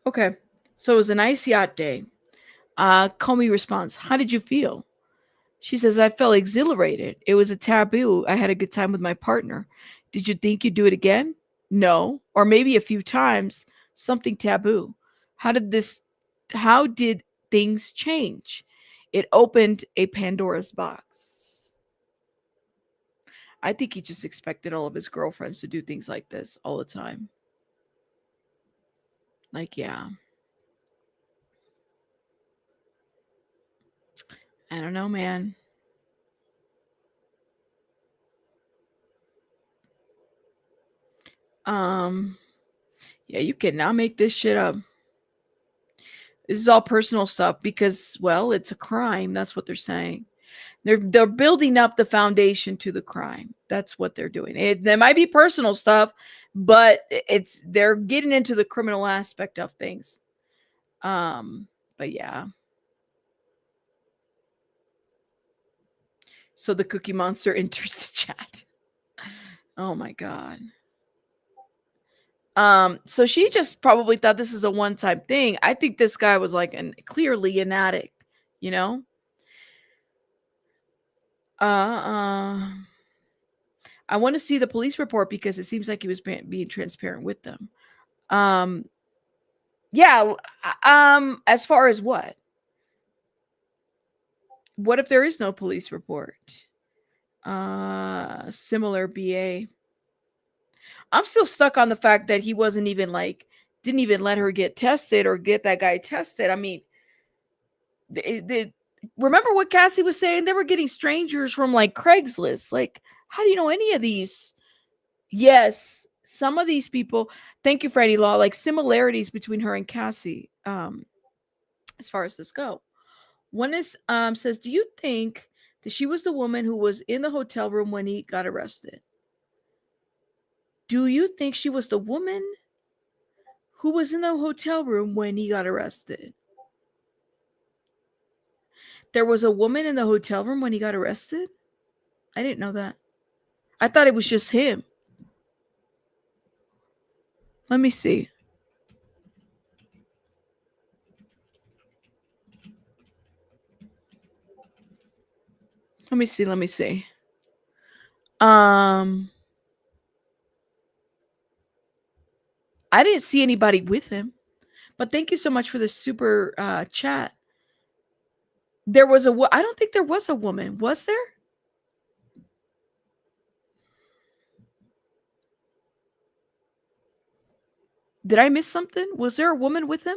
Okay. So it was a nice yacht day. Comey responds, "How did you feel?" She says, "I felt exhilarated. It was a taboo. I had a good time with my partner. Did you think you'd do it again? No. Or maybe a few times. Something taboo. How did things change? It opened a Pandora's box." I think he just expected all of his girlfriends to do things like this all the time. Like, yeah. I don't know, man. Yeah, you cannot make this shit up. This is all personal stuff because, well, it's a crime. That's what they're saying. They're building up the foundation to the crime. That's what they're doing. There might be personal stuff, but they're getting into the criminal aspect of things. But yeah. So the Cookie Monster enters the chat. Oh my god. So she just probably thought this is a one-time thing. I think this guy was like clearly an addict, you know? I want to see the police report because it seems like he was being transparent with them. Yeah. As far as what? What if there is no police report? Similar BA. I'm still stuck on the fact that he wasn't even didn't even let her get tested or get that guy tested. I mean, remember what Cassie was saying? They were getting strangers from like Craigslist. Like, how do you know any of these? Yes, some of these people. Thank you, Freddie Law. Like similarities between her and Cassie. As far as this go, one is says, "Do you think that she was the woman who was in the hotel room when he got arrested? Do you think she was the woman who was in the hotel room when he got arrested?" There was a woman in the hotel room when he got arrested? I didn't know that. I thought it was just him. Let me see. Let me see. I didn't see anybody with him. But thank you so much for the super chat. I don't think there was a woman. Was there? Did I miss something? Was there a woman with him?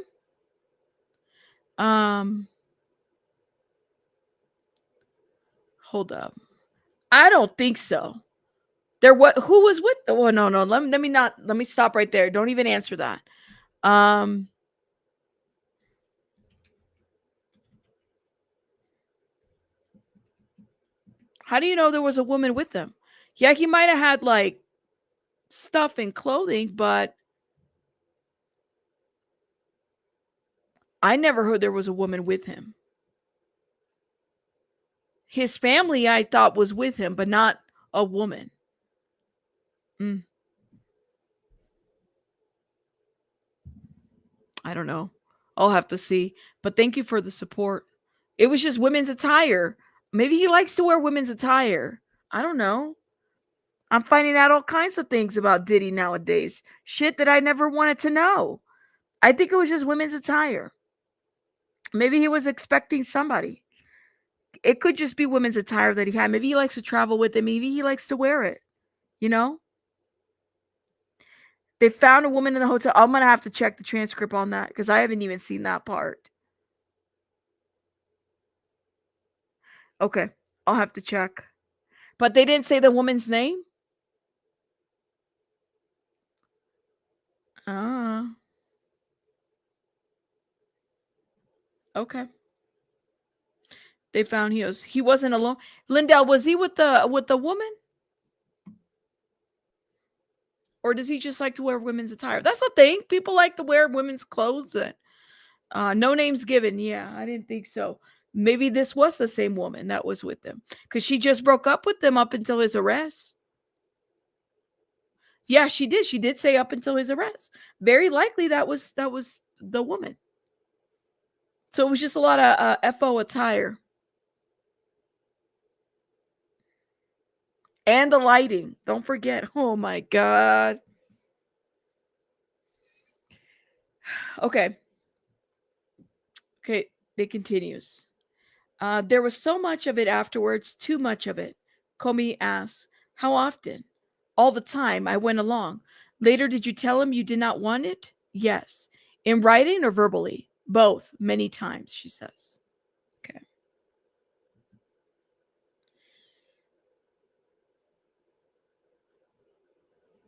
Hold up. I don't think so. Who was with the no. Let me stop right there. Don't even answer that. How do you know there was a woman with him? Yeah, he might have had like stuff and clothing, but I never heard there was a woman with him. His family, I thought, was with him, but not a woman. I don't know. I'll have to see. But thank you for the support. It was just women's attire. Maybe he likes to wear women's attire. I don't know. I'm finding out all kinds of things about Diddy nowadays. Shit that I never wanted to know. I think it was just women's attire. Maybe he was expecting somebody. It could just be women's attire that he had. Maybe he likes to travel with it. Maybe he likes to wear it. You know? They found a woman in the hotel. I'm going to have to check the transcript on that because I haven't even seen that part. Okay. I'll have to check. But they didn't say the woman's name? Okay. They found he wasn't alone. Lindell, was he with the woman? Or does he just like to wear women's attire? That's the thing. People like to wear women's clothes. And no names given. Yeah, I didn't think so. Maybe this was the same woman that was with him, because she just broke up with him up until his arrest. Yeah, she did. She did say up until his arrest. Very likely that was the woman. So it was just a lot of FO attire. And the lighting. Don't forget. Oh my God. Okay. Okay, it continues. There was so much of it afterwards, too much of it. Comey asks, how often? All the time. I went along. Later, did you tell him you did not want it? Yes. In writing or verbally? Both, many times, she says. Okay.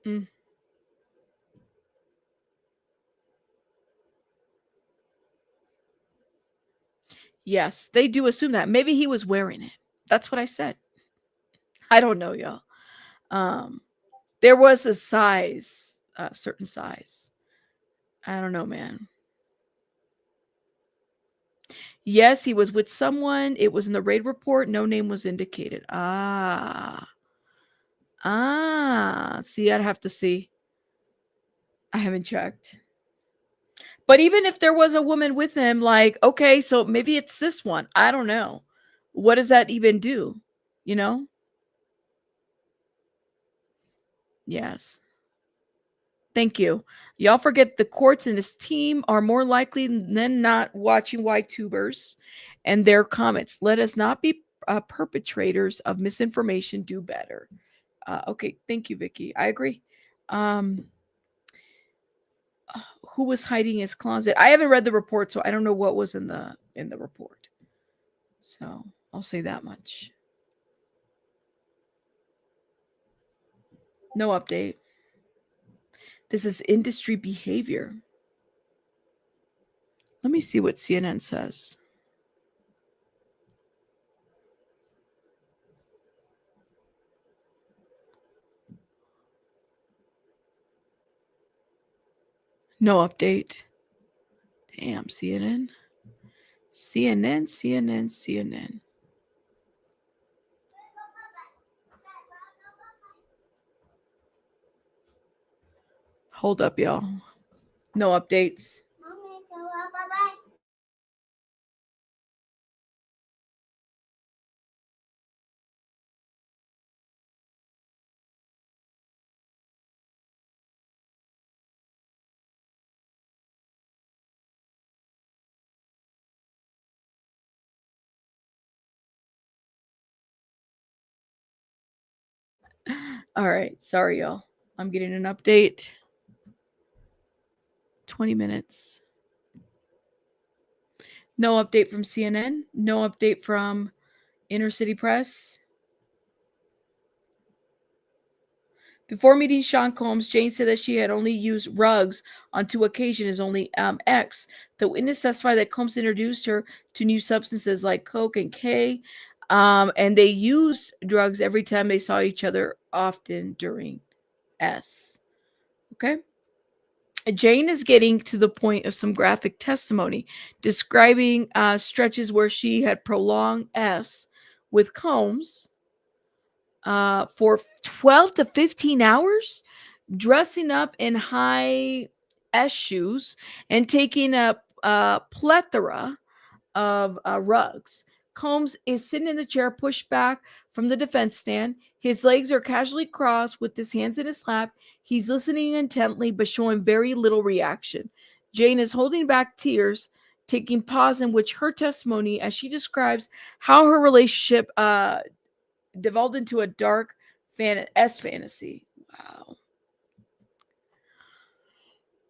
Mm. Yes, they do assume that. Maybe he was wearing it. That's what I said. I don't know, y'all. There was a size, a certain size. I don't know, man. Yes, he was with someone. It was in the raid report. No name was indicated. See, I'd have to see. I haven't checked. But even if there was a woman with him, like, okay, so maybe it's this one. I don't know. What does that even do? You know? Yes. Thank you. Y'all forget the courts and his team are more likely than not watching YTubers and their comments. Let us not be perpetrators of misinformation. Do better. Okay, thank you, Vicky. I agree. Who was hiding his closet? I haven't read the report, so I don't know what was in the report. So I'll say that much. No update. This is industry behavior. Let me see what CNN says. No update. Damn, CNN. CNN. Hold up, y'all. No updates. All right. Sorry, y'all. I'm getting an update. 20 minutes. No update from CNN. No update from Inner City Press. Before meeting Sean Combs, Jane said that she had only used rugs on 2 occasions as only X. The witness testified that Combs introduced her to new substances like Coke and K, and they used drugs every time they saw each other, often during S. Okay? Jane is getting to the point of some graphic testimony, describing stretches where she had prolonged S with Combs for 12 to 15 hours, dressing up in high S shoes and taking a plethora of rugs. Combs is sitting in the chair, pushed back from the defense stand. His legs are casually crossed with his hands in his lap. He's listening intently, but showing very little reaction. Jane is holding back tears, taking pause in which her testimony as she describes how her relationship devolved into a dark fantasy.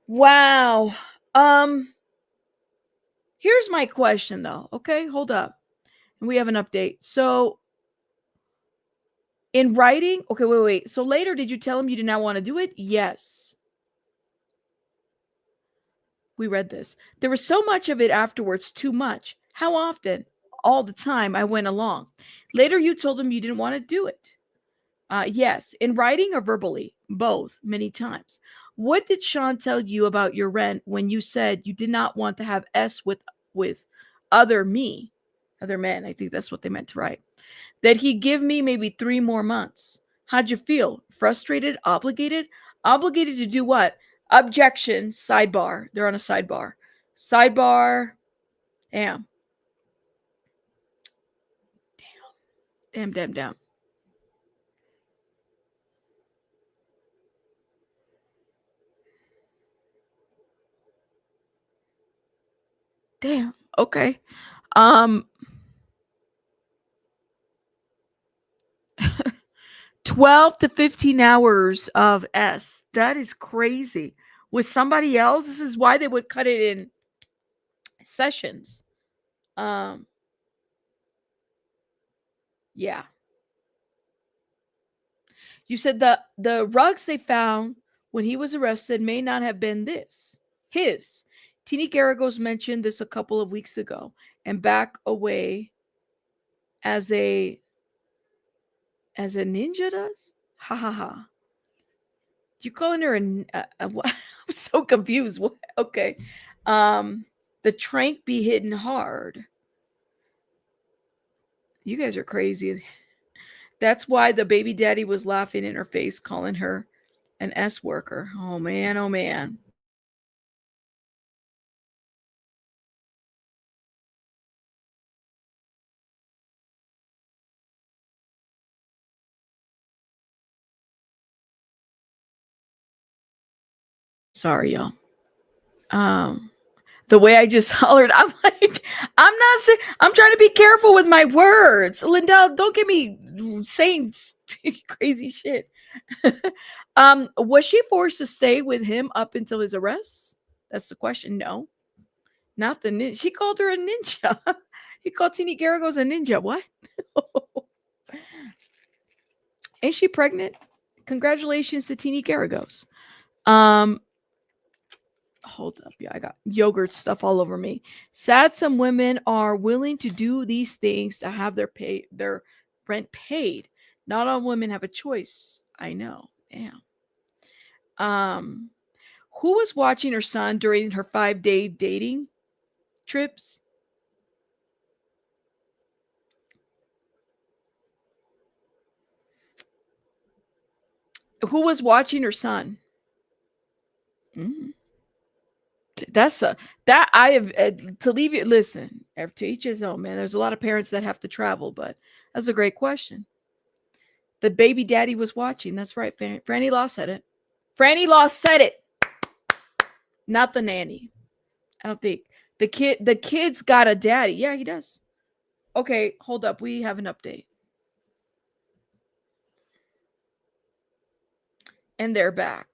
Wow. Here's my question though. Okay, hold up. And we have an update. So in writing, okay, wait. So later, did you tell him you did not want to do it? Yes. We read this. There was so much of it afterwards, too much. How often? All the time I went along. Later, you told him you didn't want to do it. Yes, in writing or verbally, both, many times. What did Sean tell you about your rent when you said you did not want to have S with other men? I think that's what they meant to write. That he'd give me maybe 3 more months. How'd you feel? Frustrated? Obligated? Obligated to do what? Objection. Sidebar. They're on a sidebar. Sidebar. Damn. Damn. Damn. Okay. 12 to 15 hours of S. That is crazy. With somebody else, this is why they would cut it in sessions. Yeah. You said the rugs they found when he was arrested may not have been his. Tini Garagos mentioned this a couple of weeks ago and back away as a ninja does. Ha ha ha. You calling her what? I'm so confused. What? Okay. The trank be hitting hard. You guys are crazy. That's why the baby daddy was laughing in her face, calling her an S worker. Oh man, oh man. Sorry, y'all. The way I just hollered, I'm like, I'm trying to be careful with my words. Lindell, don't get me saying crazy shit. Was she forced to stay with him up until his arrest? That's the question. No, not the ninja. She called her a ninja. He called Tini Garagos a ninja. What? Is she pregnant? Congratulations to Tini Garagos. Hold up. Yeah, I got yogurt stuff all over me. Sad some women are willing to do these things to have their rent paid. Not all women have a choice. I know. Damn. Who was watching her son during her 5-day dating trips? Who was watching her son? That's that I have to leave you. Listen, to each his own, man. There's a lot of parents that have to travel, but that's a great question. The baby daddy was watching. That's right. Franny Law said it. Franny Law said it. Not the nanny. I don't think the kid's got a daddy. Yeah, he does. Okay, hold up. We have an update. And they're back.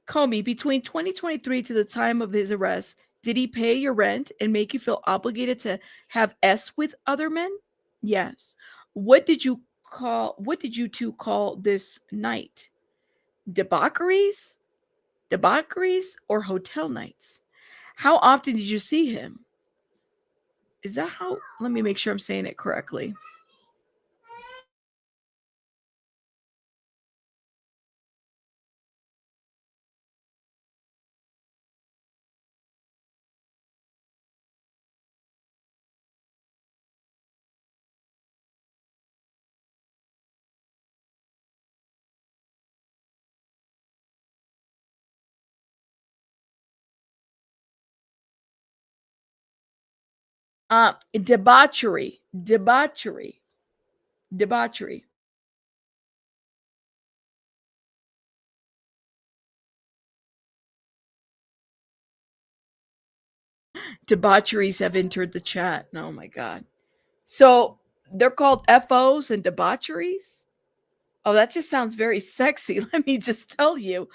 Comey, between 2023 to the time of his arrest, did he pay your rent and make you feel obligated to have S with other men? Yes. What did you two call this night? Debaucheries or hotel nights? How often did you see him? Is that how? Let me make sure I'm saying it correctly. Debauchery. Debauchery. Debaucheries have entered the chat. Oh my God. So they're called FOs and debaucheries. Oh, that just sounds very sexy. Let me just tell you.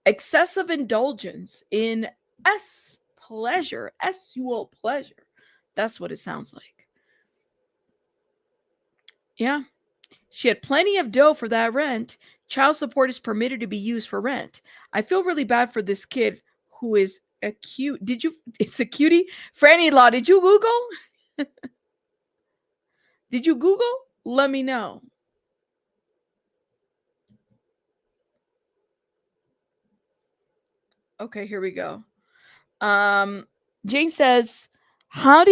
Excessive indulgence in pleasure, sexual pleasure. That's what it sounds like. Yeah. She had plenty of dough for that rent. Child support is permitted to be used for rent. I feel really bad for this kid who is a cute. Did you? It's a cutie. Franny Law. Did you Google? Did you Google? Let me know. Okay, here we go. Jane says, how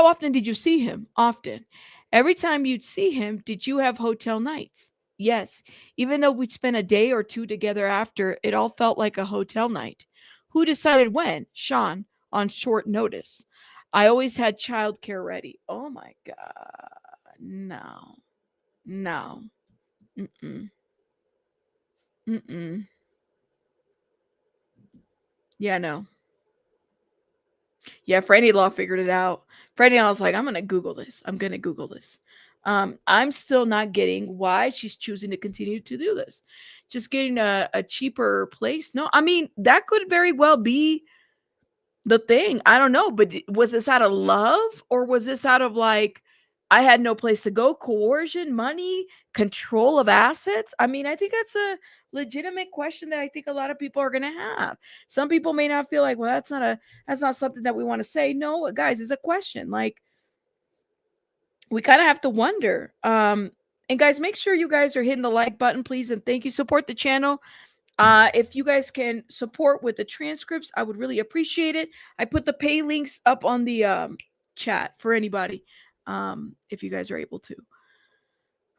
often did you see him? Often. Every time you'd see him, did you have hotel nights? Yes. Even though we'd spend a day or two together after, it all felt like a hotel night. Who decided when? Sean, on short notice. I always had childcare ready. Oh my God. No. No. Mm-mm. Mm-mm. Yeah, no. Yeah, Franny Law figured it out. Franny Law was like, I'm going to Google this. I'm going to Google this. I'm still not getting why she's choosing to continue to do this. Just getting a cheaper place. No, I mean, that could very well be the thing. I don't know. But was this out of love or was this out of like, I had no place to go, coercion, money, control of assets? I mean, I think that's a legitimate question that I think a lot of people are going to have. Some people may not feel like, well, that's not something that we want to say. No, guys, it's a question. Like, we kind of have to wonder. And guys, make sure you guys are hitting the like button, please, and thank you. Support the channel. If you guys can support with the transcripts, I would really appreciate it. I put the pay links up on the chat for anybody, if you guys are able to.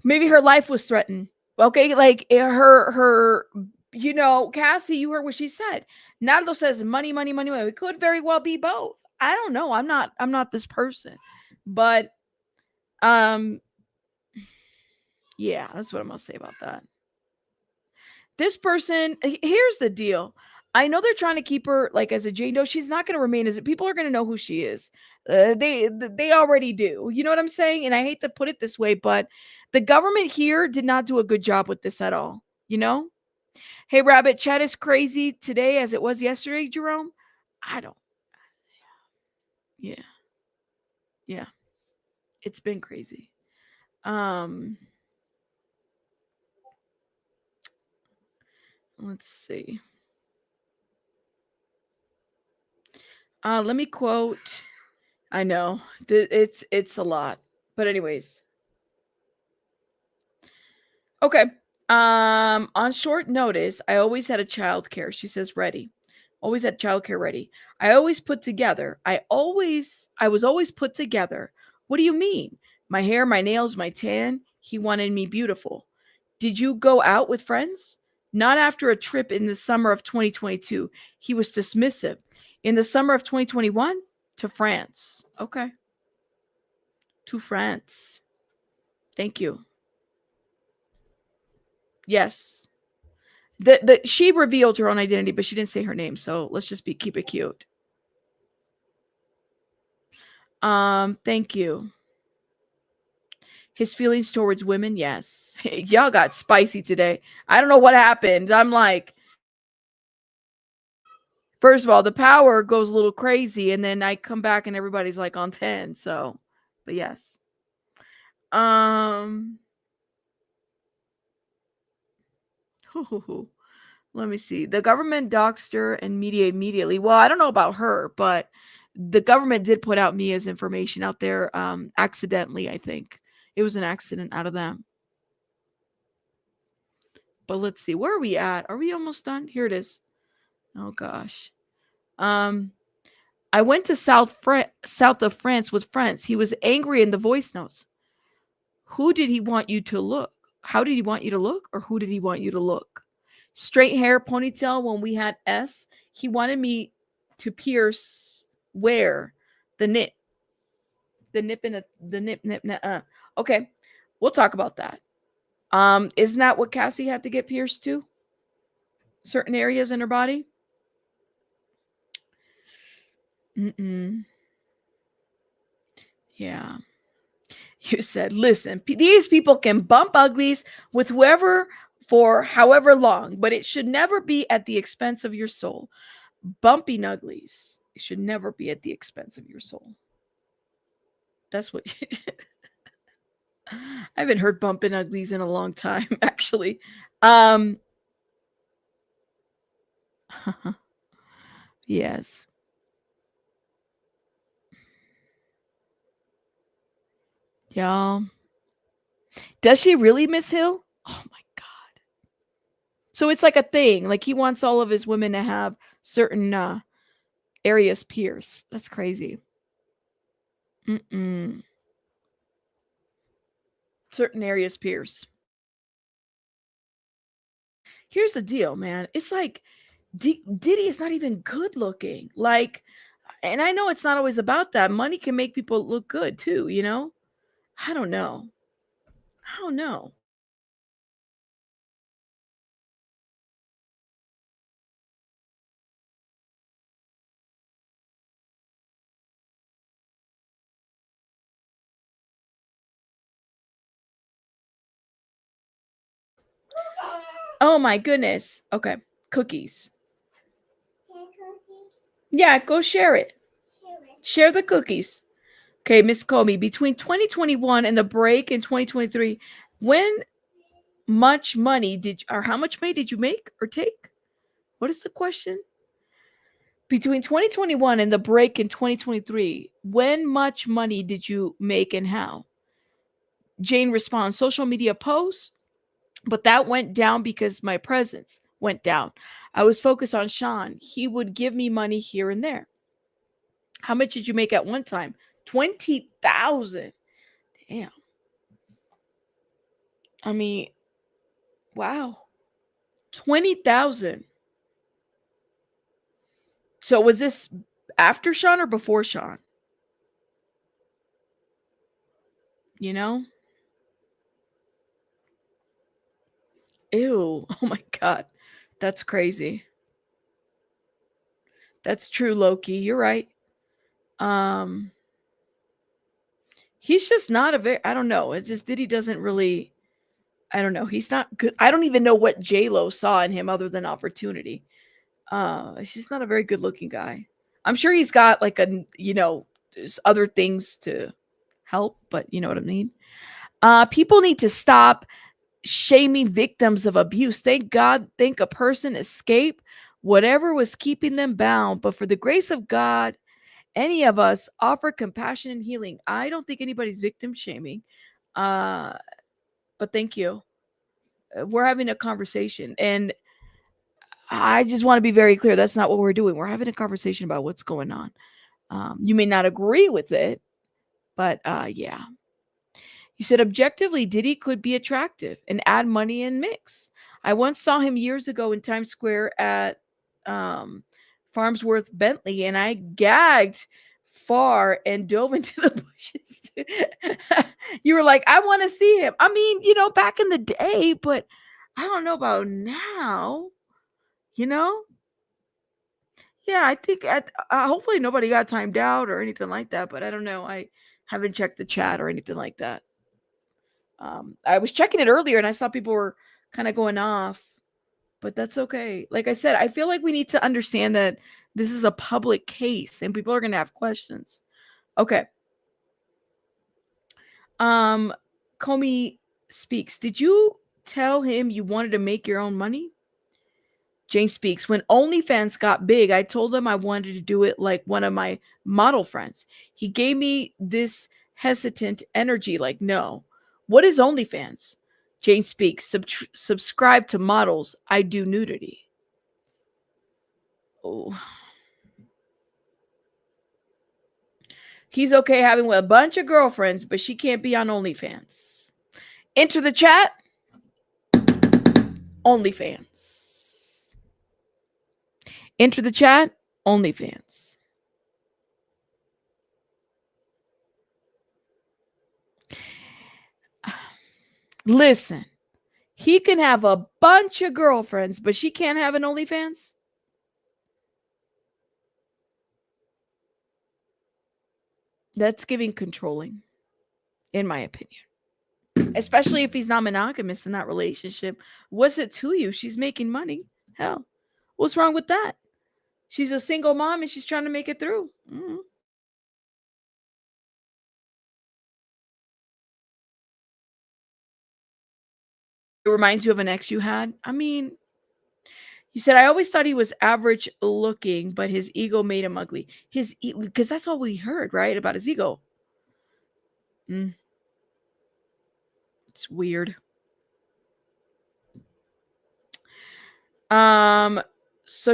Maybe her life was threatened. Okay, like her, you know, Cassie, you heard what she said. Naldo says money, money, money, money. It could very well be both. I don't know. I'm not this person, but yeah, that's what I'm gonna say about that. This person, here's the deal. I know they're trying to keep her like as a Jane Doe. She's not going to remain as a. People are going to know who she is. They already do. You know what I'm saying? And I hate to put it this way, but the government here did not do a good job with this at all. You know? Hey, Rabbit, chat is crazy today as it was yesterday, Jerome. I don't. Yeah. Yeah. It's been crazy. Let's see. Let me quote. I know it's a lot, but anyways. Okay. On short notice, I always had a childcare. She says ready. Always had childcare ready. I always put together. I was always put together. What do you mean? My hair, my nails, my tan. He wanted me beautiful. Did you go out with friends? Not after a trip in the summer of 2022. He was dismissive. In the summer of 2021, to France. Okay. To France. Thank you. Yes. She revealed her own identity, but she didn't say her name. So let's just keep it cute. Thank you. His feelings towards women, yes. Y'all got spicy today. I don't know what happened. I'm like, first of all, the power goes a little crazy, and then I come back and everybody's like on 10. So, but yes. Let me see. The government doxed her and media immediately. Well, I don't know about her, but the government did put out Mia's information out there accidentally, I think. It was an accident out of them. But let's see. Where are we at? Are we almost done? Here it is. Oh, gosh. I went to south of France with friends. He was angry in the voice notes. Who did he want you to look? How did he want you to look? Or who did he want you to look? Straight hair, ponytail when we had S. He wanted me to pierce where? The nip. The nip in the nip. Okay. We'll talk about that. Isn't that what Cassie had to get pierced too? Certain areas in her body? Yeah. You said, listen, these people can bump uglies with whoever for however long, but it should never be at the expense of your soul. Bumping uglies, it should never be at the expense of your soul. That's what I haven't heard bumping uglies in a long time, actually. Yes. Yeah. Does she really miss Hill? Oh my God. So it's like a thing. Like he wants all of his women to have certain areas pierced. That's crazy. Certain areas pierced. Here's the deal, man. It's like Diddy is not even good looking. Like, and I know it's not always about that. Money can make people look good too, you know? I don't know. I don't know. Oh my goodness. Okay. Cookies. Yeah, go share it. Share the cookies. Okay, Miss Comey, between 2021 and the break in 2023, when much money did or how much money did you make or take? What is the question? Between 2021 and the break in 2023, when much money did you make and how? Jane responds, social media posts, but that went down because my presence went down. I was focused on Sean. He would give me money here and there. How much did you make at one time? 20,000. Damn. I mean, wow. 20,000. So was this after Sean or before Sean? You know? Ew. Oh my God. That's crazy. That's true, Loki. You're right. He's just not a very, I don't know. It's just Diddy doesn't really, I don't know. He's not good. I don't even know what J-Lo saw in him other than opportunity. He's just not a very good looking guy. I'm sure he's got like there's other things to help, but you know what I mean? People need to stop shaming victims of abuse. Thank God, a person escaped whatever was keeping them bound. But for the grace of God, any of us offer compassion and healing. I don't think anybody's victim shaming. But thank you. We're having a conversation. And I just want to be very clear. That's not what we're doing. We're having a conversation about what's going on. You may not agree with it, but yeah. You said objectively, Diddy could be attractive and add money and mix. I once saw him years ago in Times Square at Farnsworth Bentley, and I gagged far and dove into the bushes. You were like, I want to see him. I mean, back in the day, but I don't know about now. Yeah, I think hopefully nobody got timed out or anything like that, but I don't know. I haven't checked the chat or anything like that. I was checking it earlier and I saw people were kind of going off, but that's okay. Like I said, I feel like we need to understand that this is a public case and people are going to have questions. Okay. Comey speaks. Did you tell him you wanted to make your own money? Jane speaks. When OnlyFans got big, I told him I wanted to do it like one of my model friends. He gave me this hesitant energy like, no. What is OnlyFans? Jane speaks. Subscribe to models. I do nudity. Oh. He's okay having a bunch of girlfriends, but she can't be on OnlyFans. Enter the chat. OnlyFans. Enter the chat. OnlyFans. Listen, he can have a bunch of girlfriends, but she can't have an OnlyFans? That's giving controlling, in my opinion. Especially if he's not monogamous in that relationship. What's it to you? She's making money. Hell, what's wrong with that? She's a single mom and she's trying to make it through. Mm-hmm. It reminds you of an ex you had? I mean, you said, I always thought he was average looking, but his ego made him ugly. Because that's all we heard, right? About his ego. It's weird. So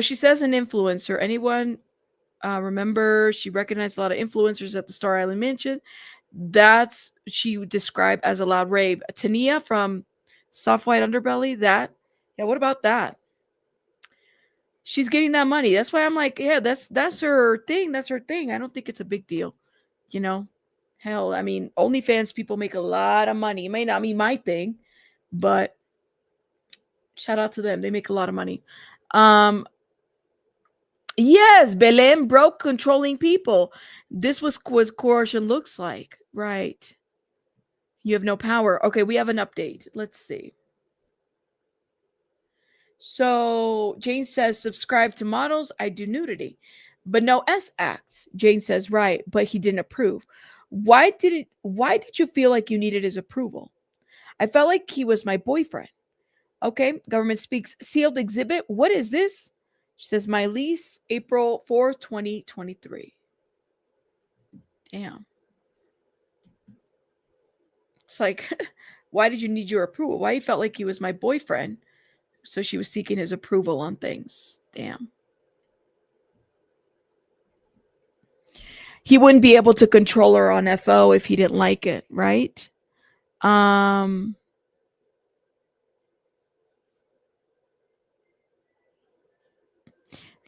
she says an influencer. Anyone remember she recognized a lot of influencers at the Star Island Mansion? That's she would describe as a loud rave. Tania from Soft White Underbelly. That, yeah. What about that? She's getting that money. That's why I'm like, yeah, that's her thing. That's her thing. I don't think it's a big deal. You know, hell, I mean, OnlyFans people make a lot of money. It may not be my thing, but shout out to them. They make a lot of money. Yes, Belém broke controlling people. This was what coercion looks like, right? You have no power. Okay, we have an update. Let's see. So Jane says, subscribe to models. I do nudity, but no S acts. Jane says, right, but he didn't approve. Why did you feel like you needed his approval? I felt like he was my boyfriend. Okay, government speaks. Sealed exhibit. What is this? She says, my lease, April 4th, 2023. Damn. It's like, why did you need your approval? Why he felt like he was my boyfriend? So she was seeking his approval on things. Damn. He wouldn't be able to control her on FO if he didn't like it, right?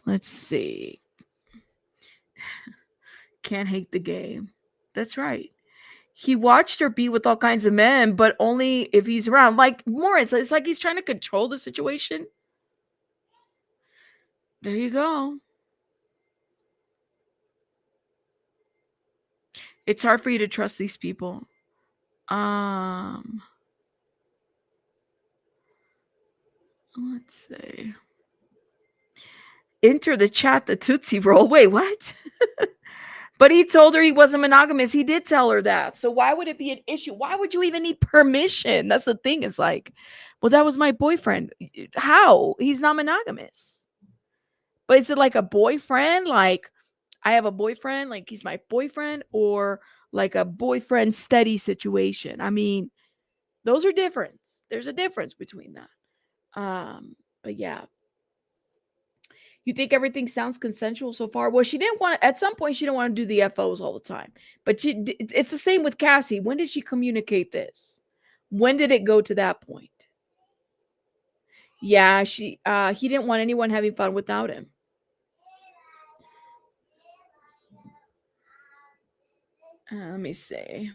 Let's see. Can't hate the game. That's right. He watched her be with all kinds of men, but only if he's around. Like Morris, it's like he's trying to control the situation. There you go. It's hard for you to trust these people. Let's see. Enter the chat, the Tootsie Roll. Wait, what? But he told her he wasn't monogamous. He did tell her that. So why would it be an issue? Why would you even need permission? That's the thing. It's like, well, that was my boyfriend. How? He's not monogamous. But is it like a boyfriend? Like, I have a boyfriend, like he's my boyfriend, or like a boyfriend steady situation? I mean, those are different. There's a difference between that. But yeah. You think everything sounds consensual so far? Well, she didn't want to, at some point, she didn't want to do the FOs all the time. But it's the same with Cassie. When did she communicate this? When did it go to that point? Yeah, he didn't want anyone having fun without him. Let me see.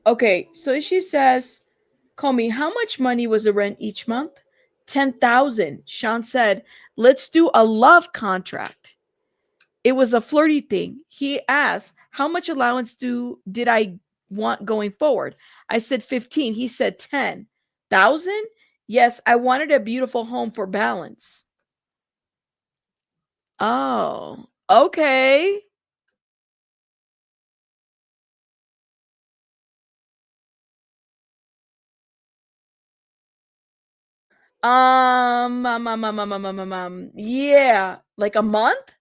Okay, so she says, call me, how much money was the rent each month? 10,000. Sean said, let's do a love contract. It was a flirty thing. He asked, how much allowance did I want going forward? I said 15. He said 10,000. Yes, I wanted a beautiful home for balance. Oh, okay. Yeah, like a month.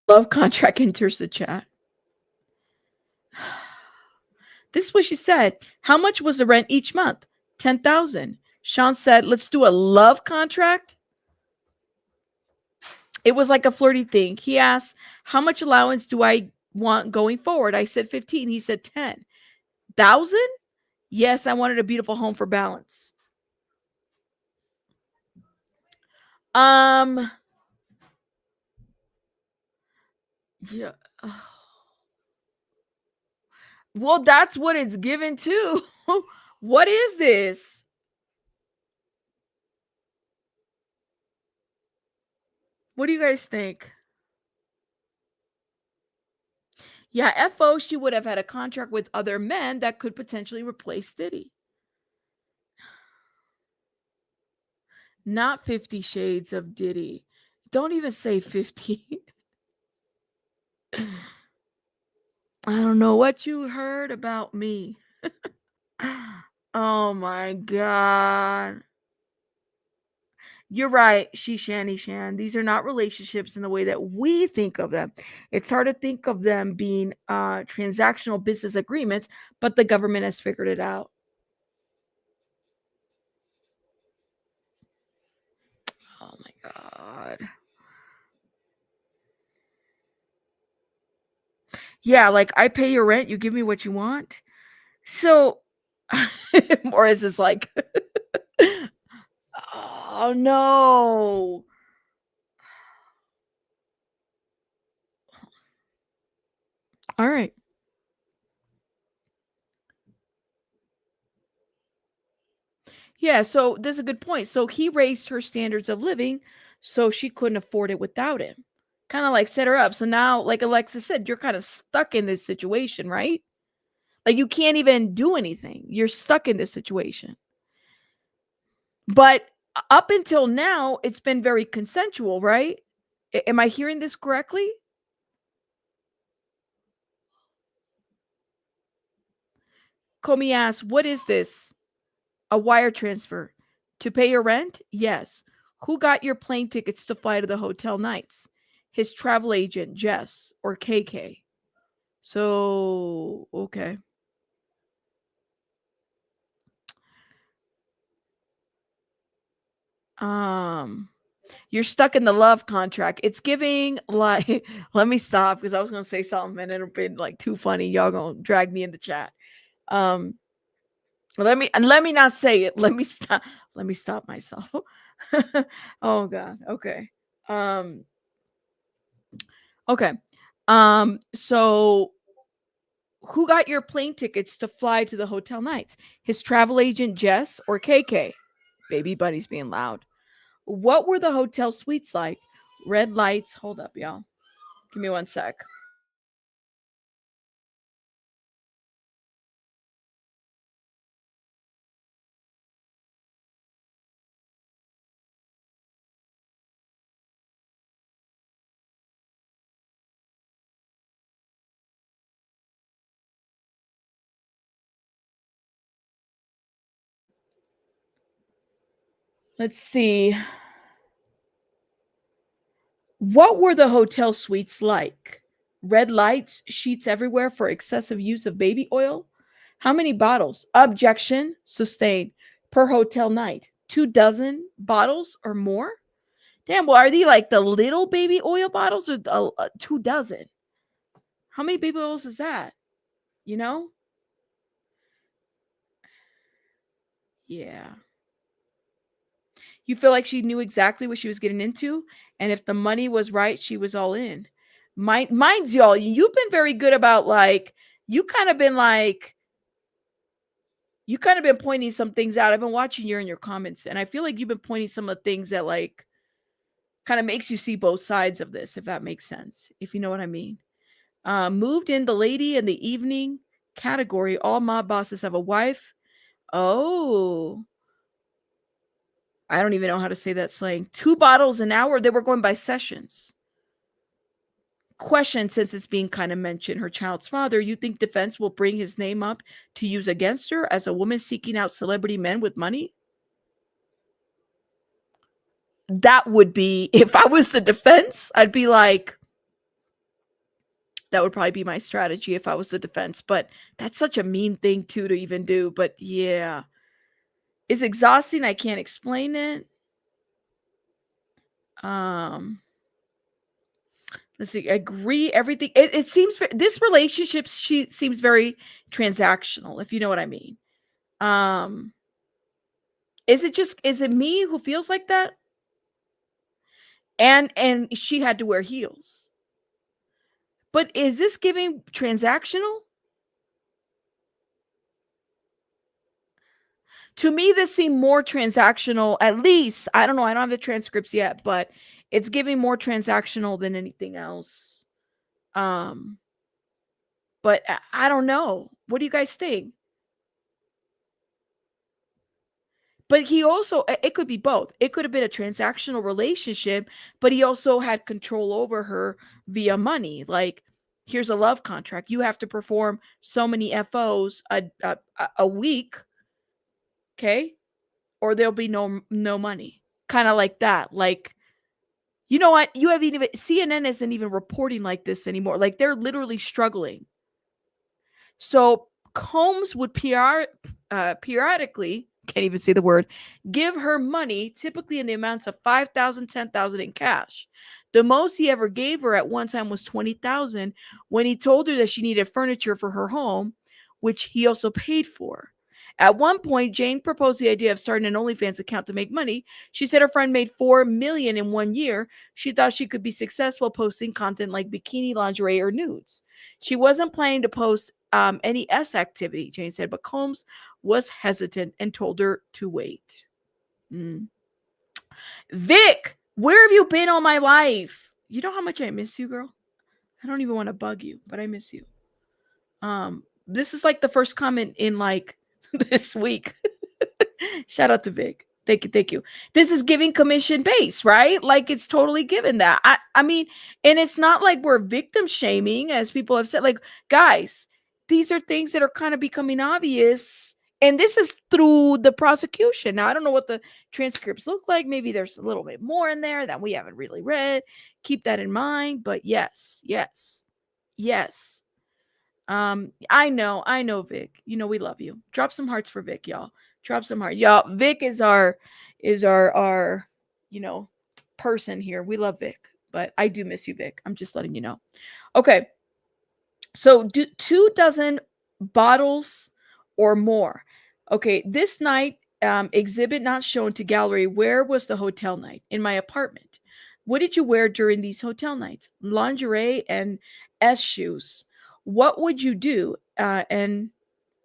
Love contract enters the chat. This is what she said. How much was the rent each month? 10,000. Sean said, let's do a love contract. It was like a flirty thing. He asked, how much allowance do I want going forward? I said 15. He said 10,000. Yes, I wanted a beautiful home for balance. Yeah. Well, that's what it's given to. What is this? What do you guys think? Yeah, FO, she would have had a contract with other men that could potentially replace Diddy. Not 50 Shades of Diddy. Don't even say 50. I don't know what you heard about me. Oh my God. You're right, Shanny Shan. These are not relationships in the way that we think of them. It's hard to think of them being transactional business agreements, but the government has figured it out. Oh my God. Yeah, like I pay your rent, you give me what you want. So, or is this like, oh no. All right. Yeah, so that's a good point. So he raised her standards of living so she couldn't afford it without him. Kind of like set her up. So now, like Alexis said, you're kind of stuck in this situation, right? Like you can't even do anything. You're stuck in this situation. But up until now, it's been very consensual, right? Am I hearing this correctly? Comey asks, what is this? A wire transfer. To pay your rent? Yes. Who got your plane tickets to fly to the hotel nights? His travel agent, Jess, or KK. So, okay. You're stuck in the love contract. It's giving like let me stop because I was gonna say something and it'll be like too funny. Y'all gonna drag me in the chat. Um let me not say it. Let me stop myself. Oh God. Okay. Um okay. So who got your plane tickets to fly to the hotel nights? His travel agent Jess or KK? Baby buddy's being loud. What were the hotel suites like? Red lights. Hold up, y'all. Give me one sec. Let's see. What were the hotel suites like? Red lights, sheets everywhere for excessive use of baby oil? How many bottles? Objection, sustained. Per hotel night. 24 bottles or more? Damn, well, are they like the little baby oil bottles or 24? How many baby oils is that? You know? Yeah. You feel like she knew exactly what she was getting into, and if the money was right, she was all in. Mine's y'all. You've been very good about like you kind of been like you kind of been pointing some things out. I've been watching you in your comments, and I feel like you've been pointing some of the things that like kind of makes you see both sides of this, if that makes sense, if you know what I mean. Moved in the lady in the evening category. All mob bosses have a wife. Oh, I don't even know how to say that slang. 2 bottles an hour. They were going by sessions. Question, since it's being kind of mentioned, her child's father, you think defense will bring his name up to use against her as a woman seeking out celebrity men with money? That would be, if I was the defense, I'd be like, that would probably be my strategy if I was the defense. But that's such a mean thing too to even do. But yeah, it's exhausting. I can't explain it. Let's see. Agree. Everything. It seems this relationship she seems very transactional, if you know what I mean. Is it me who feels like that? And she had to wear heels. But is this giving transactional? To me, this seemed more transactional, at least. I don't know. I don't have the transcripts yet, but it's giving more transactional than anything else. But I don't know. What do you guys think? But he also, it could be both. It could have been a transactional relationship, but he also had control over her via money. Like, here's a love contract. You have to perform so many FOs a week, okay? Or there'll be no money. Kind of like that. Like, you know what? You haven't even, CNN isn't even reporting like this anymore. Like, they're literally struggling. So Combs would periodically, can't even say the word, give her money, typically in the amounts of $5,000, $10,000 in cash. The most he ever gave her at one time was $20,000 when he told her that she needed furniture for her home, which he also paid for. At one point, Jane proposed the idea of starting an OnlyFans account to make money. She said her friend made $4 million in 1 year. She thought she could be successful posting content like bikini, lingerie, or nudes. She wasn't planning to post any S activity, Jane said, but Combs was hesitant and told her to wait. Vic, where have you been all my life? You know how much I miss you, girl? I don't even want to bug you, but I miss you. This is like the first comment in like this week. Shout out to Vic. Thank you. This is giving commission base, right? Like, it's totally given that. I mean, and it's not like we're victim shaming, as people have said. Like, guys, these are things that are kind of becoming obvious. And this is through the prosecution. Now, I don't know what the transcripts look like. Maybe there's a little bit more in there that we haven't really read. Keep that in mind. But yes. I know, Vic. You know we love you. Drop some hearts for Vic, y'all. Drop some heart, y'all. Vic is our person here. We love Vic, but I do miss you, Vic. I'm just letting you know. Okay, so 24 bottles or more. Okay, this night, exhibit not shown to gallery. Where was the hotel night? In my apartment. What did you wear during these hotel nights? Lingerie and S shoes. What would you do? And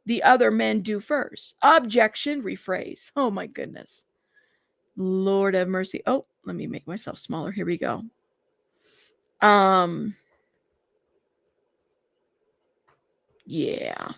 the other men do first. Objection, rephrase. Oh my goodness. Lord have mercy. Oh, let me make myself smaller. Here we go. Yeah.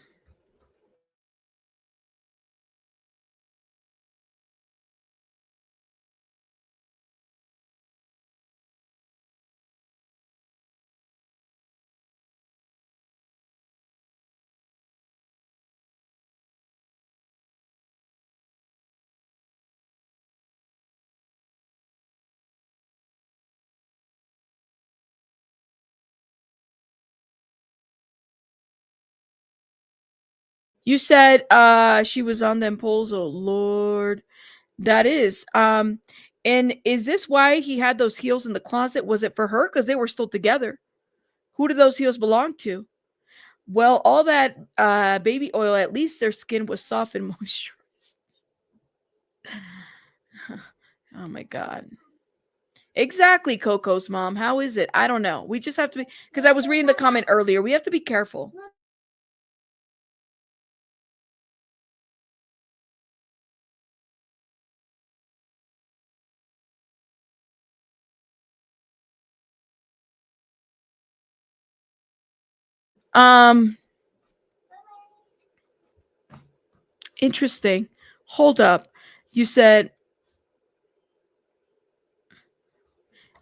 You said she was on them polls. Oh Lord. That is. And is this why he had those heels in the closet? Was it for her? Because they were still together. Who did those heels belong to? Well, all that baby oil, at least their skin was soft and moisturized. Oh my God. Exactly, Coco's mom. How is it? I don't know. We just have to be, because I was reading the comment earlier. We have to be careful. Interesting. Hold up. You said,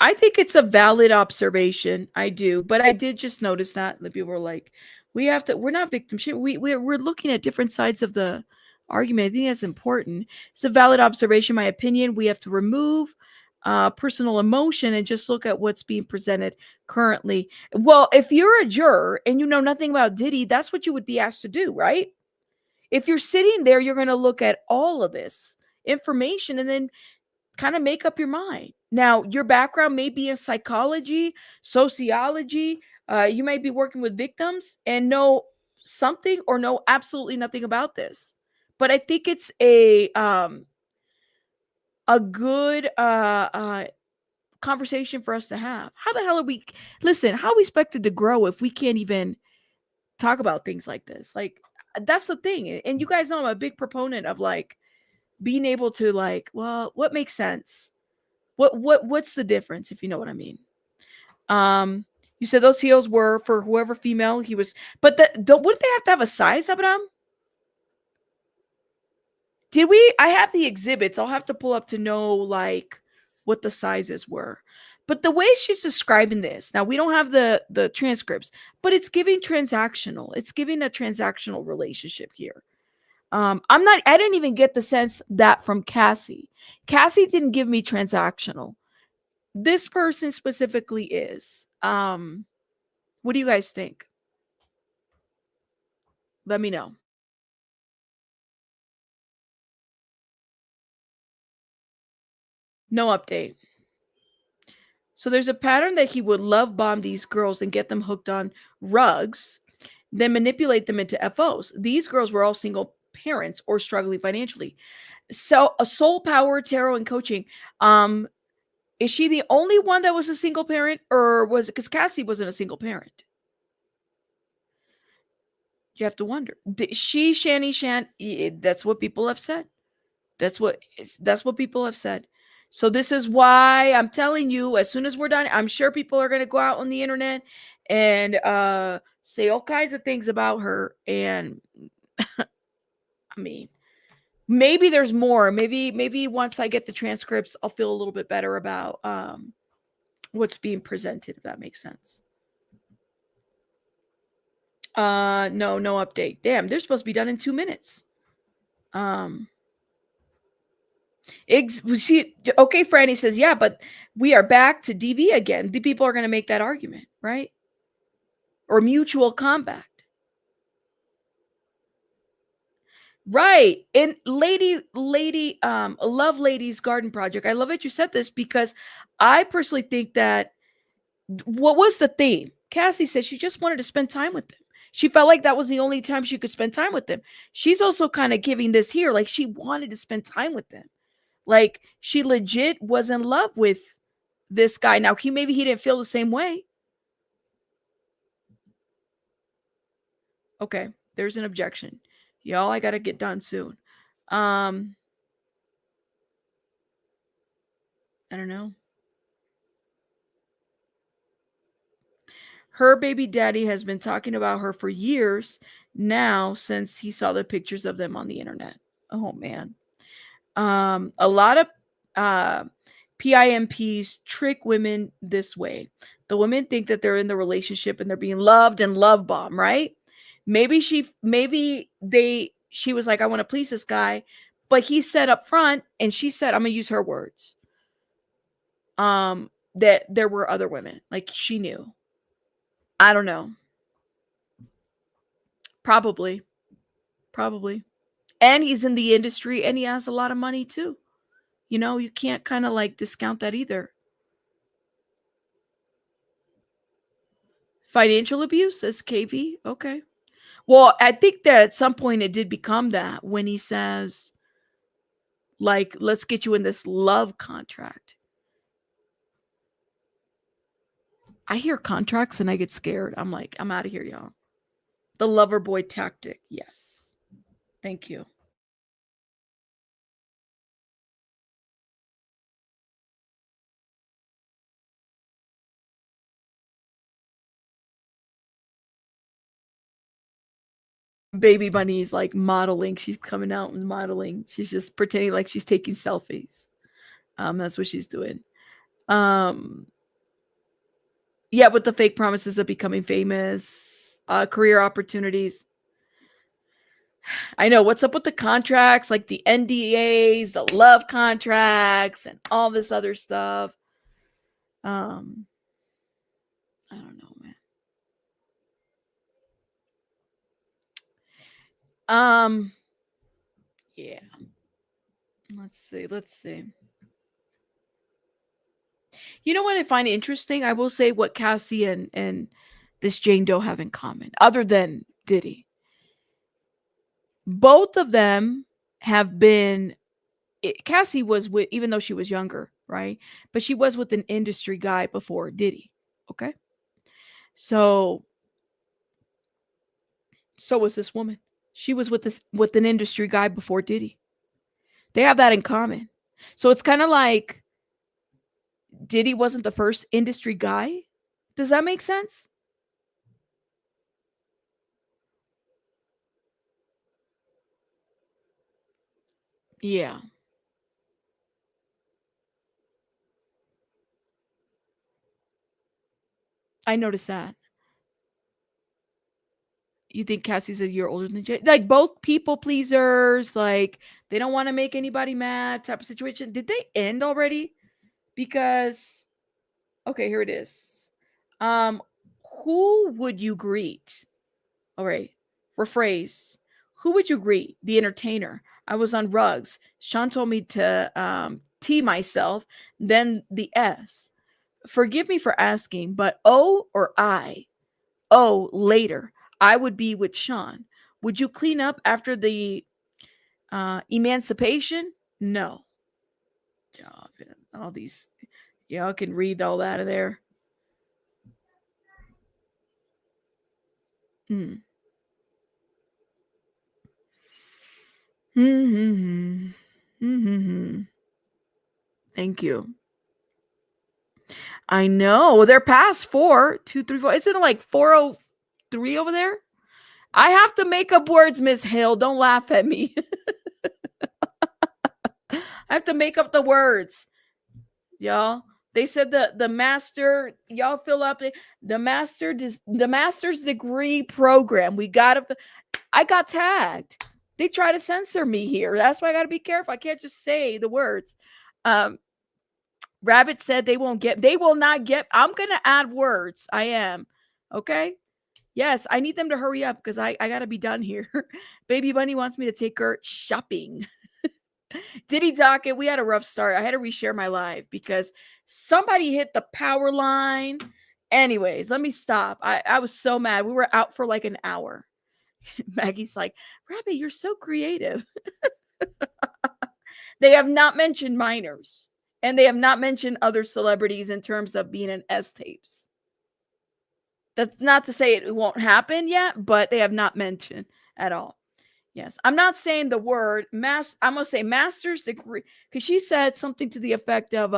I think it's a valid observation. I do, but I did just notice that the people were like, we're not victim shit. We're looking at different sides of the argument. I think that's important. It's a valid observation. My opinion, we have to remove personal emotion and just look at what's being presented currently. Well, if you're a juror and you know nothing about Diddy, that's what you would be asked to do, right? If you're sitting there, you're going to look at all of this information and then kind of make up your mind. Now, your background may be in psychology, sociology. You may be working with victims and know something or know absolutely nothing about this. But I think it's a good conversation for us to have. How the hell are we? Listen, how are we expected to grow if we can't even talk about things like this? Like, that's the thing. And you guys know I'm a big proponent of like being able to like, well, what makes sense? What's the difference, if you know what I mean? You said those heels were for whoever female he was, but wouldn't they have to have a size, Abraham? Did we? I have the exhibits. I'll have to pull up to know like what the sizes were. But the way she's describing this, now we don't have the transcripts, but it's giving transactional. It's giving a transactional relationship here. I didn't even get the sense that from Cassie. Cassie didn't give me transactional. This person specifically is. What do you guys think? Let me know. No update. So there's a pattern that he would love bomb these girls and get them hooked on rugs, then manipulate them into FOs. These girls were all single parents or struggling financially. So a soul power, tarot, and coaching. Is she the only one that was a single parent, or was it because Cassie wasn't a single parent? You have to wonder. She, Shani, Shan. That's what people have said. That's what people have said. So this is why I'm telling you, as soon as we're done, I'm sure people are going to go out on the internet and say all kinds of things about her. And I mean, maybe there's more. Maybe once I get the transcripts, I'll feel a little bit better about what's being presented, if that makes sense. No update. Damn, they're supposed to be done in 2 minutes. Okay, Franny says, yeah, but we are back to DV again. The people are going to make that argument, right? Or mutual combat. Right. And Love Lady's Garden Project. I love that you said this because I personally think that what was the theme? Cassie said she just wanted to spend time with them. She felt like that was the only time she could spend time with them. She's also kind of giving this here, like she wanted to spend time with them. Like she legit was in love with this guy. Now maybe he didn't feel the same way. Okay, there's an objection. Y'all, I gotta get done soon. I don't know. Her baby daddy has been talking about her for years now since he saw the pictures of them on the internet. Oh man. A lot of PIMPs trick women this way. The women think that they're in the relationship and they're being loved and love bombed, right? Maybe she was like, I want to please this guy, but he said up front, and she said, I'm gonna use her words, that there were other women. Like she knew. I don't know. Probably. And he's in the industry and he has a lot of money too. You know, you can't kind of like discount that either. Financial abuse, says KV. Okay. Well, I think that at some point it did become that when he says, like, let's get you in this love contract. I hear contracts and I get scared. I'm like, I'm out of here, y'all. The lover boy tactic. Yes. Thank you. Baby Bunny's like modeling. She's coming out and modeling. She's just pretending like she's taking selfies. That's what she's doing. Yeah, with the fake promises of becoming famous, career opportunities. I know. What's up with the contracts, like the NDAs, the love contracts, and all this other stuff? I don't know, man. Yeah. Let's see. You know what I find interesting? I will say what Cassie and this Jane Doe have in common, other than Diddy. Both of them have been. Cassie was with, even though she was younger, right? But she was with an industry guy before Diddy. Okay. So was this woman. She was with an industry guy before Diddy. They have that in common. So it's kind of like Diddy wasn't the first industry guy Does that make sense? Yeah. I noticed that. You think Cassie's a year older than Jay? Like both people pleasers, like they don't want to make anybody mad type of situation. Did they end already? Because okay, here it is. Who would you greet? All right. Rephrase. Who would you greet? The entertainer. I was on rugs. Sean told me to T myself, then the S. Forgive me for asking, but O or I? Oh, later. I would be with Sean. Would you clean up after the emancipation? No. All these, y'all can read all that of there. Mm. Mm-hmm. Mm-hmm. Thank you. I know. They're past 4, 2, 3, 4. Isn't it like 403 over there? I have to make up words, Miss Hill. Don't laugh at me. I have to make up the words. Y'all. They said the master, y'all fill up the master's degree program. We got it. I got tagged. They try to censor me here. That's why I got to be careful. I can't just say the words. Rabbit said they will not get. I'm going to add words. I am. Okay. Yes. I need them to hurry up because I got to be done here. Baby Bunny wants me to take her shopping. Diddy Docket, we had a rough start. I had to reshare my live because somebody hit the power line. Anyways, let me stop. I was so mad. We were out for like an hour. Maggie's like, Rabbit, you're so creative. They have not mentioned minors. And they have not mentioned other celebrities in terms of being in S tapes. That's not to say it won't happen yet, but they have not mentioned at all. Yes. I'm not saying the word I'm going to say master's degree because she said something to the effect of,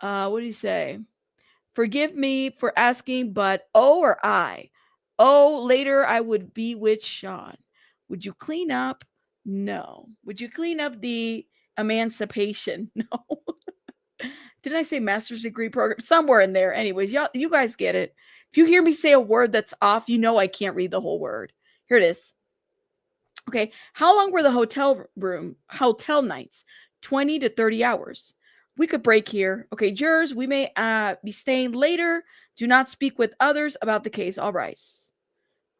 what did he say? Forgive me for asking, but O or I? Oh, later I would be with Sean. Would you clean up? No. Would you clean up the emancipation? No. Didn't I say master's degree program? Somewhere in there. Anyways, y'all, you guys get it. If you hear me say a word that's off, you know I can't read the whole word. Here it is. Okay. How long were the hotel nights? 20 to 30 hours. We could break here. Okay, jurors, we may be staying later. Do not speak with others about the case. All right.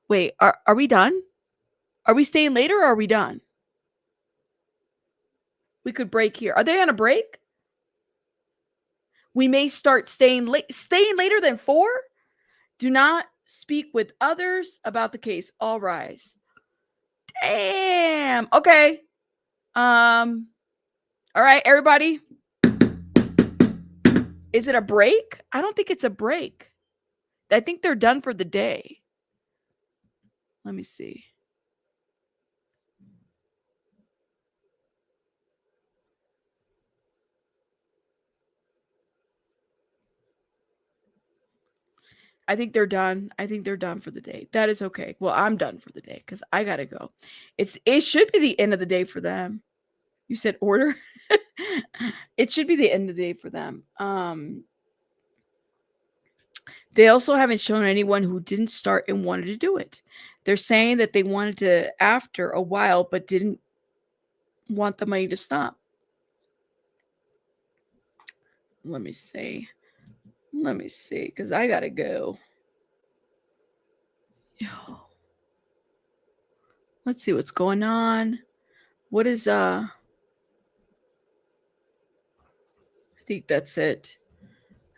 Wait, are we done? Are we staying later or are we done? We could break here. Are they on a break? We may start staying later than 4. Do not speak with others about the case. All rise. Damn. Okay. All right, everybody. Is it a break? I don't think it's a break. I think they're done for the day. Let me see. I think they're done. I think they're done for the day. That is okay. Well, I'm done for the day because I gotta go. It should be the end of the day for them. You said order? It should be the end of the day for them. They also haven't shown anyone who didn't start and wanted to do it. They're saying that they wanted to after a while, but didn't want the money to stop. Let me see. Because I gotta go. Let's see what's going on. What is I think that's it.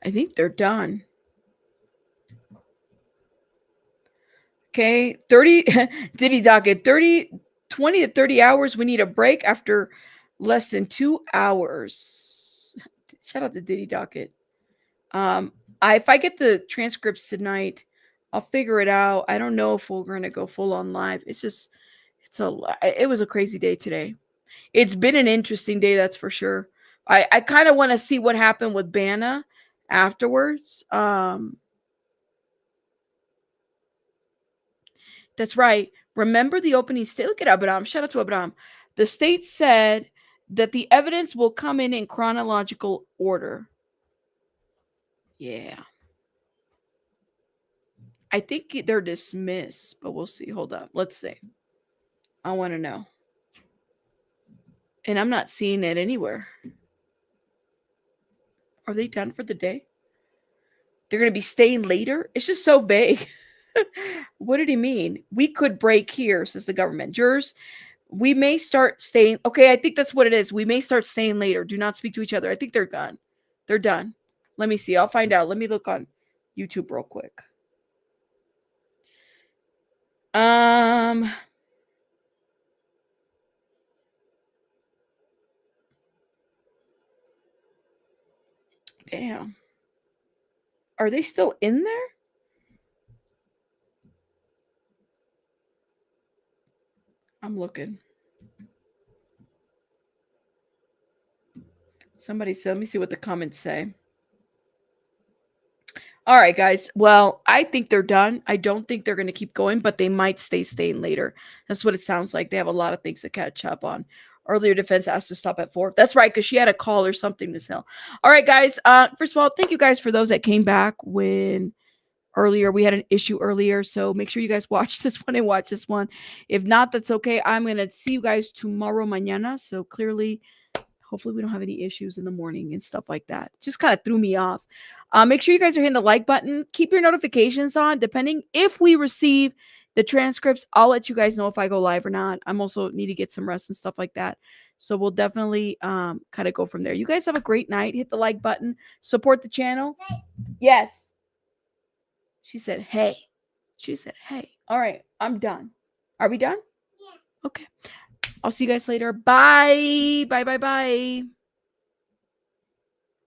I think they're done. Okay, 30 Diddy Docket, 20 to 30 hours. We need a break after less than 2 hours. Shout out to Diddy Docket. If I get the transcripts tonight, I'll figure it out. I don't know if we're going to go full on live. It was a crazy day today. It's been an interesting day, that's for sure. I kind of want to see what happened with Bana afterwards. That's right. Remember the opening state. Look at Abraham. Shout out to Abraham. The state said that the evidence will come in chronological order. Yeah. I think they're dismissed, but we'll see. Hold up. Let's see. I want to know. And I'm not seeing it anywhere. Are they done for the day? They're going to be staying later? It's just so vague. What did he mean? We could break here, says the government. Jurors, we may start staying. Okay, I think that's what it is. We may start staying later. Do not speak to each other. I think they're done. They're done. Let me see. I'll find out. Let me look on YouTube real quick. Damn. Are they still in there? I'm looking. Somebody said, let me see what the comments say. All right, guys. Well, I think they're done. I don't think they're going to keep going, but they might staying later. That's what it sounds like. They have a lot of things to catch up on. Earlier defense asked to stop at 4. That's right, because she had a call or something to sell. All right, guys. First of all, thank you guys for those that came back when earlier we had an issue earlier. So make sure you guys watch this one and watch this one. If not, that's okay. I'm going to see you guys tomorrow mañana. So clearly, hopefully we don't have any issues in the morning and stuff like that. Just kind of threw me off. Make sure you guys are hitting the like button. Keep your notifications on. Depending if we receive the transcripts, I'll let you guys know if I go live or not. I'm also need to get some rest and stuff like that. So we'll definitely kind of go from there. You guys have a great night. Hit the like button. Support the channel. Yes. She said, hey. She said, hey. All right. I'm done. Are we done? Yeah. Okay. I'll see you guys later. Bye. Bye, bye, bye.